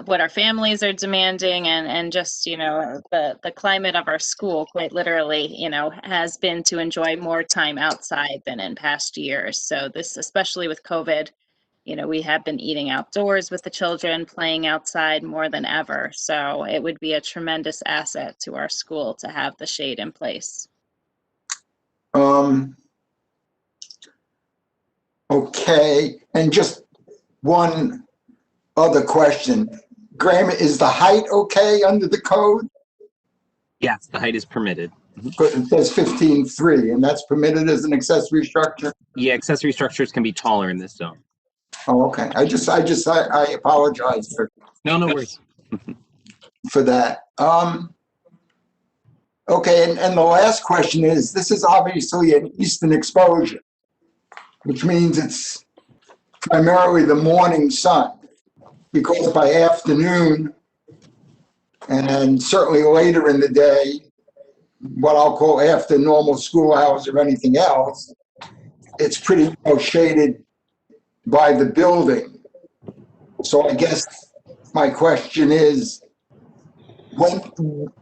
what our families are demanding and just, the climate of our school, quite literally, has been to enjoy more time outside than in past years. So this, especially with COVID, we have been eating outdoors with the children, playing outside more than ever. So it would be a tremendous asset to our school to have the shade in place. Okay, and just one other question. Graham, is the height okay under the code? Yes, the height is permitted. It says 15.3, and that's permitted as an accessory structure? Yeah, accessory structures can be taller in this zone. Oh, okay. I apologize No worries. for that. Okay, and the last question is, this is obviously an eastern exposure, which means it's primarily the morning sun, because by afternoon and certainly later in the day, what I'll call after normal school hours or anything else, it's pretty well shaded by the building. So I guess my question is, when,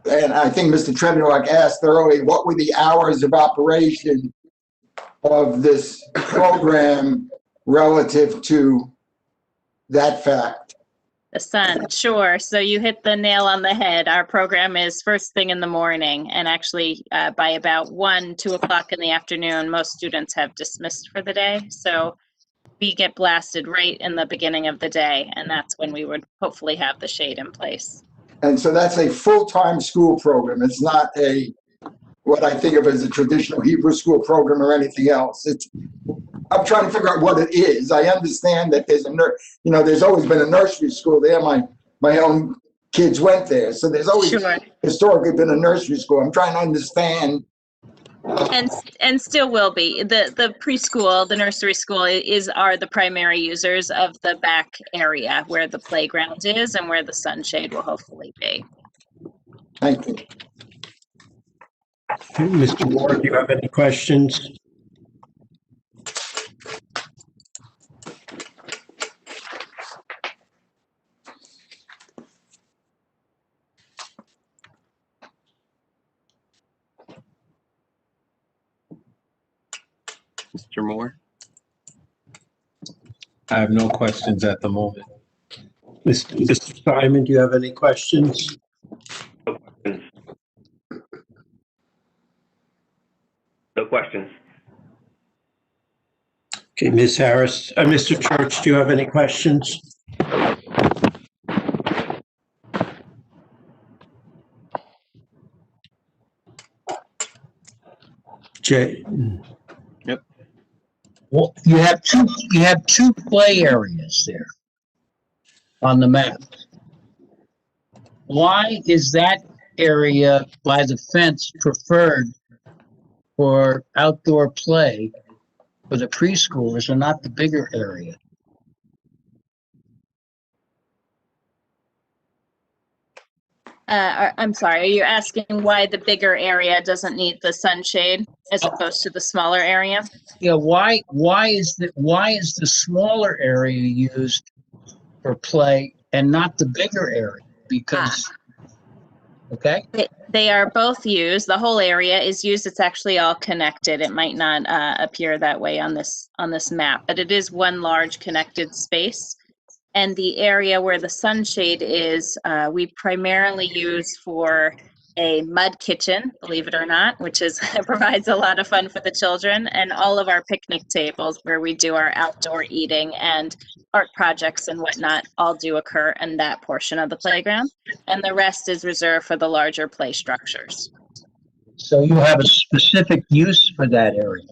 and I think Mr. Treviak asked earlier, what were the hours of operation of this program relative to that fact? The sun, sure. So you hit the nail on the head. Our program is first thing in the morning, and actually by about 2 o'clock in the afternoon, most students have dismissed for the day. So we get blasted right in the beginning of the day, and that's when we would hopefully have the shade in place. And so that's a full-time school program. It's not what I think of as a traditional Hebrew school program or anything else. I'm trying to figure out what it is. I understand that there's there's always been a nursery school there. My own kids went there. So there's always historically been a nursery school. I'm trying to understand. And still will be. The preschool, the nursery school are the primary users of the back area where the playground is and where the sunshade will hopefully be. Thank you. Mr. Moore, do you have any questions? Mr. Moore? I have no questions at the moment. Mr. Simon, do you have any questions? No questions. Okay, Ms. Harris, Mr. Church, do you have any questions? Jay? Yep. Well, you have two play areas there on the map. Why is that area by the fence preferred for outdoor play for the preschoolers and not the bigger area? I'm sorry, are you asking why the bigger area doesn't need the sunshade as opposed to the smaller area? Yeah, why is the smaller area used for play and not the bigger area? Because okay, they are both used. The whole area is used. It's actually all connected. It might not appear that way on this map, but it is one large connected space. And the area where the sunshade is, we primarily use for a mud kitchen, believe it or not, which provides a lot of fun for the children, and all of our picnic tables where we do our outdoor eating and art projects and whatnot all do occur in that portion of the playground. And the rest is reserved for the larger play structures. So you have a specific use for that area?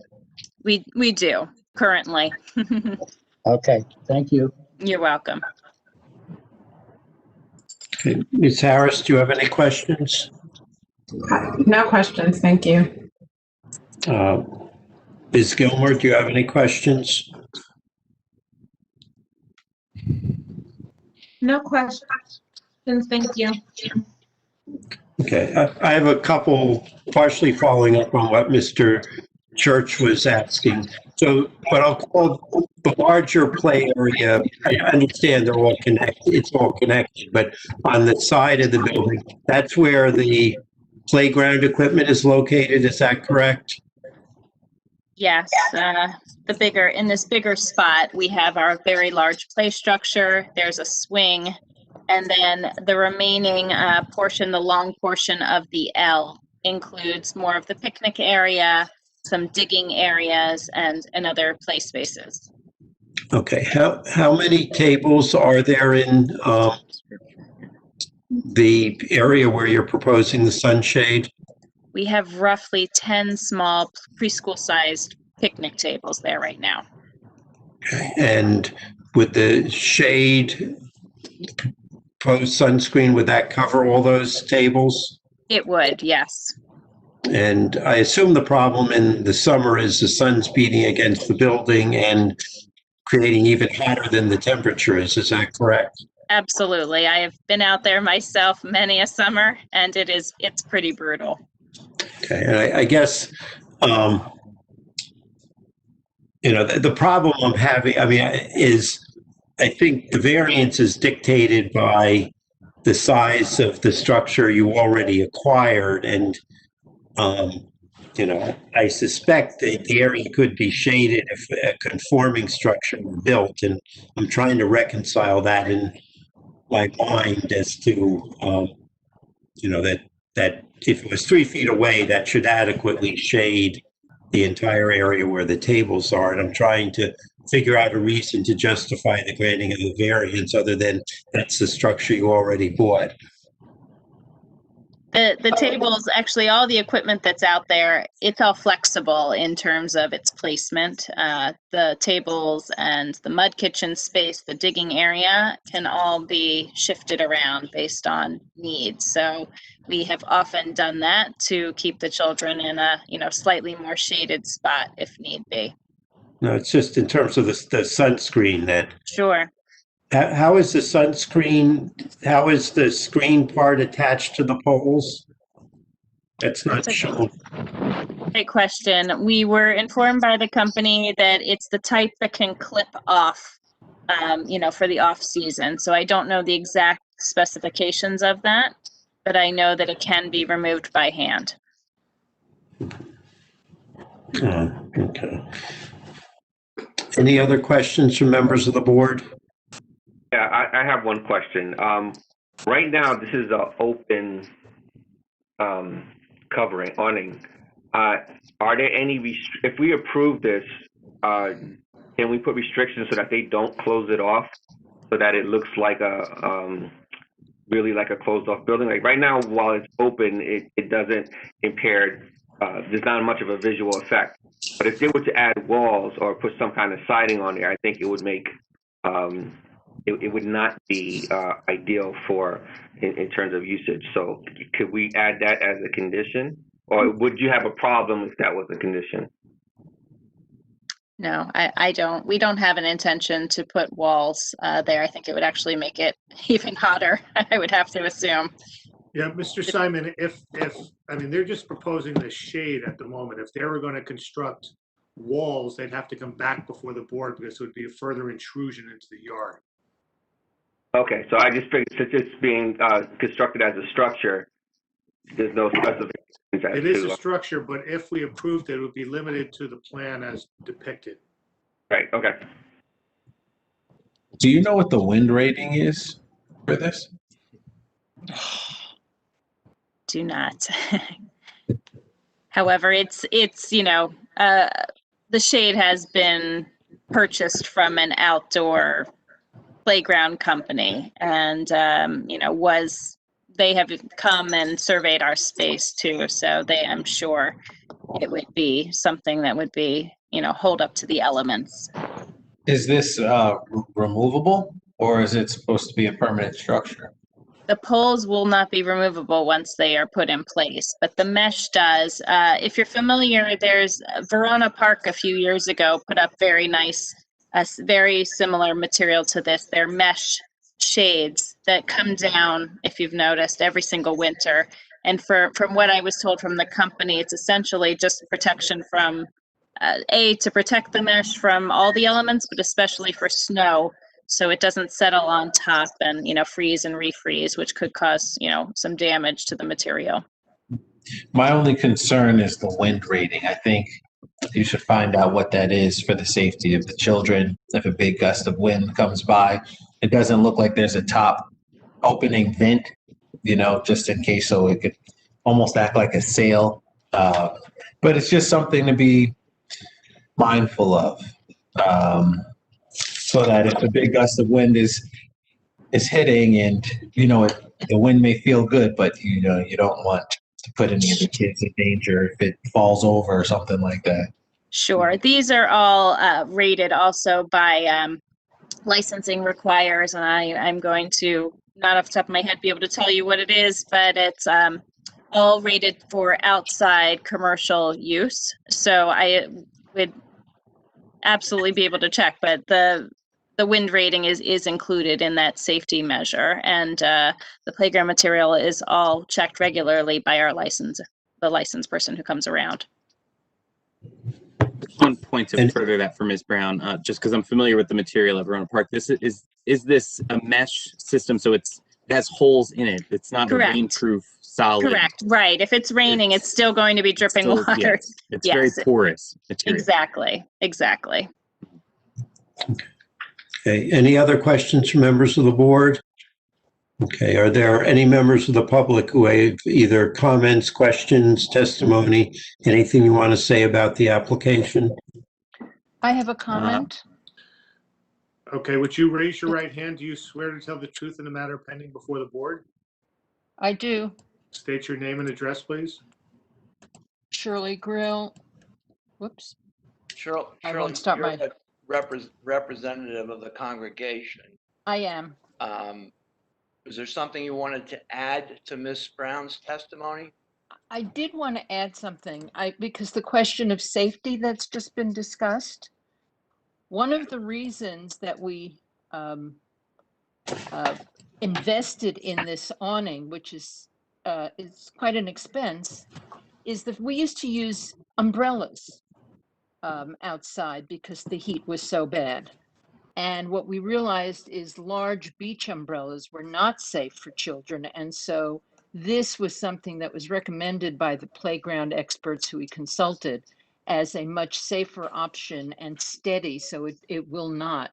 We do, currently. Okay, thank you. You're welcome. Okay, Ms. Harris, do you have any questions? No questions, thank you. Ms. Gilmore, do you have any questions? No questions, thank you. Okay, I have a couple partially following up on what Mr. Church was asking. So what I'll call the larger play area, I understand they're all connected, it's all connected, but on the side of the building, that's where the playground equipment is located, is that correct? Yes, in this bigger spot, we have our very large play structure. There's a swing, and then the remaining portion, the long portion of the L, includes more of the picnic area, some digging areas, and other play spaces. Okay, how many tables are there in the area where you're proposing the sunshade? We have roughly 10 small preschool-sized picnic tables there right now. And with the shade, proposed sunscreen, would that cover all those tables? It would, yes. And I assume the problem in the summer is the sun's beating against the building and creating even hotter than the temperature is. Is that correct? Absolutely. I have been out there myself many a summer, and it's pretty brutal. Okay, and I guess, the problem I'm having, is I think the variance is dictated by the size of the structure you already acquired. And, I suspect that the area could be shaded if a conforming structure were built. And I'm trying to reconcile that in my mind as to, that if it was 3 feet away, that should adequately shade the entire area where the tables are. And I'm trying to figure out a reason to justify the granting of the variance other than that's the structure you already bought. The tables, actually, all the equipment that's out there, it's all flexible in terms of its placement. The tables and the mud kitchen space, the digging area can all be shifted around based on needs. So we have often done that to keep the children in a slightly more shaded spot if need be. No, it's just in terms of the sunscreen that. Sure. How is the sunscreen, how is the screen part attached to the poles? That's not shown. Great question. We were informed by the company that it's the type that can clip off, for the off season. So I don't know the exact specifications of that, but I know that it can be removed by hand. Okay. Any other questions from members of the board? Yeah, I have one question. Right now, this is an open covering, awning. Are there any, if we approve this, can we put restrictions so that they don't close it off, so that it looks like really like a closed off building? Like right now, while it's open, it doesn't impair, there's not much of a visual effect. But if they were to add walls or put some kind of siding on there, I think it would make, it would not be ideal in terms of usage. So could we add that as a condition? Or would you have a problem if that was a condition? No, I don't. We don't have an intention to put walls there. I think it would actually make it even hotter, I would have to assume. Yeah, Mr. Simon, they're just proposing the shade at the moment. If they were going to construct walls, they'd have to come back before the board because it would be a further intrusion into the yard. Okay, so I just figured since it's being constructed as a structure, there's no specifications. It is a structure, but if we approved it, it would be limited to the plan as depicted. Right, okay. Do you know what the wind rating is for this? Do not. However, it's the shade has been purchased from an outdoor playground company, and they have come and surveyed our space too, so I'm sure it would be something that would be hold up to the elements. Is this removable, or is it supposed to be a permanent structure? The poles will not be removable once they are put in place, but the mesh does. If you're familiar, there's Verona Park a few years ago put up very nice, very similar material to this. They're mesh shades that come down, if you've noticed, every single winter. And from what I was told from the company, it's essentially just protection from, to protect the mesh from all the elements, but especially for snow, so it doesn't settle on top and freeze and refreeze, which could cause some damage to the material. My only concern is the wind rating. I think you should find out what that is for the safety of the children. If a big gust of wind comes by, it doesn't look like there's a top opening vent, just in case, so it could almost act like a sail. But it's just something to be mindful of. So that if a big gust of wind is hitting and, the wind may feel good, but, you don't want to put any of the kids in danger if it falls over or something like that. Sure. These are all rated also by licensing requires, and I'm going to, not off the top of my head, be able to tell you what it is, but it's all rated for outside commercial use. So I would absolutely be able to check, but the wind rating is included in that safety measure, and the playground material is all checked regularly by our the license person who comes around. Just one point to further that for Ms. Brown, just because I'm familiar with the material at Verona Park. This is this a mesh system? So it has holes in it. It's not Correct. a rainproof solid. Correct. Right. If it's raining, it's still going to be dripping Still, water. yes, it's very porous material. Exactly. Exactly. Okay, any other questions from members of the board? Okay, are there any members of the public who have either comments, questions, testimony, anything you want to say about the application? I have a comment. Okay, would you raise your right hand? Do you swear to tell the truth in the matter pending before the board? I do. State your name and address, please. Shirley Grill. Whoops. Shirley, I won't stop you're my. the representative of the congregation. I am. Is there something you wanted to add to Ms. Brown's testimony? I did want to add something, because the question of safety that's just been discussed, one of the reasons that we invested in this awning, which is quite an expense, is that we used to use umbrellas outside because the heat was so bad. And what we realized is large beach umbrellas were not safe for children. And so this was something that was recommended by the playground experts who we consulted as a much safer option and steady, so it will not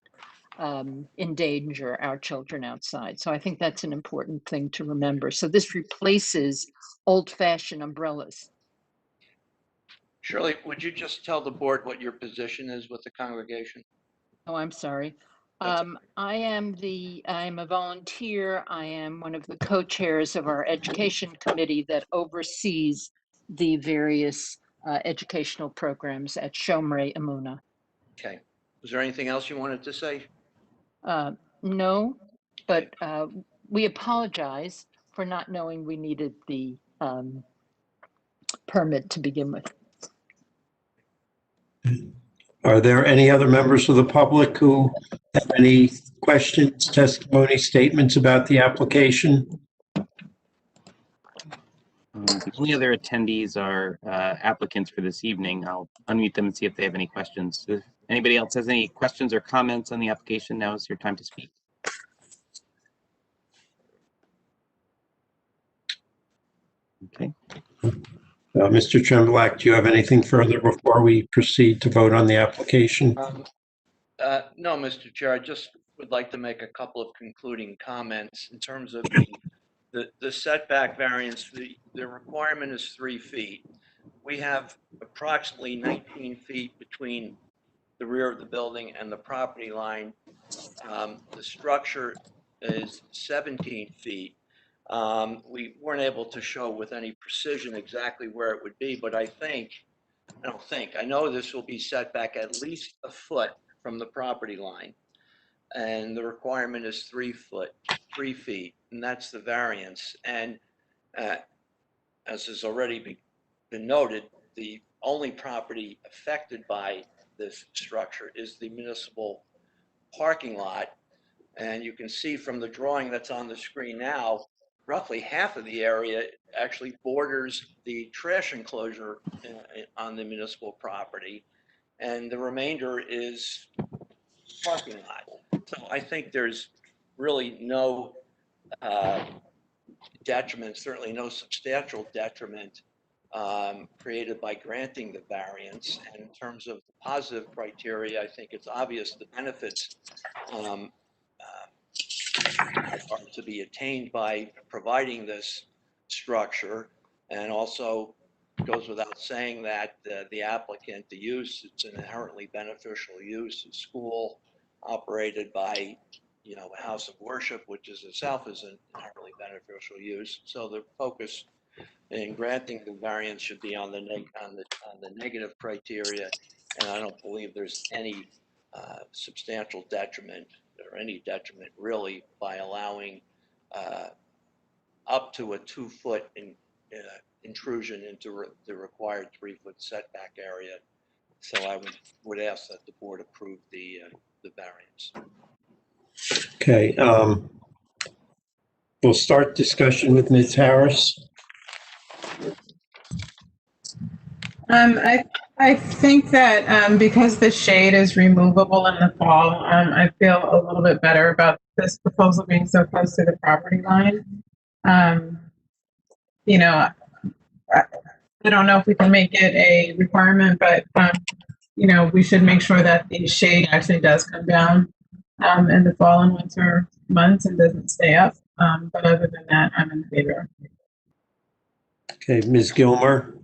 endanger our children outside. So I think that's an important thing to remember. So this replaces old-fashioned umbrellas. Shirley, would you just tell the board what your position is with the congregation? Oh, I'm sorry. I am a volunteer. I am one of the co-chairs of our education committee that oversees the various educational programs at Shomrei Emunah. Okay. Was there anything else you wanted to say? No, but we apologize for not knowing we needed the permit to begin with. Are there any other members of the public who have any questions, testimony, statements about the application? The only other attendees are applicants for this evening. I'll unmute them and see if they have any questions. If anybody else has any questions or comments on the application, now is your time to speak. Okay. Mr. Tremblak, do you have anything further before we proceed to vote on the application? No, Mr. Chair, I just would like to make a couple of concluding comments in terms of the setback variance. The requirement is 3 feet. We have approximately 19 feet between the rear of the building and the property line. The structure is 17 feet. We weren't able to show with any precision exactly where it would be, but I know this will be set back at least a foot from the property line. And the requirement is 3 feet, and that's the variance. And as has already been noted, the only property affected by this structure is the municipal parking lot. And you can see from the drawing that's on the screen now, roughly half of the area actually borders the trash enclosure on the municipal property, and the remainder is parking lot. So I think there's really no detriment, certainly no substantial detriment created by granting the variance. And in terms of the positive criteria, I think it's obvious the benefits are to be attained by providing this structure, and also goes without saying that the applicant, the use, it's an inherently beneficial use, a school operated by, a house of worship, which is itself is an inherently beneficial use. So the focus in granting the variance should be on the negative criteria and I don't believe there's any substantial detriment or any detriment really by allowing up to a 2-foot intrusion into the required 3-foot setback area. So I would ask that the board approve the variance. Okay, we'll start discussion with Ms. Harris. I think that because the shade is removable in the fall, I feel a little bit better about this proposal being so close to the property line. You know, I don't know if we can make it a requirement, but you know, we should make sure that the shade actually does come down in the fall and winter months and doesn't stay up. But other than that, I'm in favor. Okay, Ms. Gilmer.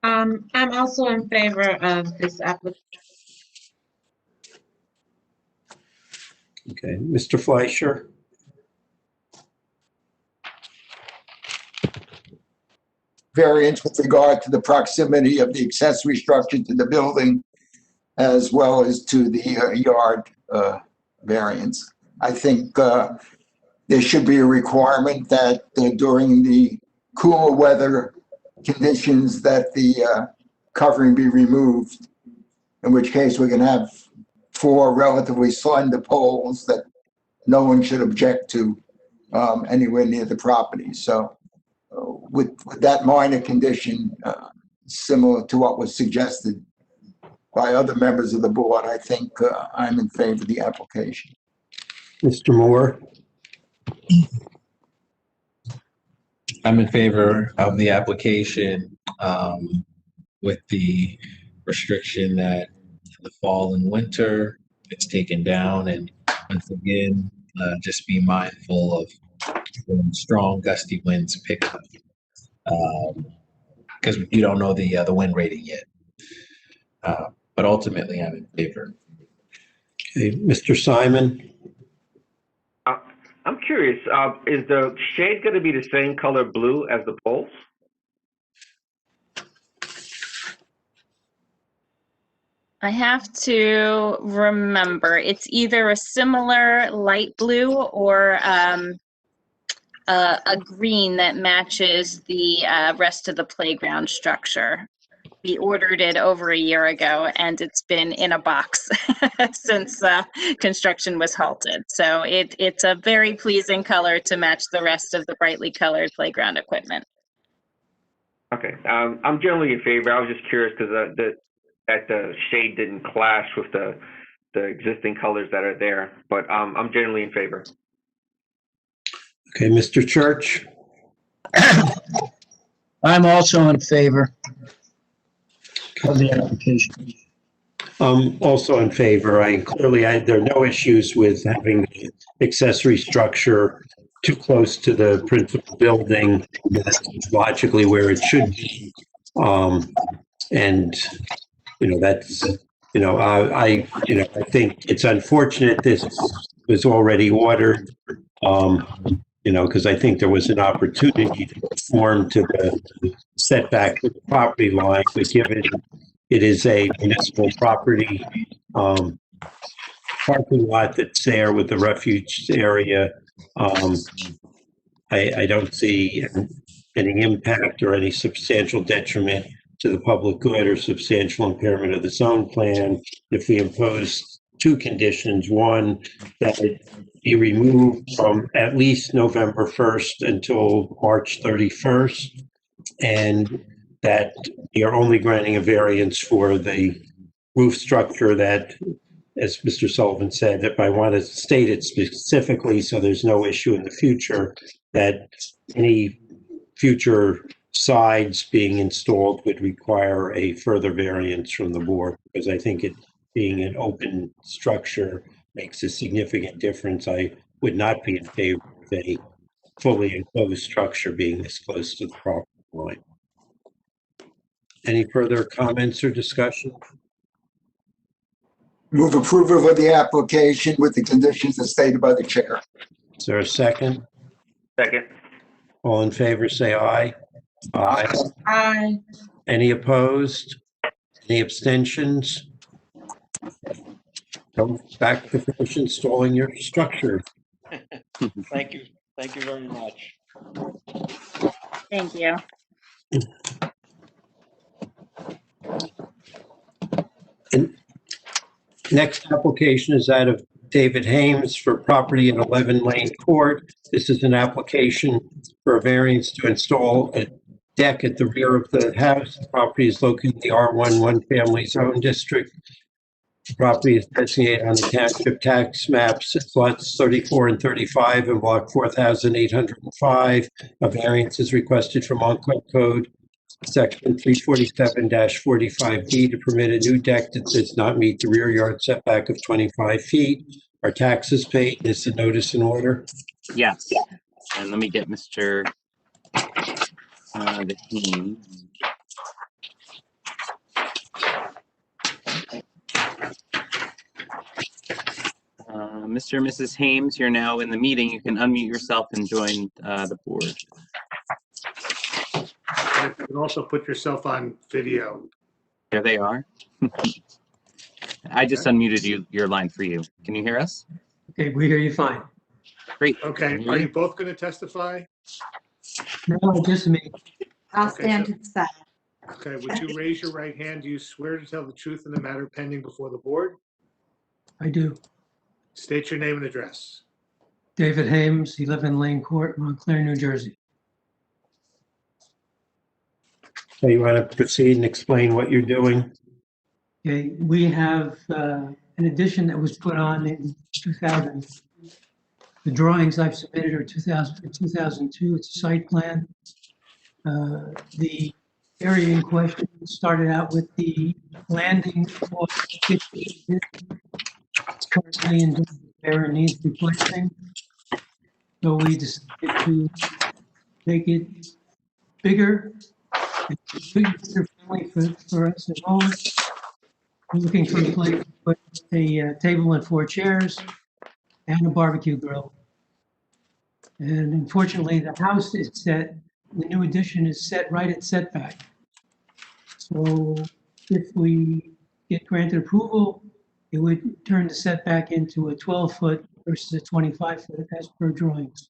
I'm also in favor of this application. Okay, Mr. Fleischer. Variance with regard to the proximity of the accessory structure to the building, as well as to the yard variance. I think there should be a requirement that during the cooler weather conditions that the covering be removed, in which case we can have 4 relatively slender poles that no one should object to anywhere near the property. So with that minor condition, similar to what was suggested by other members of the board, I think I'm in favor of the application. Mr. Moore. I'm in favor of the application with the restriction that in the fall and winter it's taken down, and once again just be mindful of when strong gusty winds pick up because you don't know the wind rating yet. But ultimately, I'm in favor. Okay, Mr. Simon. I'm curious, is the shade going to be the same color blue as the poles? I have to remember, it's either a similar light blue or a green that matches the rest of the playground structure. We ordered it over a year ago, and it's been in a box since construction was halted. So it's a very pleasing color to match the rest of the brightly colored playground equipment. Okay, I'm generally in favor. I was just curious because that the shade didn't clash with the existing colors that are there, but I'm generally in favor. Okay, Mr. Church. I'm also in favor of the application. I'm also in favor. There are no issues with having the accessory structure too close to the principal building. That's logically where it should be. And that's I think it's unfortunate this was already ordered. Because I think there was an opportunity to conform to the setback to the property line, but given it is a municipal property parking lot that's there with the refuge area, I don't see any impact or any substantial detriment to the public good or substantial impairment of the zone plan if we impose 2 conditions. One, that it be removed from at least November 1st until March 31st, and that you're only granting a variance for the roof structure that, as Mr. Sullivan said, if I want to state it specifically so there's no issue in the future, that any future sides being installed would require a further variance from the board, because I think it being an open structure makes a significant difference. I would not be in favor of a fully enclosed structure being this close to the property line. Any further comments or discussion? Move approval of the application with the conditions as stated by the chair. Is there a second? Second. All in favor, say aye. Aye. Aye. Any opposed? Any abstentions? Go back to finish installing your structure. Thank you. Thank you very much. Thank you. And next application is that of David Haines for property at 11 Lane Court. This is an application for a variance to install a deck at the rear of the house. The property is located in the R1 One Family Zone District. The property is designated on the township tax maps, lots 34 and 35 in block 4,805. A variance is requested from Montclair Code, section 347-45D, to permit a new deck that does not meet the rear yard setback of 25 feet. Are taxes paid? Is the notice in order? Yes. And let me get Mr. The Haines. Mr. and Mrs. Hames, you're now in the meeting. You can unmute yourself and join the board. And you can also put yourself on video. There they are. I just unmuted your line for you. Can you hear us? Okay, we hear you fine. Great. Okay, are you both going to testify? No, just me. I'll stand to the side. Okay, would you raise your right hand? Do you swear to tell the truth in the matter pending before the board? I do. State your name and address. David Hames, 11 Lane Court, Montclair, New Jersey. So you want to proceed and explain what you're doing? Okay, we have an addition that was put on in 2000. The drawings I've submitted are 2002. It's a site plan. The area in question started out with the landing for kitchen. It's currently in repair and needs replacing. So we decided to make it bigger, friendly for us at home. We're looking for a place to put a table and 4 chairs and a barbecue grill. And unfortunately, the house is set, the new addition is set right at setback. So if we get granted approval, it would turn the setback into a 12-foot versus a 25-foot as per drawings.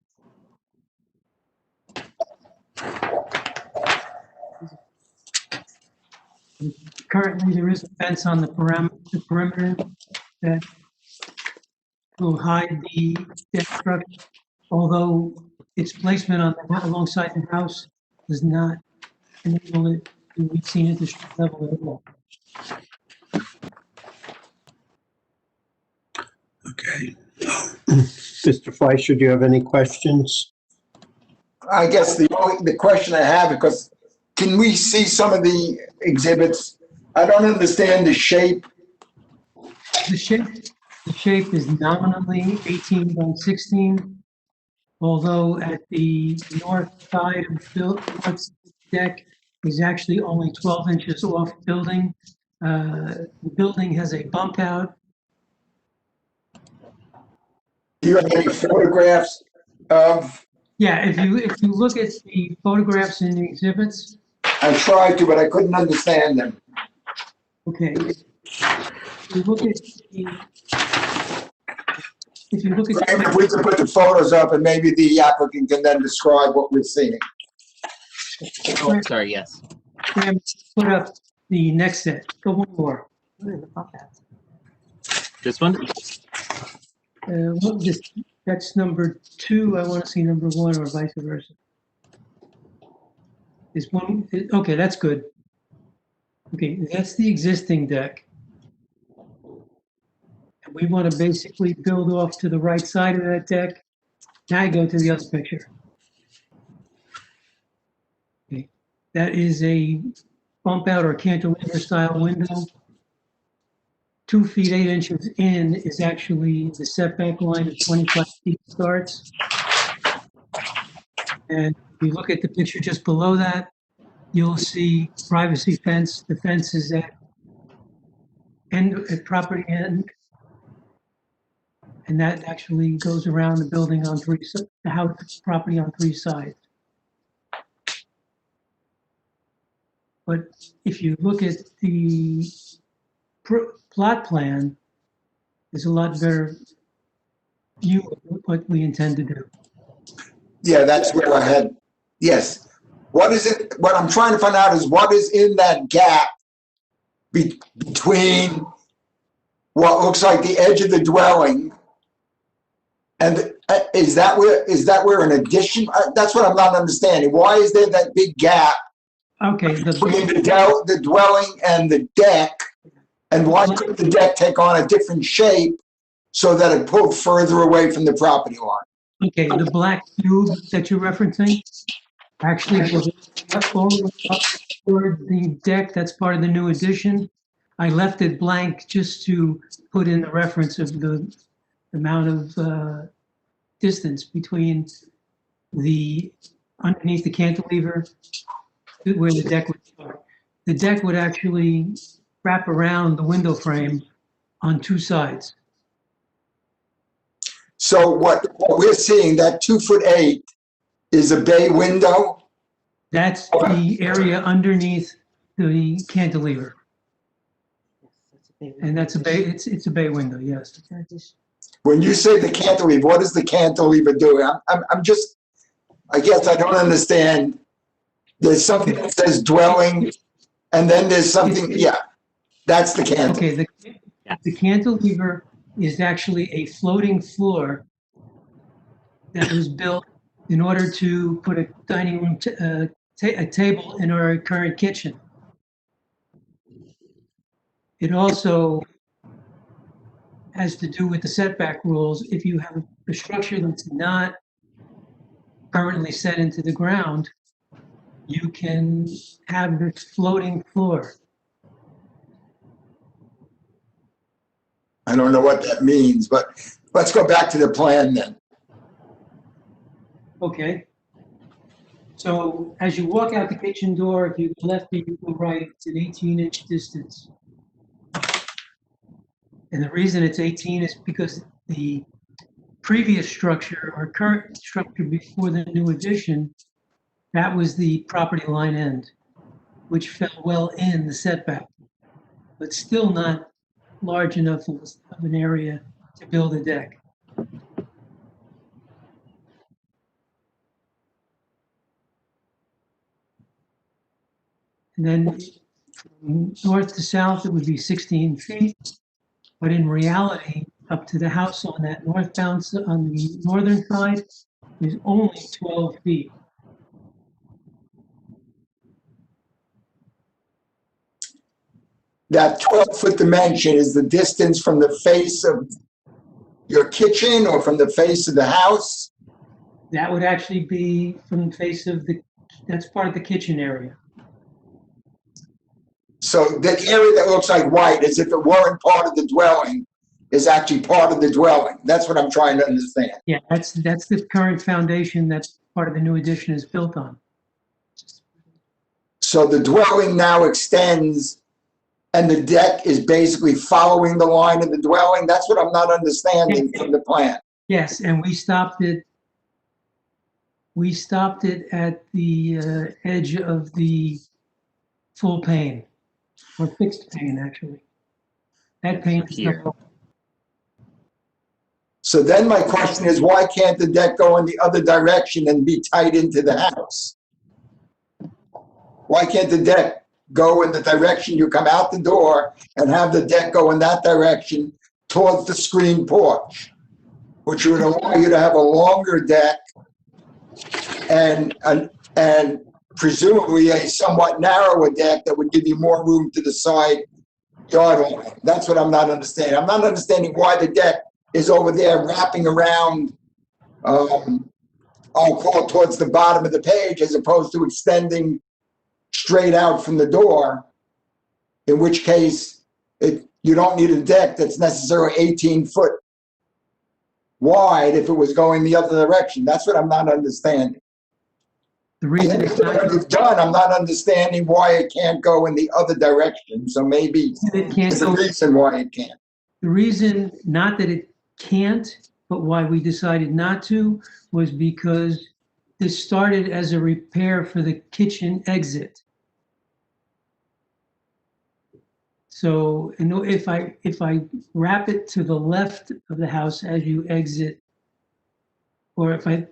Currently, there is a fence on the perimeter that will hide the deck structure, although its placement on the alongside the house does not enable it to be seen at the street level at all. Okay. Mr. Fleischer, do you have any questions? I guess the question I have, because can we see some of the exhibits? I don't understand the shape. The shape is nominally 18 by 16, although at the north side of the north deck is actually only 12 inches off building. The building has a bump out. Do you have any photographs of? Yeah, if you look at the photographs in the exhibits. I tried to, but I couldn't understand them. Okay. If you look at If we could put the photos up and maybe the applicant can then describe what we're seeing. Oh, I'm sorry, yes. Put up the next set. Go one more. This one? That's number 2. I want to see number 1 or vice versa. Is one, okay, that's good. Okay, that's the existing deck. And we want to basically build off to the right side of that deck. Now I go to the other picture. Okay, that is a bump out or cantilever style window. 2 feet 8 inches in is actually the setback line of 25 feet starts. And if you look at the picture just below that, you'll see privacy fence. The fence is at property end. And that actually goes around the building on the house property on 3 sides. But if you look at the plot plan, there's a lot better view of what we intend to do. Yeah, that's where I had, yes. What is it, what I'm trying to find out is what is in that gap between what looks like the edge of the dwelling and is that where an addition, that's what I'm not understanding. Why is there that big gap Okay. between the dwelling and the deck? And why couldn't the deck take on a different shape so that it pulled further away from the property line? Okay, the black cube that you're referencing actually goes all the way up toward the deck. That's part of the new addition. I left it blank just to put in the reference of the amount of distance between the underneath the cantilever where the deck would start. The deck would actually wrap around the window frame on two sides. So what we're seeing, that 2'8" is a bay window? That's the area underneath the cantilever. And that's a bay, it's a bay window, yes. When you say the cantilever, what does the cantilever do? I'm just, I guess I don't understand. There's something that says dwelling, and then there's something, yeah, that's the cantilever. Okay, the cantilever is actually a floating floor that was built in order to put a dining room, a table in our current kitchen. It also has to do with the setback rules. If you have a structure that's not permanently set into the ground, you can have this floating floor. I don't know what that means, but let's go back to the plan then. Okay. So as you walk out the kitchen door, if you go left or you go right, it's an 18-inch distance. And the reason it's 18 is because the previous structure or current structure before the new addition, that was the property line end, which fell well in the setback, but still not large enough of an area to build a deck. And then from north to south, it would be 16 feet. But in reality, up to the house on that northbound, on the northern side, is only 12 feet. That 12-foot dimension is the distance from the face of your kitchen or from the face of the house? That would actually be from the face of the, that's part of the kitchen area. So the area that looks like white, as if it weren't part of the dwelling, is actually part of the dwelling. That's what I'm trying to understand. Yeah, that's the current foundation that part of the new addition is built on. So the dwelling now extends and the deck is basically following the line of the dwelling? That's what I'm not understanding from the plan. Yes, and we stopped it at the edge of the full pane, or fixed pane, actually. That pane is Here. not. So then my question is, why can't the deck go in the other direction and be tied into the house? Why can't the deck go in the direction you come out the door and have the deck go in that direction towards the screen porch, which would allow you to have a longer deck and presumably a somewhat narrower deck that would give you more room to the side yard line. That's what I'm not understanding. I'm not understanding why the deck is over there wrapping around, I'll call it towards the bottom of the page, as opposed to extending straight out from the door, in which case you don't need a deck that's necessarily 18 foot wide if it was going the other direction. That's what I'm not understanding. The reason it's not, what you've done, I'm not understanding why it can't go in the other direction. So maybe it can't there's a go. reason why it can't. The reason, not that it can't, but why we decided not to, was because this started as a repair for the kitchen exit. So if I wrap it to the left of the house as you exit, or if I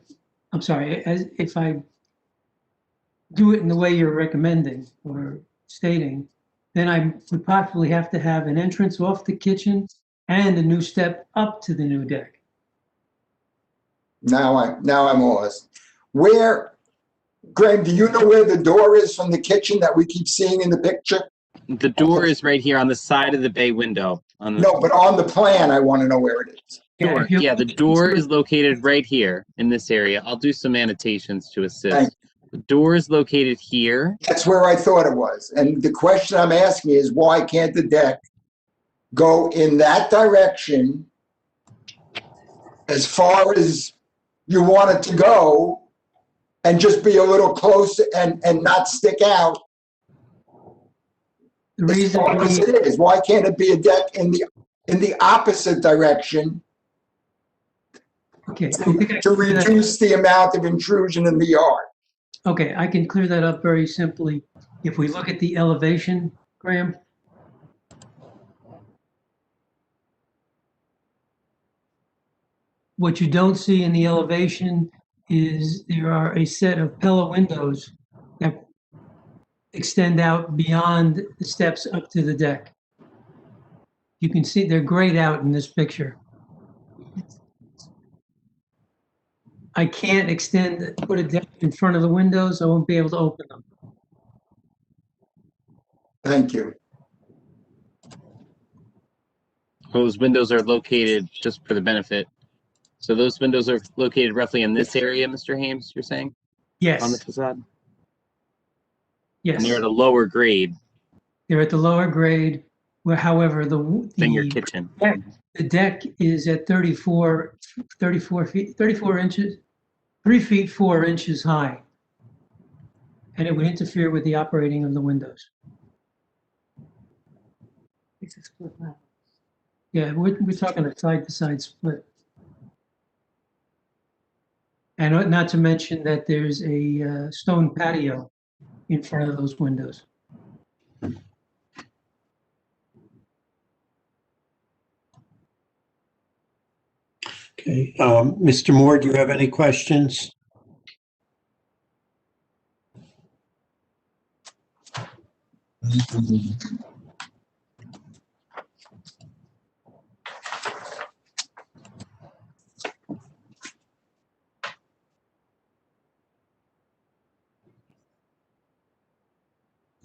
do it in the way you're recommending or stating, then I would possibly have to have an entrance off the kitchen and a new step up to the new deck. Now I'm lost. Where, Graham, do you know where the door is from the kitchen that we keep seeing in the picture? The door is right here on the side of the bay window. No, but on the plan, I want to know where it is. Sure. Yeah, the door is located right here in this area. I'll do some annotations to assist. The door is located here. That's where I thought it was. And the question I'm asking is, why can't the deck go in that direction as far as you want it to go and just be a little closer and not stick out? The reason it is, why can't it be a deck in the opposite direction? Okay. To reduce the amount of intrusion in the yard. Okay, I can clear that up very simply. If we look at the elevation, Graham. What you don't see in the elevation is there are a set of Pella windows that extend out beyond the steps up to the deck. You can see they're grayed out in this picture. I can't put a deck in front of the windows. I won't be able to open them. Thank you. Those windows are located, just for the benefit. So those windows are located roughly in this area, Mr. Haines, you're saying? Yes. On the facade? Yes. And they're at a lower grade They're at the lower grade, where however, than your kitchen. the deck is at 34 inches, 3 feet 4 inches high. And it would interfere with the operating of the windows. It's a split level. Yeah, we're talking a side-to-side split. And not to mention that there's a stone patio in front of those windows. Okay, Mr. Moore, do you have any questions?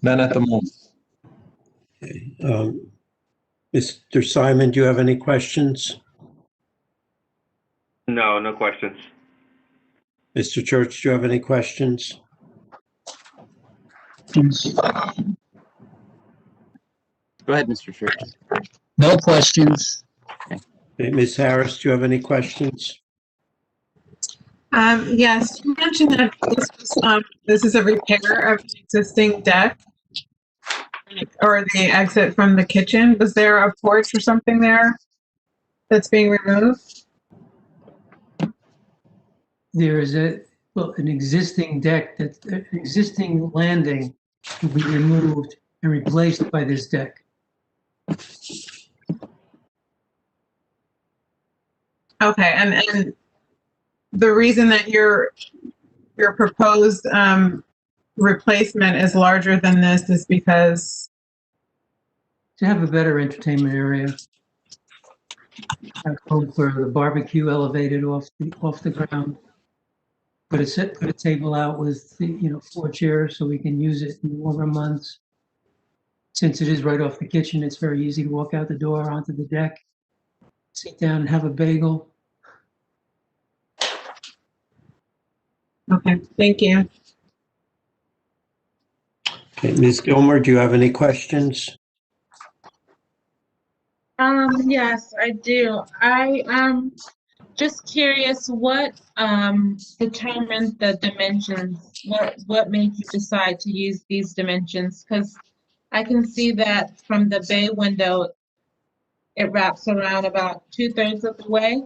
None at the moment. Okay, Mr. Simon, do you have any questions? No, no questions. Mr. Church, do you have any questions? Go ahead, Mr. Church. No questions. Okay, Ms. Harris, do you have any questions? Yes, you mentioned that this is a repair of the existing deck or the exit from the kitchen. Was there a porch or something there that's being removed? There is an existing deck, an existing landing will be removed and replaced by this deck. Okay, and the reason that your proposed replacement is larger than this is because to have a better entertainment area. Have room for the barbecue elevated off the ground. Put a table out with 4 chairs so we can use it in warmer months. Since it is right off the kitchen, it's very easy to walk out the door onto the deck, sit down and have a bagel. Okay, thank you. Okay, Ms. Gilmer, do you have any questions? Yes, I do. Just curious, what determined the dimensions? What made you decide to use these dimensions? Because I can see that from the bay window, it wraps around about 2/3 of the way.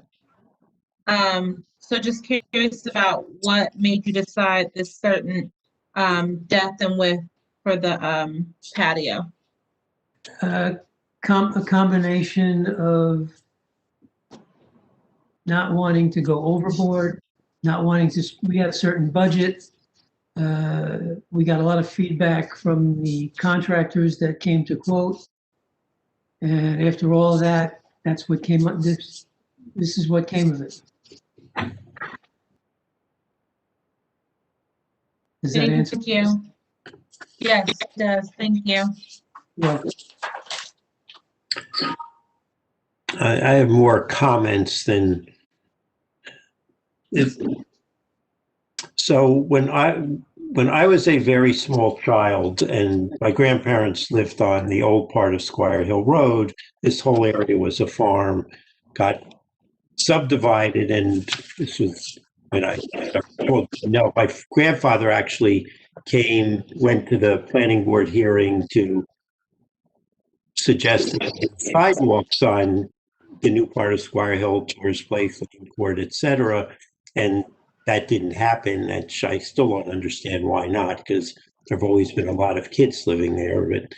So just curious about what made you decide this certain depth and width for the patio. A combination of not wanting to go overboard, not wanting to, we have certain budget. We got a lot of feedback from the contractors that came to quote. And after all of that, that's what came up. This is what came of it. Does that answer? Thank you. Yes, it does. Thank you. Yeah. I have more comments than if. So when I was a very small child and my grandparents lived on the old part of Squire Hill Road, this whole area was a farm, got subdivided, and this was when no, my grandfather actually went to the planning board hearing to suggest sidewalks on the new part of Squire Hill, Tours Place, Lane Court, etc. And that didn't happen, and I still don't understand why not, because there have always been a lot of kids living there, but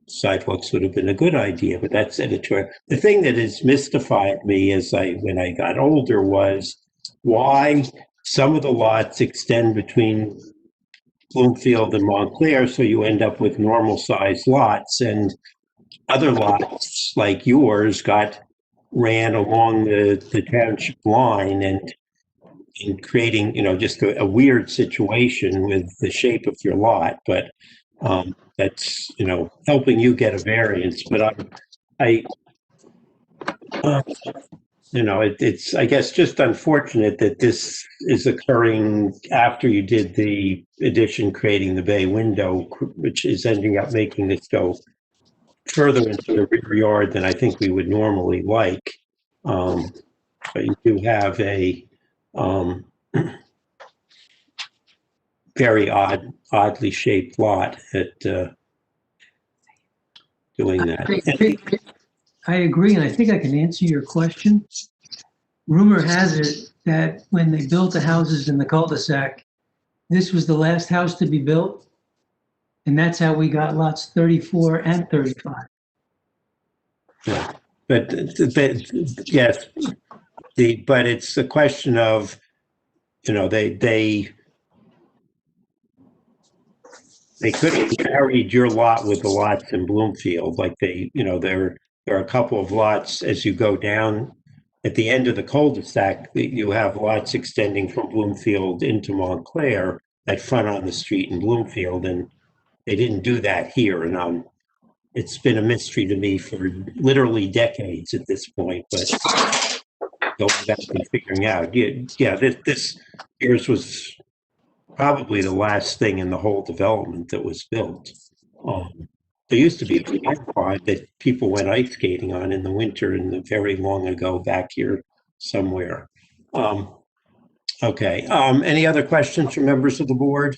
sidewalks would have been a good idea, but that's editorial. The thing that has mystified me when I got older was why some of the lots extend between Bloomfield and Montclair, so you end up with normal sized lots, and other lots like yours ran along the township line and creating, just a weird situation with the shape of your lot. But that's, helping you get a variance. But it's, I guess, just unfortunate that this is occurring after you did the addition creating the bay window, which is ending up making this go further into the rear yard than I think we would normally like. But you do have a very oddly shaped lot at doing that. I agree, and I think I can answer your question. Rumor has it that when they built the houses in the cul-de-sac, this was the last house to be built, and that's how we got lots 34 and 35. Yeah, but yes, but it's a question of, they could have carried your lot with the lots in Bloomfield. Like there are a couple of lots as you go down at the end of the cul-de-sac, you have lots extending from Bloomfield into Montclair that front on the street in Bloomfield, and they didn't do that here. And it's been a mystery to me for literally decades at this point, but going back and figuring out, this yours was probably the last thing in the whole development that was built. There used to be a pond that people went ice skating on in the winter in the very long ago back here somewhere. Okay, any other questions from members of the board?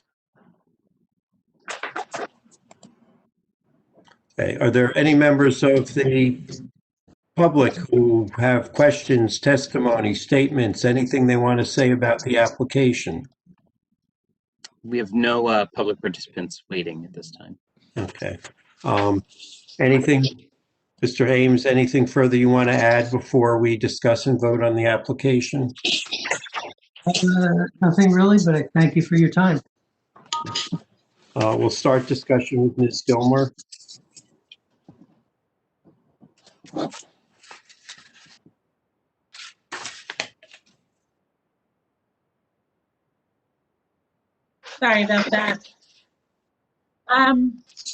Okay, are there any members of the public who have questions, testimony, statements, anything they want to say about the application? We have no public participants waiting at this time. Okay. Anything, Mr. Haines, anything further you want to add before we discuss and vote on the application? Nothing really, but I thank you for your time. We'll start discussion with Ms. Gilmer. Sorry about that.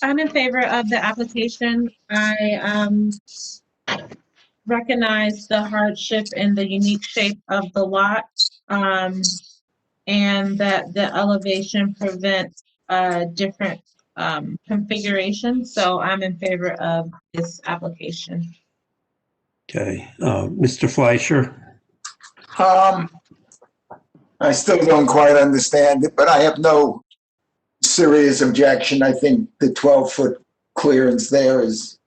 I'm in favor of the application. I recognize the hardship and the unique shape of the lot, and that the elevation prevents different configuration. So I'm in favor of this application. Okay, Mr. Fleischer. I still don't quite understand it, but I have no serious objection. I think the 12-foot clearance there is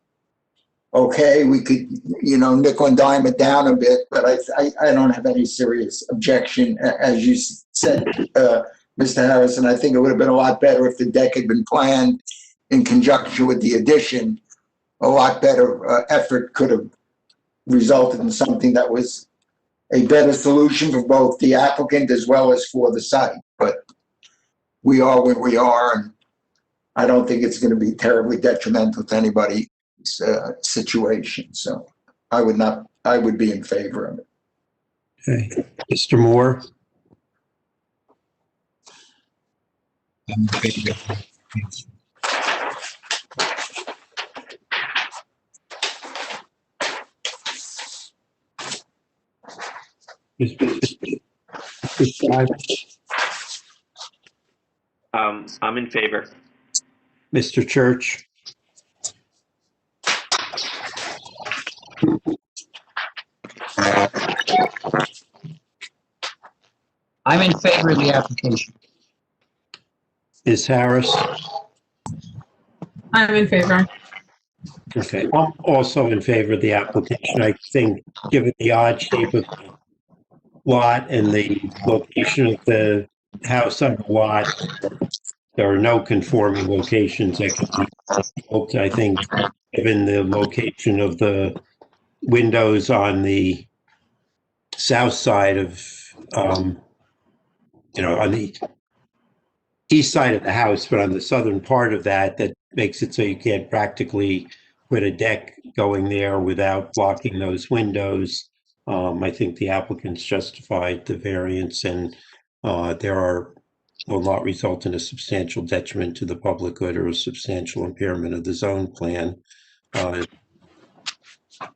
okay. We could, nickel and dime it down a bit, but I don't have any serious objection. As you said, Mr. Harrison, I think it would have been a lot better if the deck had been planned in conjunction with the addition. a lot better effort could have resulted in something that was a better solution for both the applicant as well as for the site. But we are where we are, and I don't think it's going to be terribly detrimental to anybody's situation. So I would be in favor of it. Okay. Mr. Moore? I'm in favor. I'm in favor. Mr. Church? I'm in favor of the application. Ms. Harris? I'm in favor. Okay, I'm also in favor of the application. I think, given the odd shape of the lot and the location of the house on the lot, there are no conforming locations that can be built. I think, given the location of the windows on the south side of, on the east side of the house, but on the southern part of that, that makes it so you can't practically put a deck going there without blocking those windows. I think the applicants justified the variance, and will not result in a substantial detriment to the public good or a substantial impairment of the zone plan.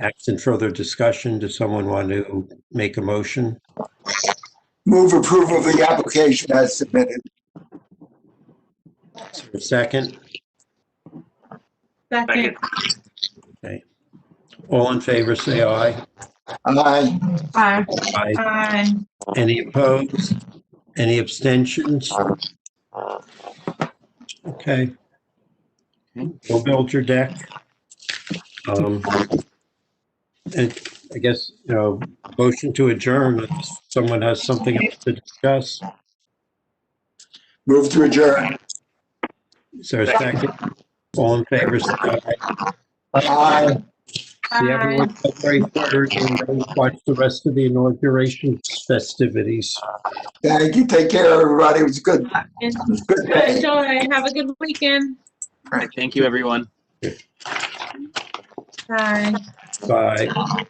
Absent further discussion, does someone want to make a motion? Move approval of the application as submitted. Is there a second? Second. Okay. All in favor, say aye. Aye. Aye. Aye. Aye. Any opposed? Any abstentions? Okay. Go build your deck. And I guess, motion to adjourn if someone has something else to discuss. Move to adjourn. Is there a second? All in favor, say aye. Aye. See everyone February 3rd and watch the rest of the inauguration festivities. Thank you. Take care, everybody. It was good. It was good day. Enjoy. Have a good weekend. Thank you, everyone. Bye. Bye.